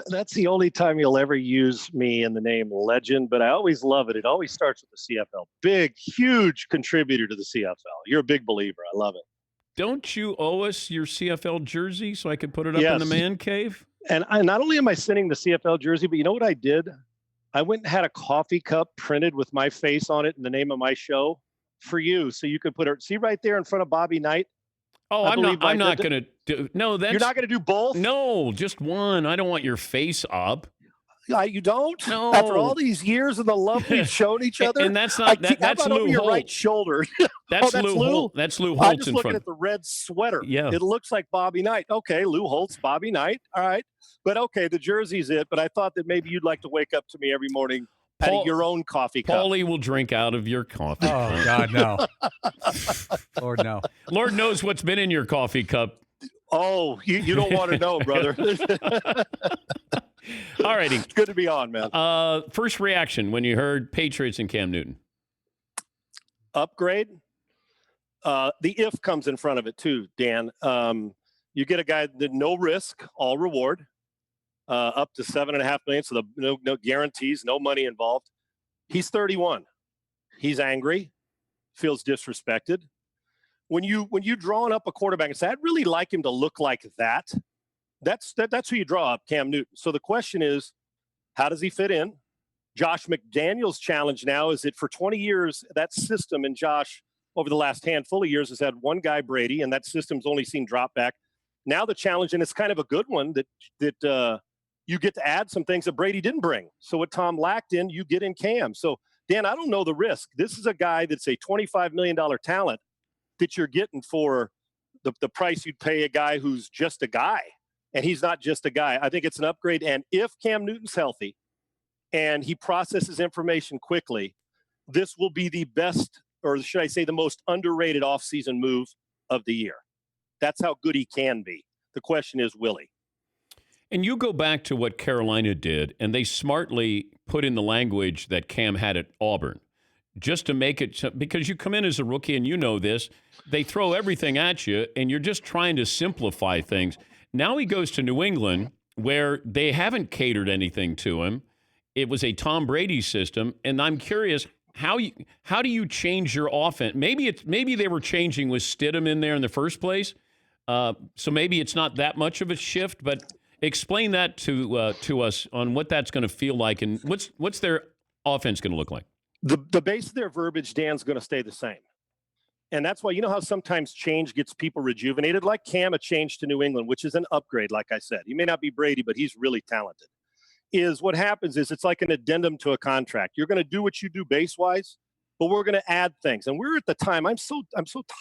That's the only time you'll ever use me in the name legend, but I always love it. It always starts with the CFL. Big, huge contributor to the CFL. You're a big believer. I love it. Don't you owe us your CFL jersey so I could put it up in the man cave? And not only am I sending the CFL jersey, but you know what I did? I went and had a coffee cup printed with my face on it and the name of my show for you, so you could put it. See right there in front of Bobby Knight. Oh, I'm not going to do. No, that's you're not going to do both. No, just one. I don't want your face up. You don't? No. After all these years of the love we've shown each other, and that's not that's Lou over your Holt. right shoulder. That's Lou Holt. That's Lou I'm Holt just in looking front. at the red sweater. Yeah, it looks like Bobby Knight. Okay, Lou Holt's Bobby Knight. All right, but okay, the jersey's it. But I thought that maybe you'd like to wake up to me every morning out of your own coffee cup. Paulie will drink out of your coffee. Oh God, no. Lord no. Lord knows what's been in your coffee cup. Oh, you don't want to know, brother. All righty. It's good to be on, man. First reaction when you heard Patriots and Cam Newton. Upgrade. The if comes in front of it too, Dan. You get a guy that no risk, all reward, up to $7.5 million. So no guarantees, no money involved. He's 31. He's angry, feels disrespected. When you drawing up a quarterback and say, I'd really like him to look like that. That's who you draw up, Cam Newton. So the question is, how does he fit in? Josh McDaniels' challenge now is that for 20 years, that system, and Josh, over the last handful of years, has had one guy, Brady, and that system's only seen drop back. Now the challenge, and it's kind of a good one, that you get to add some things that Brady didn't bring. So what Tom lacked in, you get in Cam. So, Dan, I don't know the risk. This is a guy that's a $25 million talent that you're getting for the price you'd pay a guy who's just a guy. And he's not just a guy. I think it's an upgrade. And if Cam Newton's healthy and he processes information quickly, this will be the best, or should I say the most underrated offseason move of the year. That's how good he can be. The question is, will he? And you go back to what Carolina did, and they smartly put in the language that Cam had at Auburn, just to make it, because you come in as a rookie and you know this, they throw everything at you, and you're just trying to simplify things. Now he goes to New England, where they haven't catered anything to him. It was a Tom Brady system, and I'm curious, how do you change your offense? Maybe they were changing with Stidham in there in the first place, so maybe it's not that much of a shift. But explain that to us on what that's going to feel like, and what's their offense going to look like. The base of their verbiage, Dan's going to stay the same. And that's why, you know how sometimes change gets people rejuvenated? Like Cam, a change to New England, which is an upgrade, like I said. He may not be Brady, but he's really talented. Is what happens is it's like an addendum to a contract. You're going to do what you do base-wise, but we're going to add things. And we're at the time, I'm so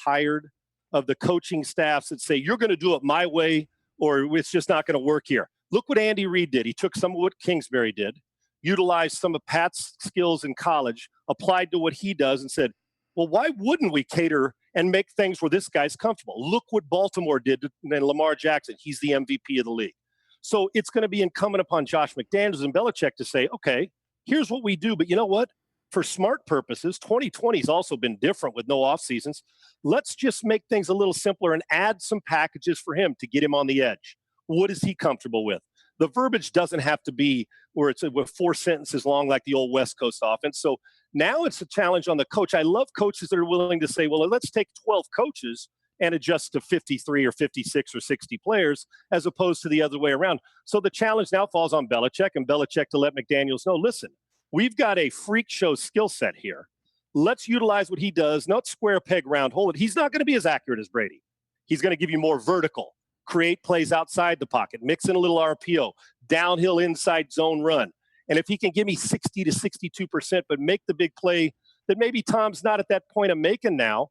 tired of the coaching staffs that say, you're going to do it my way or it's just not going to work here. Look what Andy Reid did. He took some of what Kingsbury did, utilized some of Pat's skills in college, applied to what he does and said, well, why wouldn't we cater and make things where this guy's comfortable? Look what Baltimore did and Lamar Jackson. He's the MVP of the league. So it's going to be incumbent upon Josh McDaniels and Belichick to say, okay, here's what we do. But you know what? For smart purposes, 2020 has also been different with no off seasons. Let's just make things a little simpler and add some packages for him to get him on the edge. What is he comfortable with? The verbiage doesn't have to be where it's with 4 sentences long like the old West Coast offense. So now it's a challenge on the coach. I love coaches that are willing to say, well, let's take 12 coaches and adjust to 53 or 56 or 60 players as opposed to the other way around. So the challenge now falls on Belichick and Belichick to let McDaniels know, listen, we've got a freak show skill set here. Let's utilize what he does, not square peg, round hole. He's not going to be as accurate as Brady. He's going to give you more vertical, create plays outside the pocket, mix in a little RPO, downhill inside zone run. And if he can give me 60 to 62%, but make the big play that maybe Tom's not at that point of making now,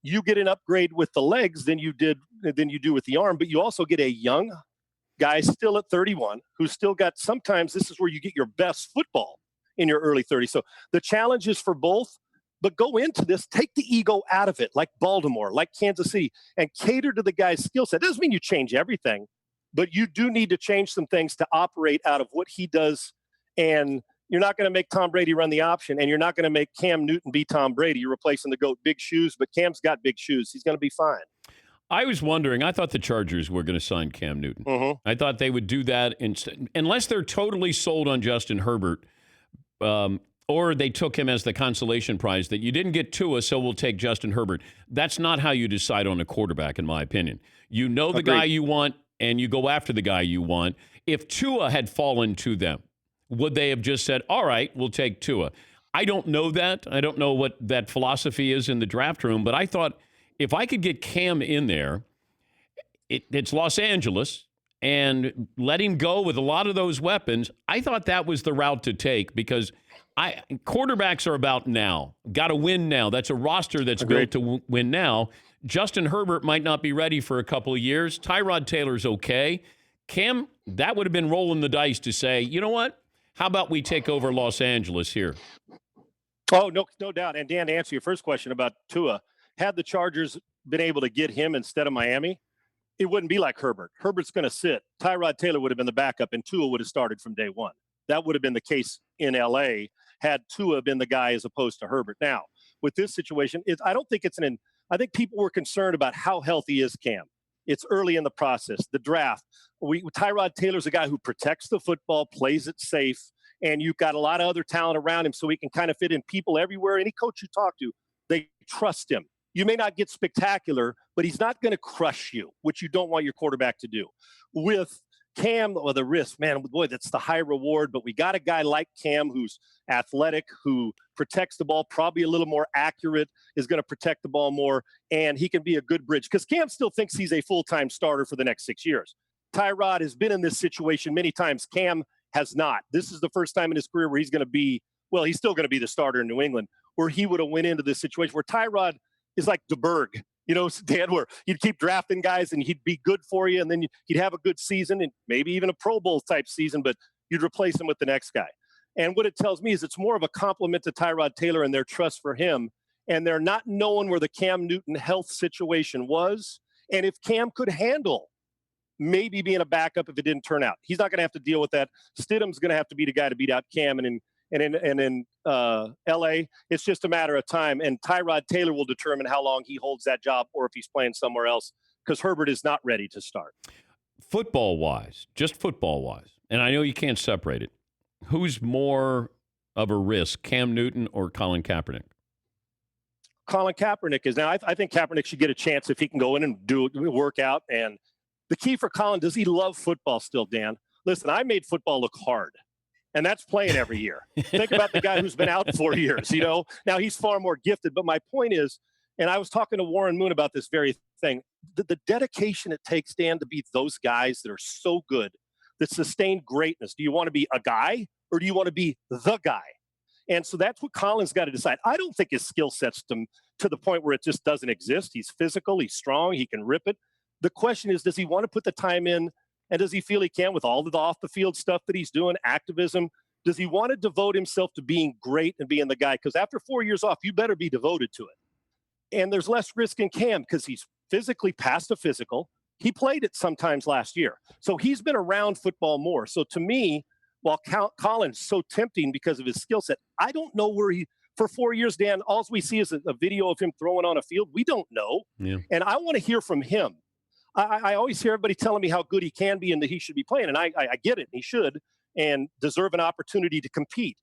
you get an upgrade with the legs than you do with the arm. But you also get a young guy still at 31 who's still got, sometimes this is where you get your best football in your early 30s. So the challenge is for both, but go into this, take the ego out of it, like Baltimore, like Kansas City, and cater to the guy's skill set. Doesn't mean you change everything, but you do need to change some things to operate out of what he does. And you're not going to make Tom Brady run the option, and you're not going to make Cam Newton be Tom Brady. You're replacing the GOAT, big shoes, but Cam's got big shoes. He's going to be fine. I was wondering, I thought the Chargers were going to sign Cam Newton. Mm-hmm. I thought they would do that unless they're totally sold on Justin Herbert, or they took him as the consolation prize that you didn't get Tua, so we'll take Justin Herbert. That's not how you decide on a quarterback, in my opinion. You know the Agreed. guy you want, and you go after the guy you want. If Tua had fallen to them, would they have just said, all right, we'll take Tua? I don't know that. I don't know what that philosophy is in the draft room, but I thought if I could get Cam in there, it's Los Angeles, and let him go with a lot of those weapons. I thought that was the route to take because quarterbacks are about now. Got to win now. That's a roster that's built to win now. Justin Herbert might not be ready for a couple of years. Tyrod Taylor's okay. Cam, that would have been rolling the dice to say, you know what? How about we take over Los Angeles here? Oh, no doubt. And Dan, to answer your first question about Tua, had the Chargers been able to get him instead of Miami, it wouldn't be like Herbert. Herbert's going to sit. Tyrod Taylor would have been the backup, and Tua would have started from day one. That would have been the case in L.A. had Tua been the guy as opposed to Herbert. Now, with this situation, I don't think I think people were concerned about how healthy is Cam. It's early in the process, the draft. Tyrod Taylor's a guy who protects the football, plays it safe, and you've got a lot of other talent around him so he can kind of fit in people everywhere. Any coach you talk to, they trust him. You may not get spectacular, but he's not going to crush you, which you don't want your quarterback to do. With Cam, or the risk, man, boy, that's the high reward. But we got a guy like Cam who's athletic, who protects the ball, probably a little more accurate, is going to protect the ball more, and he can be a good bridge. Because Cam still thinks he's a full-time starter for the next 6 years. Tyrod has been in this situation many times. Cam has not. This is the first time in his career where he's going to be, well, he's still going to be the starter in New England, where he would have went into this situation where Tyrod is like DeBerg, Dan, where you'd keep drafting guys and he'd be good for you, and then he'd have a good season and maybe even a Pro Bowl type season, but you'd replace him with the next guy. And what it tells me is it's more of a compliment to Tyrod Taylor and their trust for him, and they're not knowing where the Cam Newton health situation was, and if Cam could handle maybe being a backup if it didn't turn out. He's not going to have to deal with that. Stidham's going to have to be the guy to beat out Cam, and in L.A., it's just a matter of time. And Tyrod Taylor will determine how long he holds that job or if he's playing somewhere else, because Herbert is not ready to start. Football-wise, just football-wise, and I know you can't separate it, who's more of a risk, Cam Newton or Colin Kaepernick? Colin Kaepernick is now. I think Kaepernick should get a chance if he can go in and do a workout. And the key for Colin, does he love football still, Dan? Listen, I made football look hard. And that's playing every year. Think about the guy who's been out 4 years, Now he's far more gifted. But my point is, and I was talking to Warren Moon about this very thing, the dedication it takes, Dan, to be those guys that are so good, that sustain greatness. Do you want to be a guy or do you want to be the guy? And so that's what Colin's got to decide. I don't think his skill set's to the point where it just doesn't exist. He's physical, he's strong, he can rip it. The question is, does he want to put the time in? And does he feel he can with all of the off-the-field stuff that he's doing, activism? Does he want to devote himself to being great and being the guy? Because after 4 years off, you better be devoted to it. And there's less risk in Cam because he's physically past a physical. He played it sometimes last year. So he's been around football more. So to me, while Colin's so tempting because of his skill set, I don't know where for 4 years, Dan, all we see is a video of him throwing on a field. We don't know. Yeah. And I want to hear from him. I always hear everybody telling me how good he can be and that he should be playing. And I get it. He should and deserve an opportunity to compete.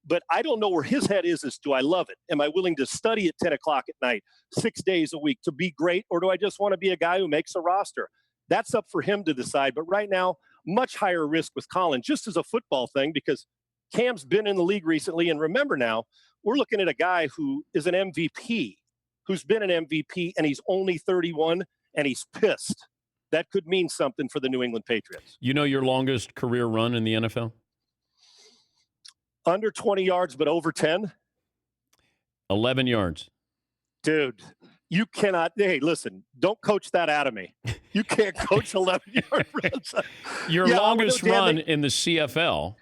But I don't know where his head is do I love it? Am I willing to study at 10 o'clock at night, 6 days a week to be great? Or do I just want to be a guy who makes a roster? That's up for him to decide. But right now, much higher risk with Colin, just as a football thing, because Cam's been in the league recently. And remember now, we're looking at a guy who is an MVP, who's been an MVP, and he's only 31. And he's pissed. That could mean something for the New England Patriots. You know your longest career run in the NFL? Under 20 yards, but over 10? 11 yards. Dude, you cannot. Hey, listen, don't coach that out of me. You can't coach 11-yard runs. Your longest run in the CFL,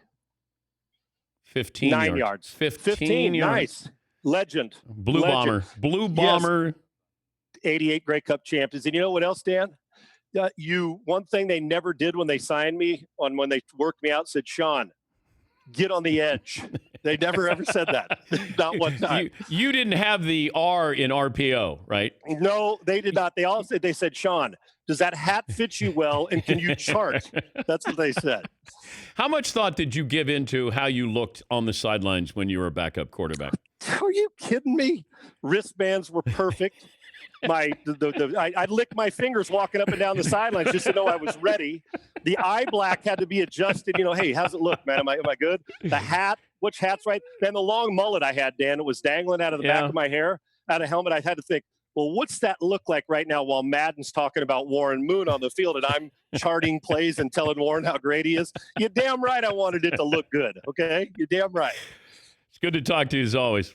15 9 yards. 15 yards. Nice. Legend. Blue Bomber. Blue Bomber. Yes. 88 Grey Cup champions. And you know what else, Dan? One thing they never did when they signed me, when they worked me out, said, Sean, get on the edge. They never ever said that. Not one time. You didn't have the R in RPO, right? No, they did not. They said, Sean, does that hat fit you well? And can you chart? That's what they said. How much thought did you give into how you looked on the sidelines when you were a backup quarterback? Are you kidding me? Wristbands were perfect. I'd lick my fingers walking up and down the sidelines just to know I was ready. The eye black had to be adjusted. Hey, how's it look, man? Am I good? The hat, which hat's right? Then the long mullet I had, Dan, it was dangling out of the back of my hair, out of helmet. I had to think, well, what's that look like right now while Madden's talking about Warren Moon on the field and I'm charting plays and telling Warren how great he is? You're damn right I wanted it to look good, okay? You're damn right. It's good to talk to you as always.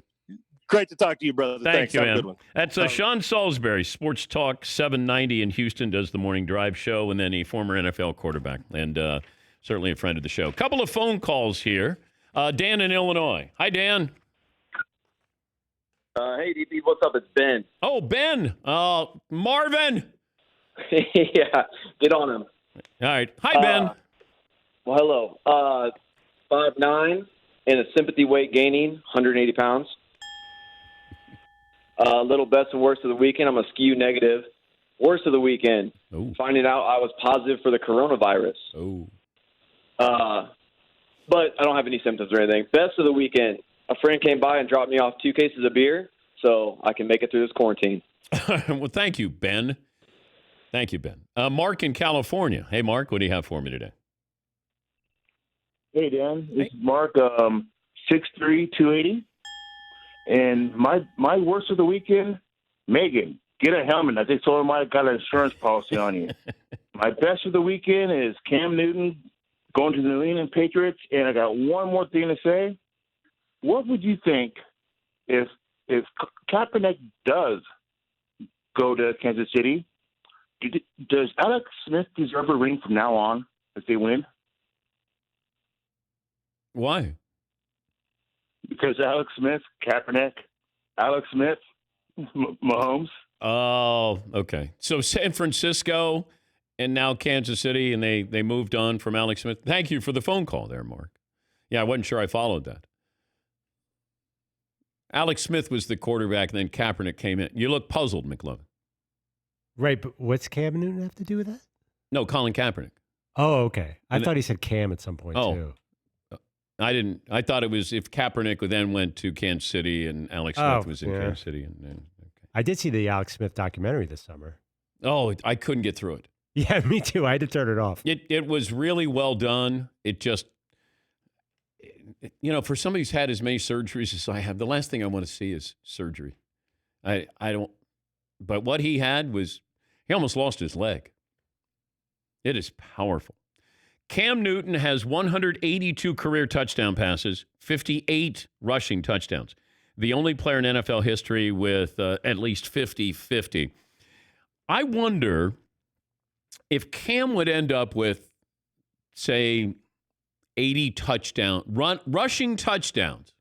Great to talk to you, brother. Thanks, Have man. a good one. That's Sean Salisbury, Sports Talk 790 in Houston, does the morning drive show, and then a former NFL quarterback, and certainly a friend of the show. Couple of phone calls here. Dan in Illinois. Hi, Dan. Hey, DP, what's up? It's Ben. Oh, Ben. Marvin. Yeah, get on him. All right. Hi, Ben. Well, hello. 5'9", and a sympathy weight gaining, 180 pounds. Little best and worst of the weekend. I'm a skew negative. Worst of the weekend. Ooh. Finding out I was positive for the coronavirus. Oh. But I don't have any symptoms or anything. Best of the weekend. A friend came by and dropped me off 2 cases of beer so I can make it through this quarantine. Well, thank you, Ben. Thank you, Ben. Mark in California. Hey, Mark, what do you have for me today? Hey, Dan. This is Mark, 6'3", 280. And my worst of the weekend, Megan, get a helmet. I think someone might have got an insurance policy on you. My best of the weekend is Cam Newton going to the New England Patriots. And I got one more thing to say. What would you think if Kaepernick does go to Kansas City? Does Alex Smith deserve a ring from now on if they win? Why? Because Alex Smith, Kaepernick, Alex Smith, Mahomes. Oh, okay. So San Francisco and now Kansas City, and they moved on from Alex Smith. Thank you for the phone call there, Mark. Yeah, I wasn't sure I followed that. Alex Smith was the quarterback, and then Kaepernick came in. You look puzzled, McLovin. Right, but what's Cam Newton have to do with that? No, Colin Kaepernick. Oh, okay. I And thought he said Cam at some point, too. I didn't. I thought it was if Kaepernick then went to Kansas City and Alex Smith was in Kansas City. And I did see the Alex Smith documentary this summer. Oh, I couldn't get through it. Yeah, me too. I had to turn it off. It was really well done. It just, for somebody who's had as many surgeries as I have, the last thing I want to see is surgery. I don't. But what he had was, he almost lost his leg. It is powerful. Cam Newton has 182 career touchdown passes, 58 rushing touchdowns. The only player in NFL history with at least 50-50. I wonder if Cam would end up with, say, 80 rushing touchdowns.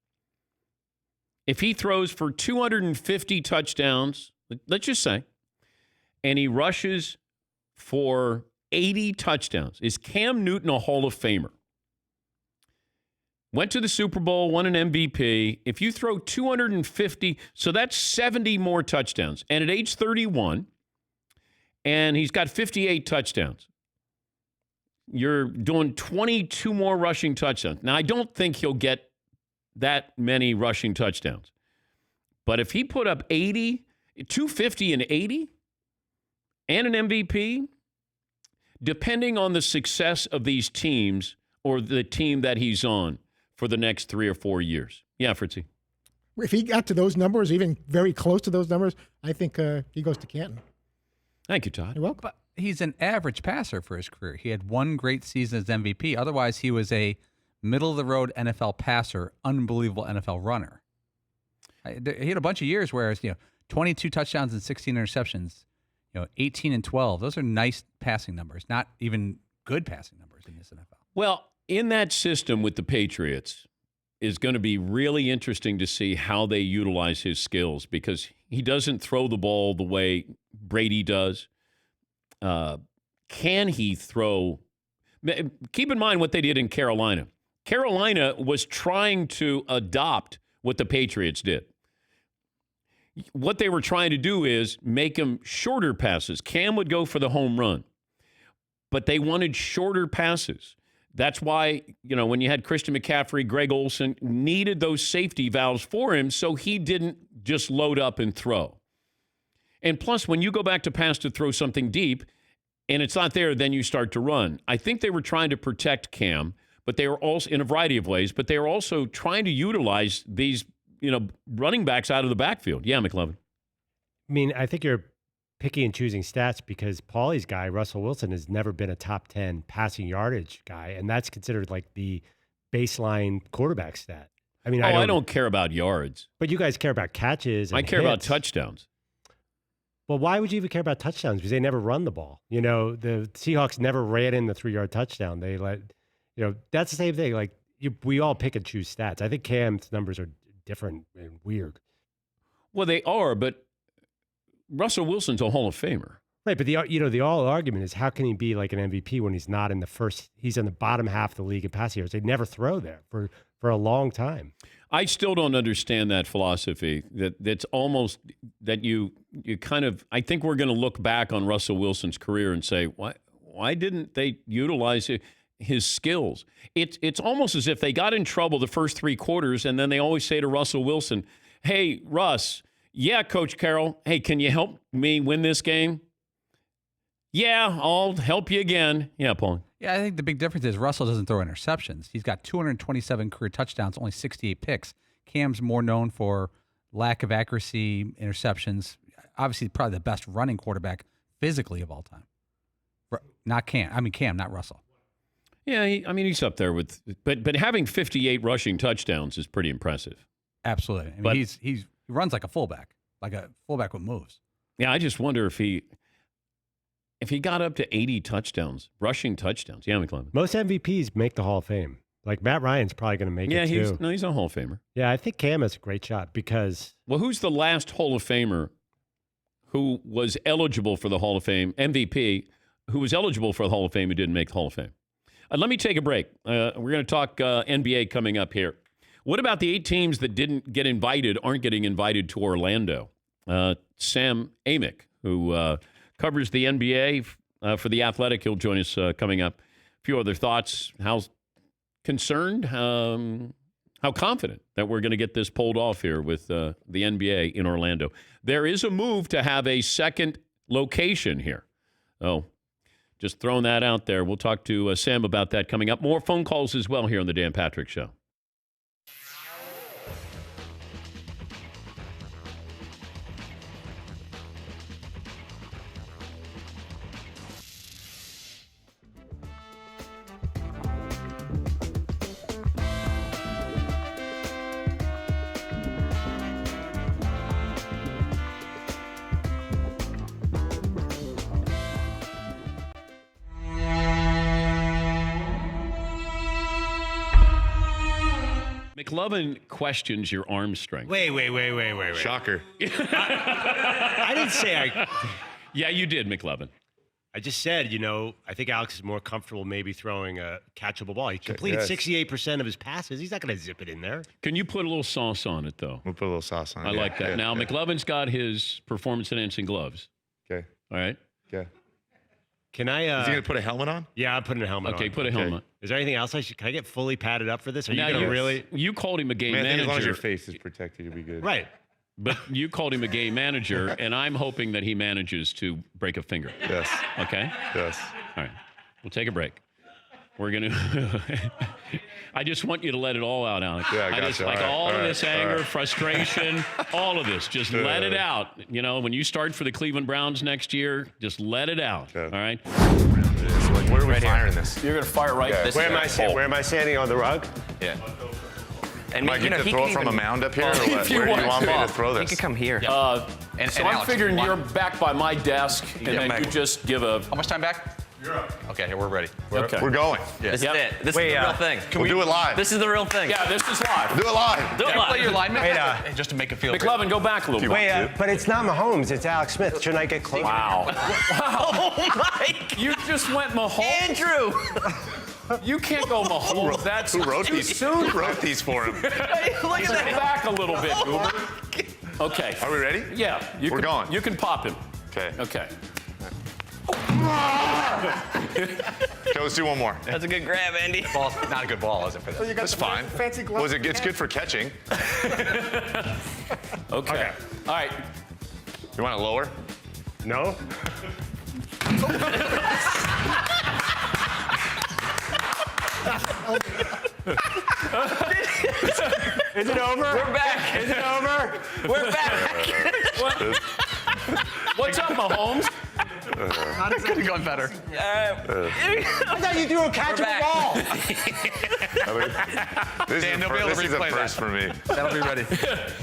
If he throws for 250 touchdowns, let's just say, and he rushes for 80 touchdowns. Is Cam Newton a Hall of Famer? Went to the Super Bowl, won an MVP. If you throw 250, so that's 70 more touchdowns. And at age 31, and he's got 58 touchdowns, you're doing 22 more rushing touchdowns. Now, I don't think he'll get that many rushing touchdowns. But if he put up 80, 250 and 80, and an MVP, depending on the success of these teams or the team that he's on for the next 3 or 4 years. Yeah, Fritzy. If he got to those numbers, even very close to those numbers, I think he goes to Canton. Thank you, Todd. You're welcome. But he's an average passer for his career. He had one great season as MVP. Otherwise, he was a middle-of-the-road NFL passer, unbelievable NFL runner. He had a bunch of years where 22 touchdowns and 16 interceptions. 18 and 12. Those are nice passing numbers, not even good passing numbers in this NFL. Well, in that system with the Patriots is going to be really interesting to see how they utilize his skills because he doesn't throw the ball the way Brady does. Can he throw? Keep in mind what they did in Carolina. Carolina was trying to adopt what the Patriots did. What they were trying to do is make him shorter passes. Cam would go for the home run, but they wanted shorter passes. That's why, when you had Christian McCaffrey, Greg Olsen needed those safety valves for him so he didn't just load up and throw. And plus, when you go back to pass to throw something deep and it's not there, then you start to run. I think they were trying to protect Cam, but they were also in a variety of ways, but they were also trying to utilize these, running backs out of the backfield. Yeah, McLovin. I mean, I think you're picky and choosing stats because Paulie's guy, Russell Wilson, has never been a top 10 passing yardage guy, and that's considered like the baseline quarterback stat. I mean, I don't care about yards. But you guys care about catches and I care about hits. touchdowns. Well, why would you even care about touchdowns? Because they never run the ball. The Seahawks never ran in the 3-yard touchdown. They that's the same thing. Like we all pick and choose stats. I think Cam's numbers are different and weird. Well, they are, but Russell Wilson's a Hall of Famer. Right, but the all argument is how can he be like an MVP when he's not in the first? He's in the bottom half of the league in passing yards. They never throw there for a long time. I still don't understand that philosophy. That's almost that you kind of. I think we're going to look back on Russell Wilson's career and say, why didn't they utilize his skills? It's almost as if they got in trouble the first 3 quarters, and then they always say to Russell Wilson, "Hey, Russ, yeah, Coach Carroll, hey, can you help me win this game?" Yeah, I'll help you again. Yeah, Paul. Yeah, I think the big difference is Russell doesn't throw interceptions. He's got 227 career touchdowns, only 68 picks. Cam's more known for lack of accuracy, interceptions. Obviously, probably the best running quarterback physically of all time. Not Cam. I mean, Cam, not Russell. Yeah, he's up there with, but having 58 rushing touchdowns is pretty impressive. Absolutely. I mean, he runs like a fullback with moves. Yeah, I just wonder if he got up to 80 touchdowns, rushing touchdowns. Yeah, McLovin. Most MVPs make the Hall of Fame. Like Matt Ryan's probably going to make it too. Yeah, he's a Hall of Famer. Yeah, I think Cam has a great shot because. Well, who's the last Hall of Famer who was eligible for the Hall of Fame, MVP, who was eligible for the Hall of Fame who didn't make the Hall of Fame? Let me take a break. We're going to talk NBA coming up here. What about the 8 teams that didn't get invited, aren't getting invited to Orlando? Sam Amick, who covers the NBA for The Athletic. He'll join us coming up. A few other thoughts. How concerned, how confident that we're going to get this pulled off here with the NBA in Orlando. There is a move to have a second location here. Oh, just throwing that out there. We'll talk to Sam about that coming up. More phone calls as well here on the Dan Patrick Show. McLovin questions your arm strength. Wait. Shocker. I didn't say Yeah, you did, McLovin. I just said, I think Alex is more comfortable maybe throwing a catchable ball. He completed 68% of his passes. He's not going to zip it in there. Can you put a little sauce on it, though? We'll put a little sauce on it. I like that. Now, McLovin's got his performance-enhancing gloves. Okay. All right. Okay. Can I? Is he going to put a helmet on? Yeah, I'm putting a helmet on. Okay, put a helmet. Is there anything else can I get fully padded up for this? Are you going to really? You called him a game Man, I think manager. as long as your face is protected, you'll be good. Right. But you called him a game manager, and I'm hoping that he manages to break a finger. Yes. Okay? Yes. All right. We'll take a break. We're going to I just want you to let it all out, Alex. Yeah, I gotcha. All of this anger, frustration, all of this. Just let it out. When you start for the Cleveland Browns next year, just let it out. All right? Where are we firing this? You're going to fire right Okay. this Where am I standing on the rug? Yeah. And Mike, you can throw it from a mound up here, or what? Where do you want me to throw this? He can come here. So I'm figuring you're back by my desk, and then you just give a... How much time back? You're up. Okay, we're ready. Okay. We're going. This is it. This is the real thing. We'll do it live. This is the real thing. Yeah, this is live. Do it live. Do it live. Play your lineman. Wait, just to make it feel McLovin, go back a little bit. but it's not Mahomes. It's Alex Smith. Shouldn't I get closer? Wow. Oh, Mike. You just went Mahomes? Andrew. You can't go Mahomes. That's Who wrote too these? soon. Who wrote these for him? Hey, look at that. Back a little bit, Goober. Okay. Are we ready? Yeah. We're going. You can pop him. Okay. Okay. Okay, let's do one more. That's a good grab, Andy. Ball's not a good ball, is it, for this? That's fine. Fancy gloves. It's good for catching. Okay. All right. You want it lower? No? Is it over? We're back. Is it over? We're back. What's up, Mahomes? That could have gone better. I thought you threw a catchable ball. Dan, they'll be able to this is a replay first for me. That'll be ready.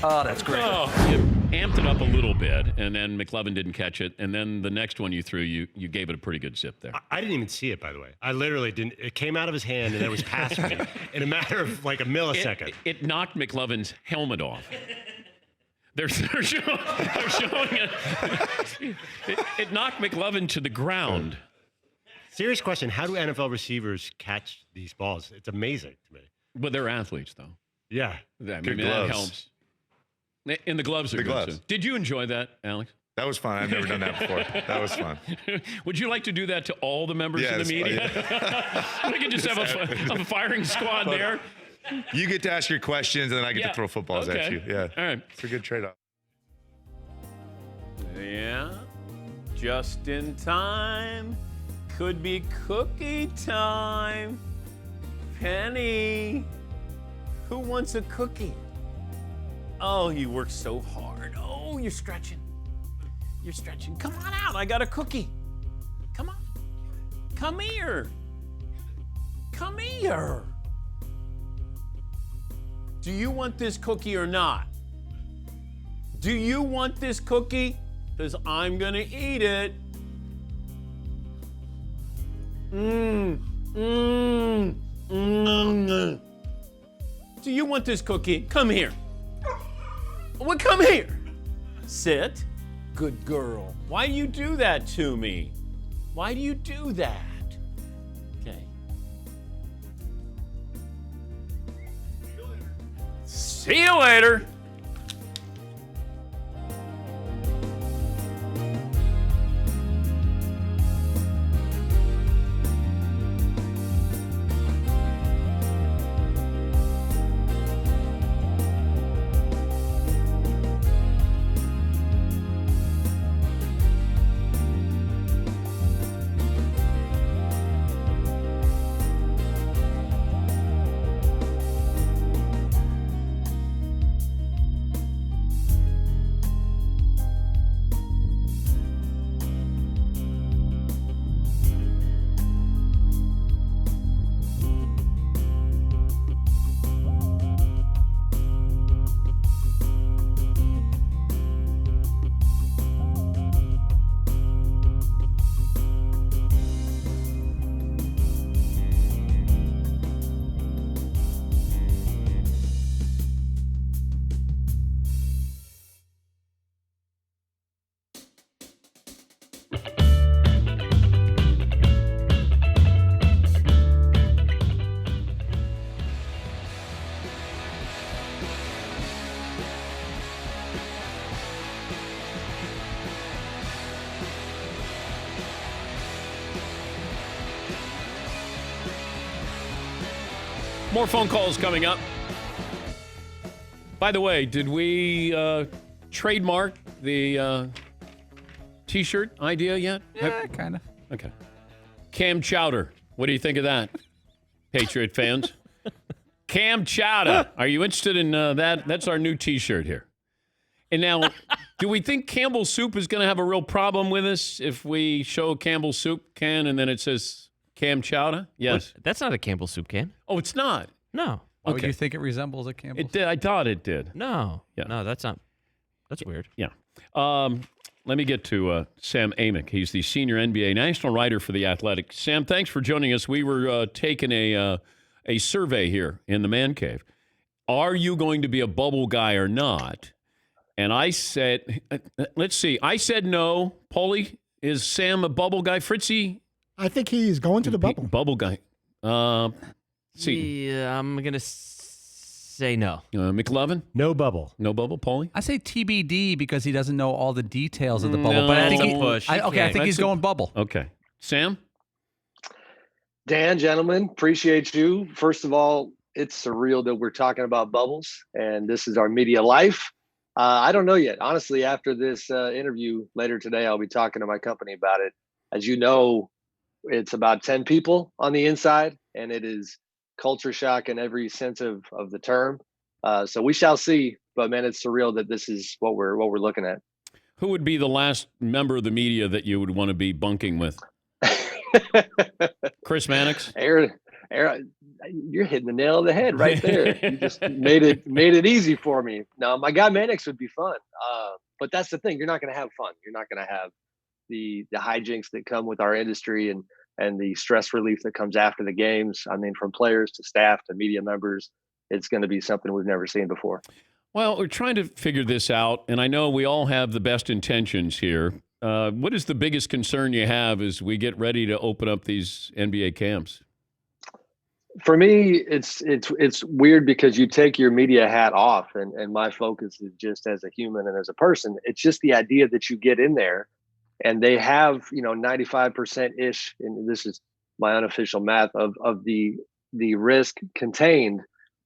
Oh, that's great. Oh, you amped it up a little bit, and then McLovin didn't catch it, and then the next one you threw, you gave it a pretty good zip there. I didn't even see it, by the way. I literally didn't. It came out of his hand and it was past me in a matter of like a millisecond. It knocked McLovin's helmet off. They're showing it. It knocked McLovin to the ground. Serious question. How do NFL receivers catch these balls? It's amazing to me. But they're athletes, though. Yeah. I Good mean, that gloves. helps. And the gloves are The good, gloves. too. Did you enjoy that, Alex? That was fun. I've never done that before. That was fun. Would you like to do that to all the members Yes, of the media? We could just have a firing squad there. You get to ask your questions, and then I get to throw footballs at Okay. you. Yeah. All right. It's a good trade-off. Yeah. Just in time. Could be cookie time. Penny. Who wants a cookie? Oh, you work so hard. Oh, you're stretching. You're stretching. Come on out. I got a cookie. Come on. Come here. Come here. Do you want this cookie or not? Do you want this cookie? Because I'm going to eat it. Do you want this cookie? Come here. Well, come here. Sit. Good girl. Why do you do that to me? Why do you do that? Okay. See you later. More phone calls coming up. By the way, did we trademark the T-shirt idea yet? Yeah, kind of. Okay. Cam Chowder. What do you think of that, Patriot fans? Cam Chowder. Are you interested in that? That's our new T-shirt here. And now, do we think Campbell's Soup is going to have a real problem with us if we show a Campbell's Soup can and then it says Cam Chowder? Yes. What? That's not a Campbell's Soup can. Oh, it's not? No. Why would you think it resembles a Campbell's? It did. I thought it did. No. Yeah. No, that's not. That's weird. Yeah. Let me get to Sam Amick. He's the senior NBA national writer for The Athletic. Sam, thanks for joining us. We were taking a survey here in the Man Cave. Are you going to be a bubble guy or not? And I said, let's see. I said no. Paulie, is Sam a bubble guy? Fritzy? I think he's going to the bubble. Bubble guy. See. Yeah, I'm going to say no. McLovin? No bubble. No bubble, Paulie? I say TBD because he doesn't know all the details of the bubble. No, But I think that's a push. I think he's going bubble. Okay. Sam? Dan, gentlemen, appreciate you. First of all, it's surreal that we're talking about bubbles, and this is our media life. I don't know yet. Honestly, after this interview later today, I'll be talking to my company about it. As you know, it's about 10 people on the inside, and it is culture shock in every sense of the term. So we shall see. But man, it's surreal that this is what we're looking at. Who would be the last member of the media that you would want to be bunking with? Chris Maddux? Aaron, you're hitting the nail on the head right there. You just made it easy for me. No, my guy Maddux would be fun. But that's the thing. You're not going to have fun. You're not going to have the hijinks that come with our industry and the stress relief that comes after the games. I mean, from players to staff to media members, it's going to be something we've never seen before. Well, we're trying to figure this out, and I know we all have the best intentions here. What is the biggest concern you have as we get ready to open up these NBA camps? For me, it's weird because you take your media hat off, and my focus is just as a human and as a person. It's just the idea that you get in there, and they have 95% ish, and this is my unofficial math of the risk contained,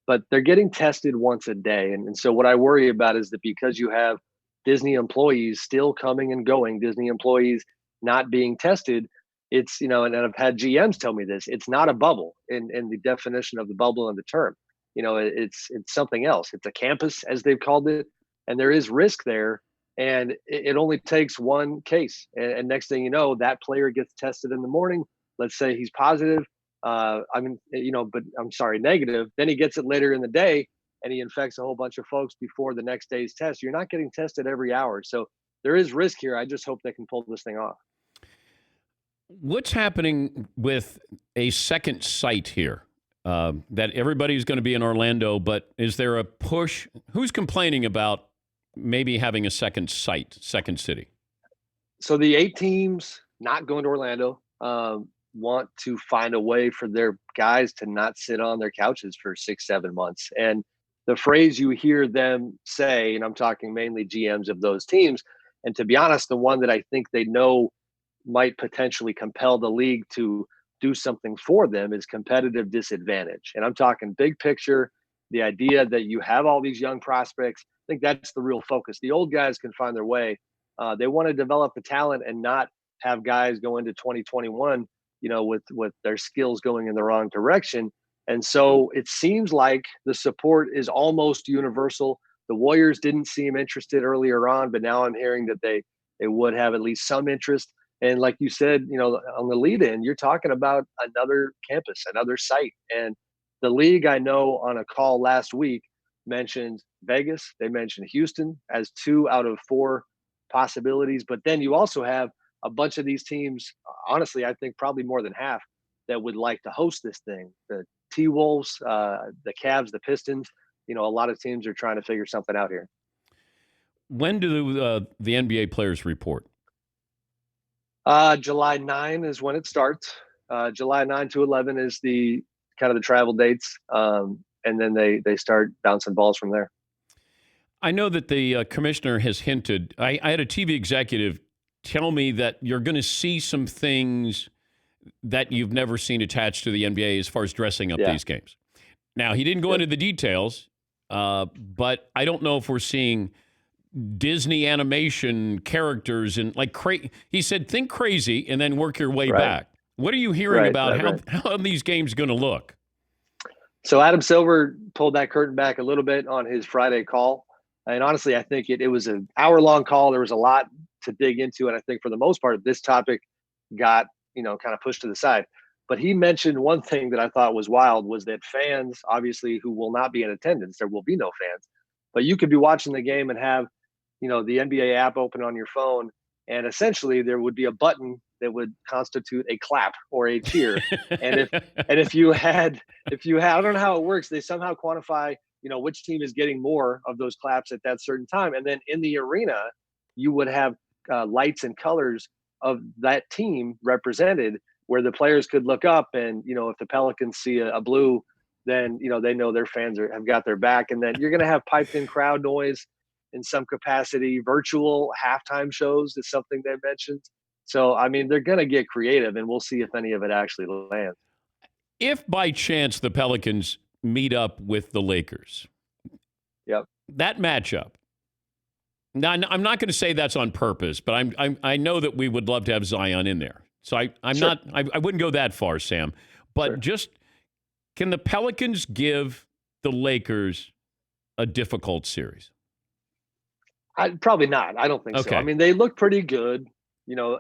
but they're getting tested once a day, and so what I worry about is that because you have Disney employees still coming and going, Disney employees not being tested. It's, and I've had GMs tell me this, it's not a bubble in the definition of the bubble and the term. It's something else. It's a campus, as they've called it, and there is risk there. And it only takes one case. And next thing you know, that player gets tested in the morning. Let's say he's positive. But I'm sorry, negative. Then he gets it later in the day and he infects a whole bunch of folks before the next day's test. You're not getting tested every hour. So there is risk here. I just hope they can pull this thing off. What's happening with a second site here? That everybody's going to be in Orlando, but is there a push? Who's complaining about maybe having a second site, second city? So the 8 teams not going to Orlando want to find a way for their guys to not sit on their couches for 6-7 months. And the phrase you hear them say, and I'm talking mainly GMs of those teams, and to be honest, the one that I think they know might potentially compel the league to do something for them is competitive disadvantage. And I'm talking big picture, the idea that you have all these young prospects. I think that's the real focus. The old guys can find their way. They want to develop the talent and not have guys go into 2021, with their skills going in the wrong direction. And so it seems like the support is almost universal. The Warriors didn't seem interested earlier on, but now I'm hearing that they would have at least some interest. And like you said, on the lead in, you're talking about another campus, another site. And the league, I know on a call last week, mentioned Vegas. They mentioned Houston as 2 out of 4 possibilities. But then you also have a bunch of these teams, honestly, I think probably more than half, that would like to host this thing. The T-Wolves, the Cavs, the Pistons, a lot of teams are trying to figure something out here. When do the NBA players report? July 9 is when it starts. July 9 to 11 is the kind of the travel dates. And then they start bouncing balls from there. I know that the commissioner has hinted. I had a TV executive tell me that you're going to see some things that you've never seen attached to the NBA as far as dressing up these games. Now, he didn't go into the details, but I don't know if we're seeing Disney animation characters and he said, think crazy and then work your way back. What are you hearing about how are these games going to look? So Adam Silver pulled that curtain back a little bit on his Friday call. And honestly, I think it was an hour-long call. There was a lot to dig into. And I think for the most part, this topic got, kind of pushed to the side. But he mentioned one thing that I thought was wild was that fans, obviously, who will not be in attendance, there will be no fans. But you could be watching the game and have, the NBA app open on your phone. And essentially there would be a button that would constitute a clap or a cheer. and if you had, I don't know how it works. They somehow quantify, which team is getting more of those claps at that certain time. And then in the arena, you would have lights and colors of that team represented where the players could look up and, if the Pelicans see a blue, then, they know their fans have got their back. And then you're going to have piped in crowd noise in some capacity. Virtual halftime shows is something they mentioned. So, I mean, they're going to get creative, and we'll see if any of it actually lands. If by chance the Pelicans meet up with the Lakers, that matchup, Now, I'm not going to say that's on purpose, but I know that we would love to have Zion in there. So I'm Sure. not. I wouldn't go that far, Sam. But Sure. just can the Pelicans give the Lakers a difficult series? Probably not. I don't think so. Okay. I mean, they look pretty good,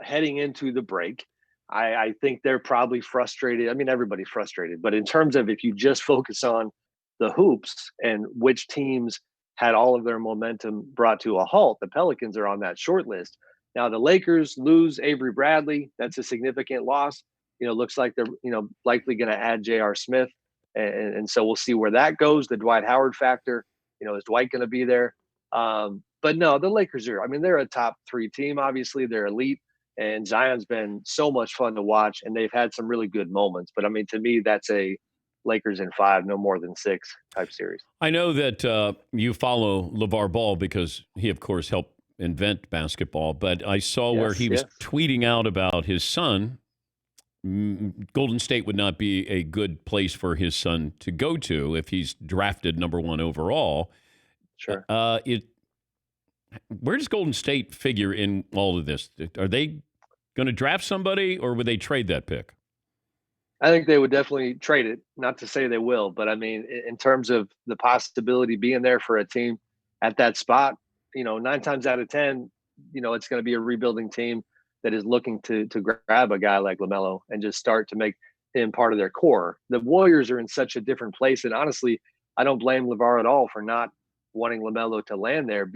heading into the break. I think they're probably frustrated. I mean, everybody's frustrated, but in terms of if you just focus on the hoops and which teams had all of their momentum brought to a halt, the Pelicans are on that short list. Now, the Lakers lose Avery Bradley. That's a significant loss. Looks like they're, likely going to add J.R. Smith. And so we'll see where that goes. The Dwight Howard factor, is Dwight going to be there? But no, the Lakers are, I mean, they're a top 3 team. Obviously, they're elite. And Zion's been so much fun to watch, and they've had some really good moments. But I mean, to me, that's a Lakers in 5, no more than 6 type series. I know that you follow LeVar Ball because he, of course, helped invent basketball. But I saw where he was tweeting out about his son. Golden State would not be a good place for his son to go to if he's drafted number 1 overall. Sure. Where does Golden State figure in all of this? Are they going to draft somebody, or would they trade that pick? I think they would definitely trade it. Not to say they will, but I mean, in terms of the possibility being there for a team at that spot, 9 times out of 10, it's going to be a rebuilding team that is looking to grab a guy like LaMelo and just start to make him part of their core. The Warriors are in such a different place, and honestly, I don't blame LeVar at all for not wanting LaMelo to land there.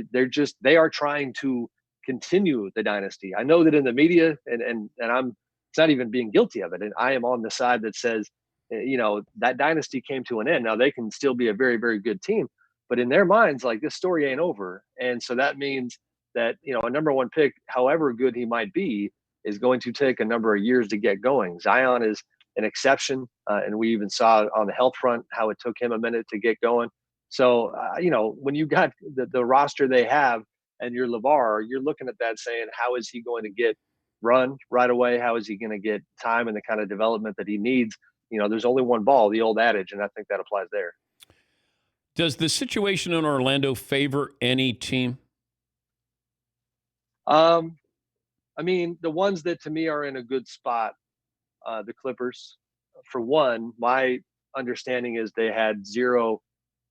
They are trying to continue the dynasty. I know that in the media, and it's not even being guilty of it. And I am on the side that says, that dynasty came to an end. Now they can still be a very, very good team, but in their minds, like, this story ain't over. And so that means that, a number 1 pick, however good he might be, is going to take a number of years to get going. Zion is an exception. And we even saw on the health front how it took him a minute to get going. So, when you got the roster they have and you're LeVar, you're looking at that saying, how is he going to get run right away? How is he going to get time and the kind of development that he needs? There's only one ball, the old adage, and I think that applies there. Does the situation in Orlando favor any team? I mean, the ones that to me are in a good spot, the Clippers. For one, my understanding is they had 0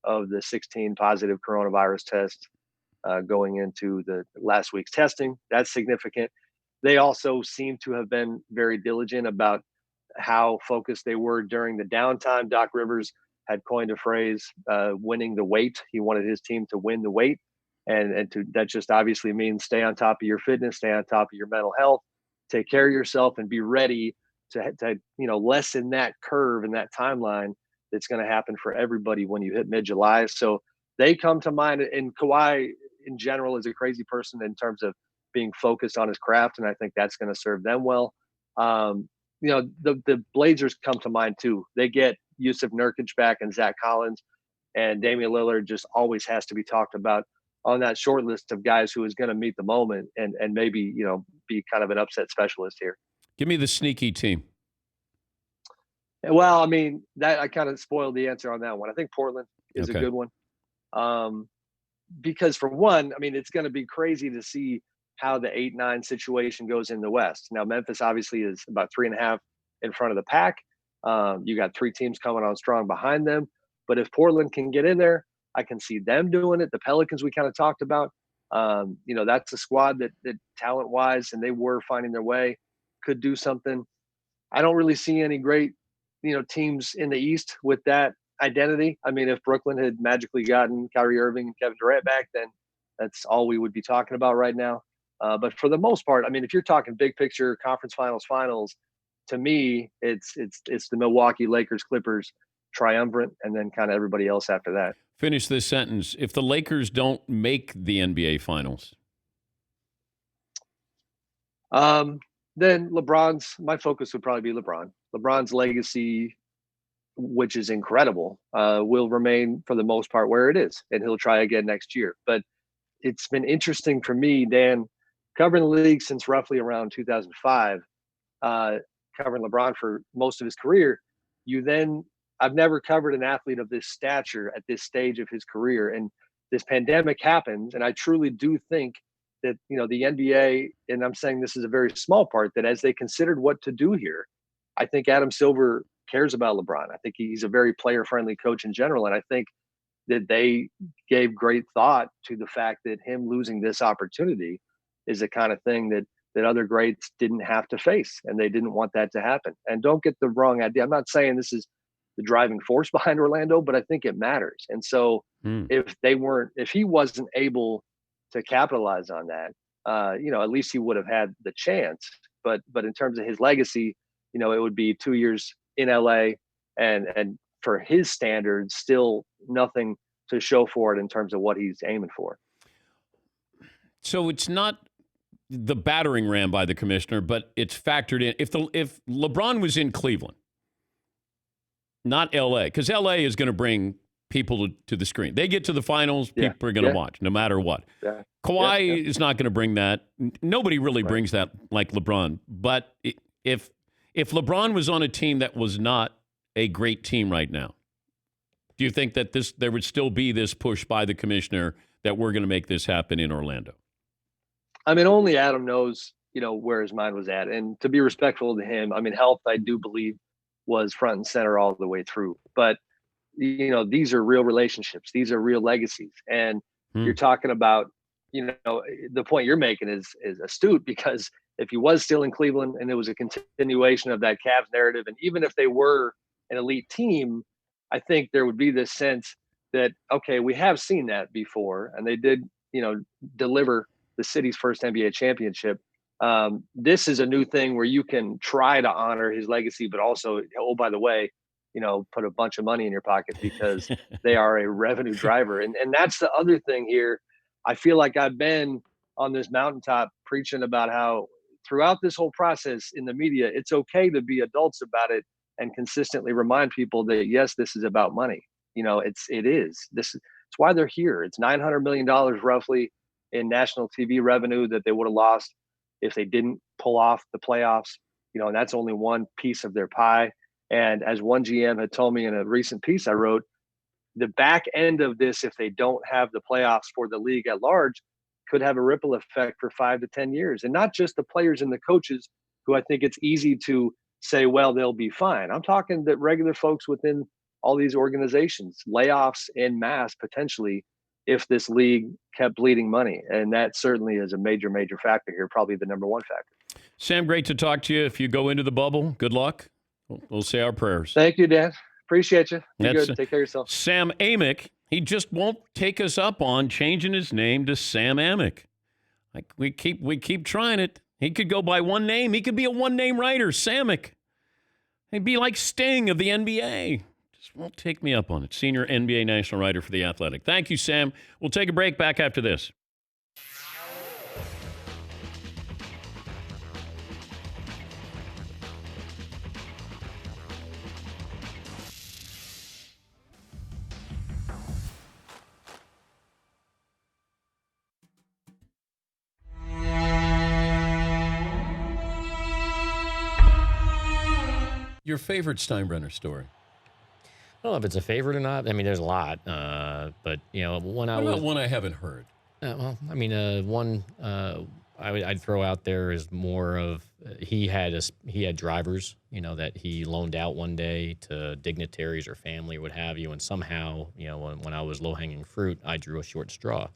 of the 16 positive coronavirus tests going into the last week's testing. That's significant. They also seem to have been very diligent about how focused they were during the downtime. Doc Rivers had coined a phrase, winning the weight. He wanted his team to win the weight. And that just obviously means stay on top of your fitness, stay on top of your mental health, take care of yourself, and be ready to lessen that curve and that timeline that's going to happen for everybody when you hit mid-July. So they come to mind. And Kawhi in general is a crazy person in terms of being focused on his craft, and I think that's going to serve them well. The Blazers come to mind too. They get Yusuf Nurkic back and Zach Collins, and Damian Lillard just always has to be talked about on that short list of guys who is going to meet the moment and maybe be kind of an upset specialist here. Give me the sneaky team. Well, I mean, that I kind of spoiled the answer on that one. I think Portland is a good one. Because for one, I mean, it's going to be crazy to see how the 8-9 situation goes in the West. Now, Memphis obviously is about 3.5 in front of the pack. You got 3 teams coming on strong behind them. But if Portland can get in there, I can see them doing it. The Pelicans we kind of talked about, that's a squad that talent-wise, and they were finding their way, could do something. I don't really see any great, teams in the East with that identity. I mean, if Brooklyn had magically gotten Kyrie Irving and Kevin Durant back, then that's all we would be talking about right now. But for the most part, I mean, if you're talking big picture conference finals, to me, it's the Milwaukee Lakers, Clippers triumvirate, and then kind of everybody else after that. Finish this sentence. If the Lakers don't make the NBA finals, then my focus would probably be LeBron. LeBron's legacy, which is incredible, will remain for the most part where it is, and he'll try again next year. But it's been interesting for me, Dan, covering the league since roughly around 2005, covering LeBron for most of his career. I've never covered an athlete of this stature at this stage of his career. And this pandemic happens, and I truly do think that, the NBA, and I'm saying this is a very small part, that as they considered what to do here, I think Adam Silver cares about LeBron. I think he's a very player-friendly coach in general, and I think that they gave great thought to the fact that him losing this opportunity is the kind of thing that other greats didn't have to face, and they didn't want that to happen. And don't get the wrong idea. I'm not saying this is the driving force behind Orlando, but I think it matters. And so if he wasn't able to capitalize on that, at least he would have had the chance. But in terms of his legacy, it would be 2 years in LA, and for his standards, still nothing to show for it in terms of what he's aiming for. So it's not the battering ram by the commissioner, but it's factored in. If LeBron was in Cleveland, not L.A., because L.A. is going to bring people to the screen. They get to the finals, people are going to watch, no matter what. Yeah. Kawhi is not going to bring that. Nobody really brings that like LeBron. But if LeBron was on a team that was not a great team right now, do you think that there would still be this push by the commissioner that we're going to make this happen in Orlando? I mean, only Adam knows, where his mind was at. And to be respectful to him, I mean, health, I do believe, was front and center all the way through. But, these are real relationships. These are real legacies. And you're talking about, the point you're making is astute, because if he was still in Cleveland and it was a continuation of that Cavs narrative, and even if they were an elite team, I think there would be this sense that, okay, we have seen that before, and they did, deliver the city's first NBA championship. This is a new thing where you can try to honor his legacy, but also, oh, by the way, put a bunch of money in your pocket, because they are a revenue driver. And that's the other thing here. I feel like I've been on this mountaintop preaching about how throughout this whole process in the media, it's okay to be adults about it and consistently remind people that, yes, this is about money. It is. It's why they're here. It's $900 million roughly in national TV revenue that they would have lost if they didn't pull off the playoffs, and that's only one piece of their pie. And as one GM had told me in a recent piece I wrote, the back end of this, if they don't have the playoffs for the league at large, could have a ripple effect for 5 to 10 years. And not just the players and the coaches, who I think it's easy to say, well, they'll be fine. I'm talking that regular folks within all these organizations, layoffs en masse potentially, if this league kept bleeding money. And that certainly is a major, major factor here, probably the number one factor. Sam, great to talk to you. If you go into the bubble, good luck. We'll say our prayers. Thank you, Dan. Appreciate you. Be good. Take care of yourself. Sam Amick, he just won't take us up on changing his name to Sam Amick. Like we keep trying it. He could go by one name. He could be a one-name writer, Samick. He'd be like Sting of the NBA. Just won't take me up on it. Senior NBA national writer for The Athletic. Thank you, Sam. We'll take a break. Back after this. Your favorite Steinbrenner story? I don't know if it's a favorite or not. I mean, there's a lot, but one I haven't heard. One I'd throw out there is more of he had drivers, that he loaned out one day to dignitaries or family or what have you, and somehow, when I was low hanging fruit, I drew a short straw.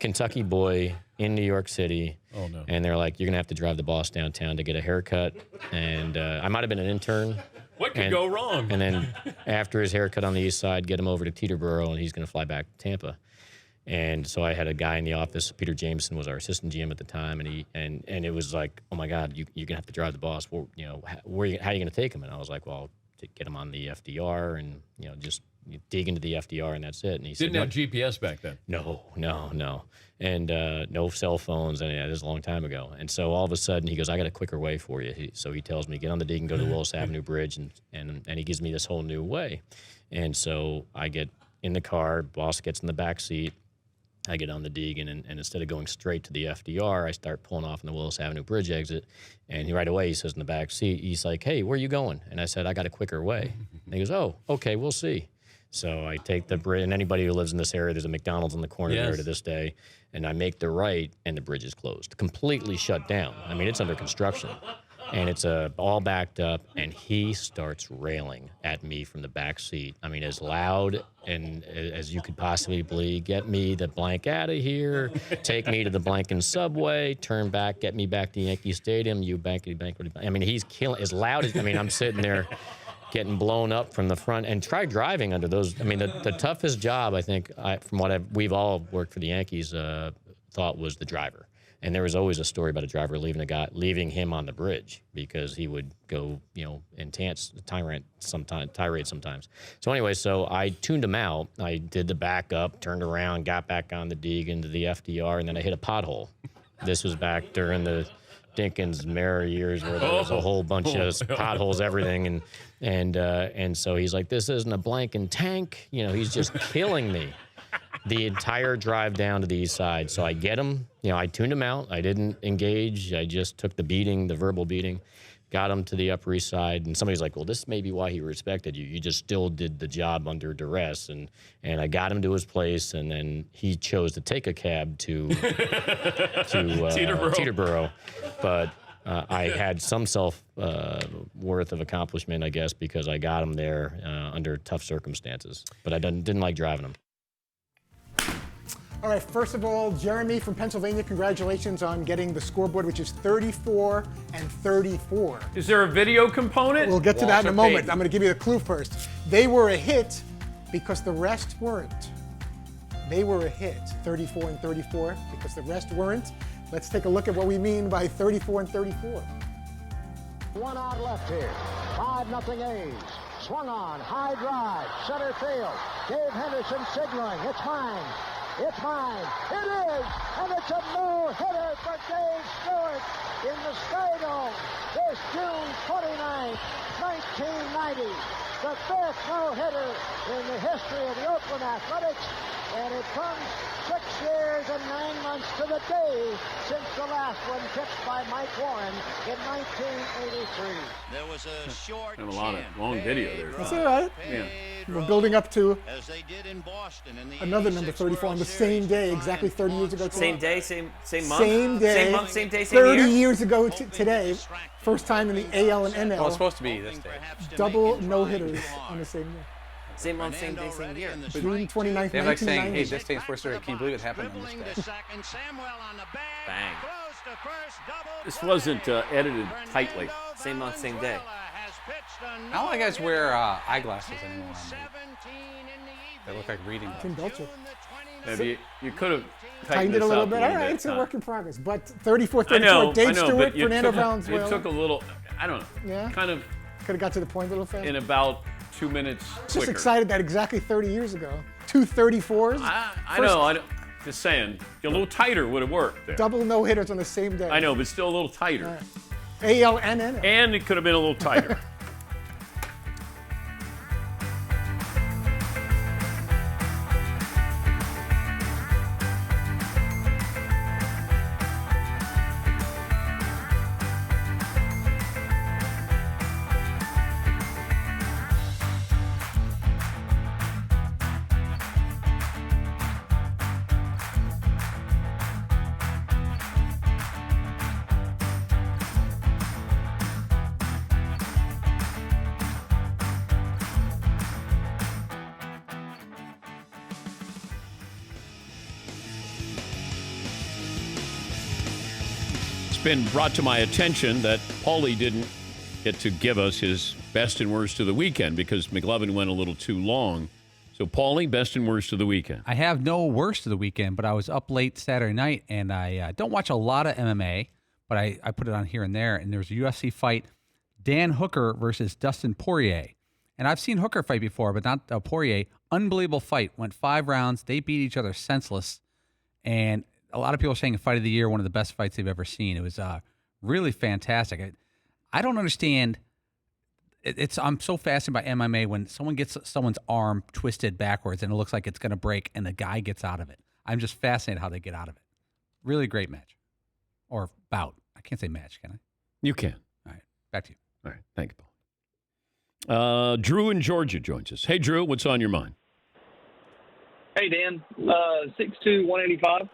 Kentucky boy in New York City. Oh, no. And they're like, you're going to have to drive the boss downtown to get a haircut. And I might have been an intern. What could go wrong? And then after his haircut on the east side, get him over to Teterboro, and he's going to fly back to Tampa. And so I had a guy in the office, Peter Jameson was our assistant GM at the time, and it was like, oh my God, you're going to have to drive the boss. Well, how are you going to take him? And I was like, well, to get him on the FDR and, just you dig into the FDR and that's it. And he didn't have GPS back then. No. And no cell phones. And this is a long time ago. And so all of a sudden he goes, I got a quicker way for you. So he tells me, get on the dig and go to Willis Avenue Bridge. And he gives me this whole new way. And so I get in the car, boss gets in the back seat. I get on the dig, and instead of going straight to the FDR, I start pulling off in the Willis Avenue Bridge exit. And right away, he says in the back seat, he's like, hey, where are you going? And I said, I got a quicker way. And he goes, oh, okay, we'll see. So I take the bridge, and anybody who lives in this area, there's a McDonald's on the corner there Yes. to this day, and I make the right, and the bridge is closed, completely shut down. I mean, it's under construction, and it's all backed up, and he starts railing at me from the back seat. I mean, as loud and as you could possibly believe. Get me the blank out of here. Take me to the blank and subway. Turn back. Get me back to Yankee Stadium. You bankity bank. I mean, he's killing as loud as. I mean, I'm sitting there. Getting blown up from the front, and try driving under those. I mean, the toughest job, I think, from what we've all worked for the Yankees, thought was the driver. And there was always a story about a driver leaving him on the bridge because he would go, and tirade sometimes. So anyway, so I tuned him out. I did the backup, turned around, got back on the Deegan to the FDR, and then I hit a pothole. This was back during the Dinkins Mara years where there was a whole bunch of potholes, everything, and so he's like, this isn't a blank and tank, he's just killing me the entire drive down to the east side. So I get him, I tuned him out. I didn't engage. I just took the verbal beating, got him to the Upper East Side, and somebody's like, well, this may be why he respected you. You just still did the job under duress, and I got him to his place, and then he chose to take a cab to Teterboro. But I had some worth of accomplishment, I guess, because I got him there under tough circumstances. But I didn't like driving him. All right, first of all, Jeremy from Pennsylvania, congratulations on getting the scoreboard, which is 34 and 34. Is there a video component? We'll get to that in a moment. I'm going to give you the clue first. They were a hit because the rest weren't. They were a hit, 34 and 34, because the rest weren't. Let's take a look at what we mean by 34 and 34. One out left here. 5-0 A's. Swung on, high drive, center field. Dave Henderson signaling, it's mine. It's mine. It is, and it's a no-hitter for Dave Stewart in the Skydome this June 29th, 1990. The fifth no-hitter in the history of the Oakland Athletics, and it comes 6 years and 9 months to the day since the last one pitched by Mike Warren in 1983. There was a short Kind of a lot of long video there. That's all right. Yeah. We're building up to another number 34 on the same day, exactly 30 years ago today. Same day, same month? Same day. Same month, same day, same 30 year? years ago today, first time in the AL and NL. Well, it's supposed to be this day. Double no-hitters on the same day. Same month, same day, same year. June 29th, They're like saying, 1990. hey, this thing's supposed to, can you believe it happened on this day? Bang. This wasn't edited tightly. Same month, same day. How do you guys wear eyeglasses anymore? They look like reading. Tim Belcher. Maybe you could have Tightened it a little bit. All right, it's a work in progress. But 34, 34, Dave Stewart, Fernando Valenzuela. You took a little, I don't know, Yeah. kind of Could have got to the point a little faster. in about 2 minutes Just quicker. excited that exactly 30 years ago, 2 34s. I know. Just saying, a little tighter would have worked there. Double no-hitters on the same day. I know, but still a little tighter. All right. AL and NL. And it could have been a little tighter. Been brought to my attention that Paulie didn't get to give us his best and worst of the weekend because McLovin went a little too long. So, Paulie, best and worst of the weekend. I have no worst of the weekend, but I was up late Saturday night, and I don't watch a lot of MMA, but I put it on here and there, and there was a UFC fight, Dan Hooker versus Dustin Poirier. And I've seen Hooker fight before, but not Poirier. Unbelievable fight. Went 5 rounds. They beat each other senseless, and a lot of people are saying fight of the year, one of the best fights they've ever seen. It was really fantastic. I don't understand. I'm so fascinated by MMA when someone gets someone's arm twisted backwards and it looks like it's going to break and the guy gets out of it. I'm just fascinated how they get out of it. Really great match. Or bout. I can't say match, can I? You can. All right. Back to you. All right. Thank you, Paul. Drew in Georgia joins us. Hey, Drew, what's on your mind? Hey, Dan. 6'2", 185.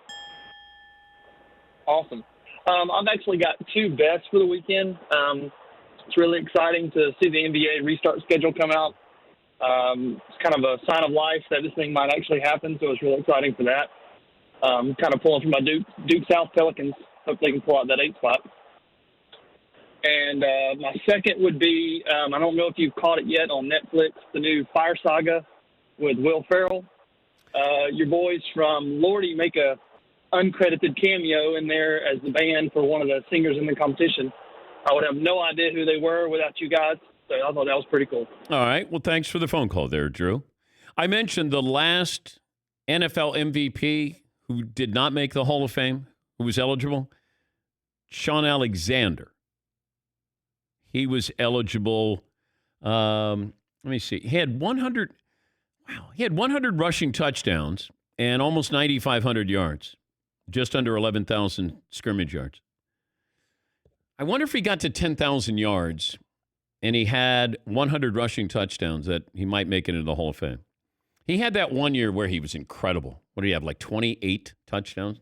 Awesome. I've actually got two bets for the weekend. It's really exciting to see the NBA restart schedule come out. It's kind of a sign of life that this thing might actually happen, so it's really exciting for that. Kind of pulling for my Duke South Pelicans. Hope they can pull out that 8 spot. And my second would be, I don't know if you've caught it yet on Netflix, the new Fire Saga with Will Ferrell. Your boys from Lordy make a uncredited cameo in there as the band for one of the singers in the competition. I would have no idea who they were without you guys, so I thought that was pretty cool. All right. Well, thanks for the phone call there, Drew. I mentioned the last NFL MVP who did not make the Hall of Fame, who was eligible, Sean Alexander. He was eligible. Let me see. He had 100. Wow. He had 100 rushing touchdowns and almost 9,500 yards, just under 11,000 scrimmage yards. I wonder if he got to 10,000 yards and he had 100 rushing touchdowns that he might make it into the Hall of Fame. He had that one year where he was incredible. What do you have, like 28 touchdowns?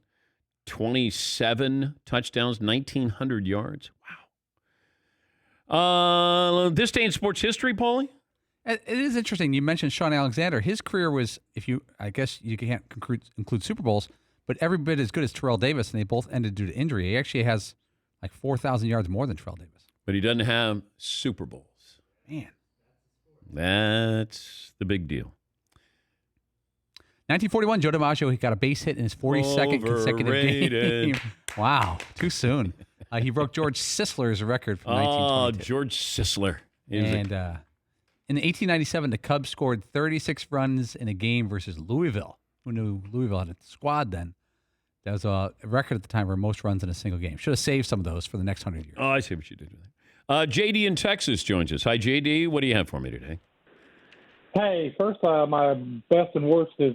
27 touchdowns, 1,900 yards. Wow. This day in sports history, Paulie? It is interesting. You mentioned Sean Alexander. His career was, I guess you can't include Super Bowls, but every bit as good as Terrell Davis, and they both ended due to injury. He actually has like 4,000 yards more than Terrell Davis. But he doesn't have Super Bowls. Man. That's the big deal. 1941, Joe DiMaggio, he got a base hit in his 42nd consecutive game. Wow, too soon. He broke George Sisler's record from 1922. Oh, George Sisler. And in 1897, the Cubs scored 36 runs in a game versus Louisville. Who knew Louisville had a squad then? That was a record at the time for most runs in a single game. Should have saved some of those for the next 100 years. Oh, I see what you did with that. JD in Texas joins us. Hi, JD. What do you have for me today? Hey, first, my best and worst is,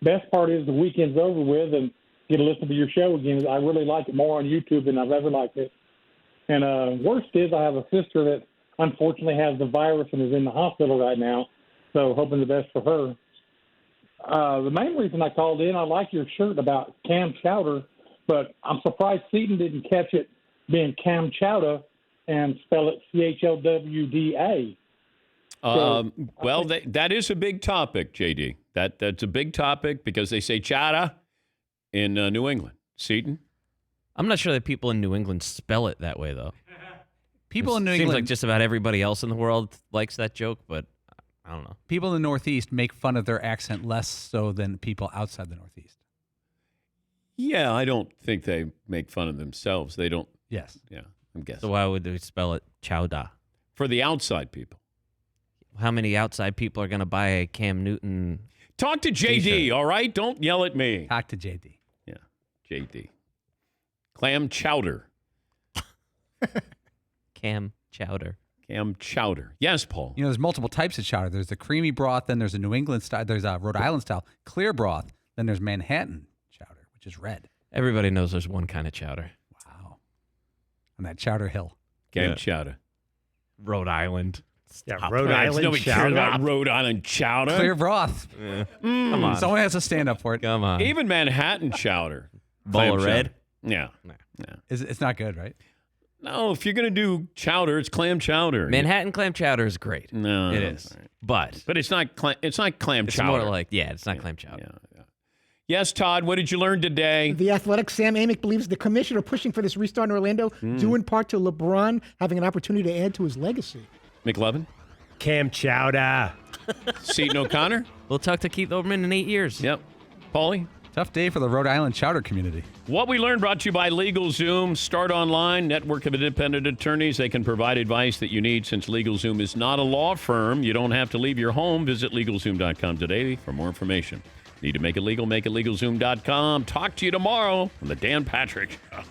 best part is the weekend's over with and get to listen to your show again. I really like it more on YouTube than I've ever liked it. And worst is I have a sister that unfortunately has the virus and is in the hospital right now, so hoping the best for her. The main reason I called in, I like your shirt about Cam Chowder, but I'm surprised Seaton didn't catch it being Cam Chowder and spell it CHLWDA. Well, that is a big topic, JD. That's a big topic because they say chowder in New England. Seaton? I'm not sure that people in New England spell it that way, though. People in New Seems England, like just about everybody else in the world likes that joke, but I don't know. people in the Northeast make fun of their accent less so than people outside the Northeast. Yeah, I don't think they make fun of themselves. They don't. Yes. Yeah, I'm guessing. So why would they spell it chowda? For the outside people. How many outside people are going to buy a Cam Newton? Talk to JD, T-shirt? all right? Don't yell at me. Talk to JD. Yeah, JD. Clam chowder. Cam Chowder. Cam chowder. Yes, Paul. You know, there's multiple types of chowder. There's the creamy broth, then there's a New England style, there's a Rhode Island style clear broth, then there's Manhattan chowder, which is red. Everybody knows there's one kind of chowder. Wow. On that Chowder Hill. Cam chowder. Rhode Island. Yeah, Stop. Rhode Island Nobody cares chowder. about Rhode Island chowder. Clear broth. Come on. Someone has to stand up for it. Come on. Even Manhattan chowder. Bowl Clam of red? chowder. Yeah. It's not good, right? No, if you're going to do chowder, it's clam chowder. Manhattan clam chowder is great. No. It is. But it's not clam it's chowder. more like, it's not clam chowder. Yeah. Yes, Todd, what did you learn today? The Athletic Sam Amick believes the commissioner pushing for this restart in Orlando due in part to LeBron having an opportunity to add to his legacy. McLevin? Cam Chowder. Seaton O'Connor? We'll talk to Keith Olbermann in 8 years. Yep. Paulie? Tough day for the Rhode Island chowder community. What we learned brought to you by LegalZoom. Start online, network of independent attorneys. They can provide advice that you need. Since LegalZoom is not a law firm, you don't have to leave your home. Visit LegalZoom.com today for more information. Need to make it legal? Make it LegalZoom.com. Talk to you tomorrow on the Dan Patrick Show.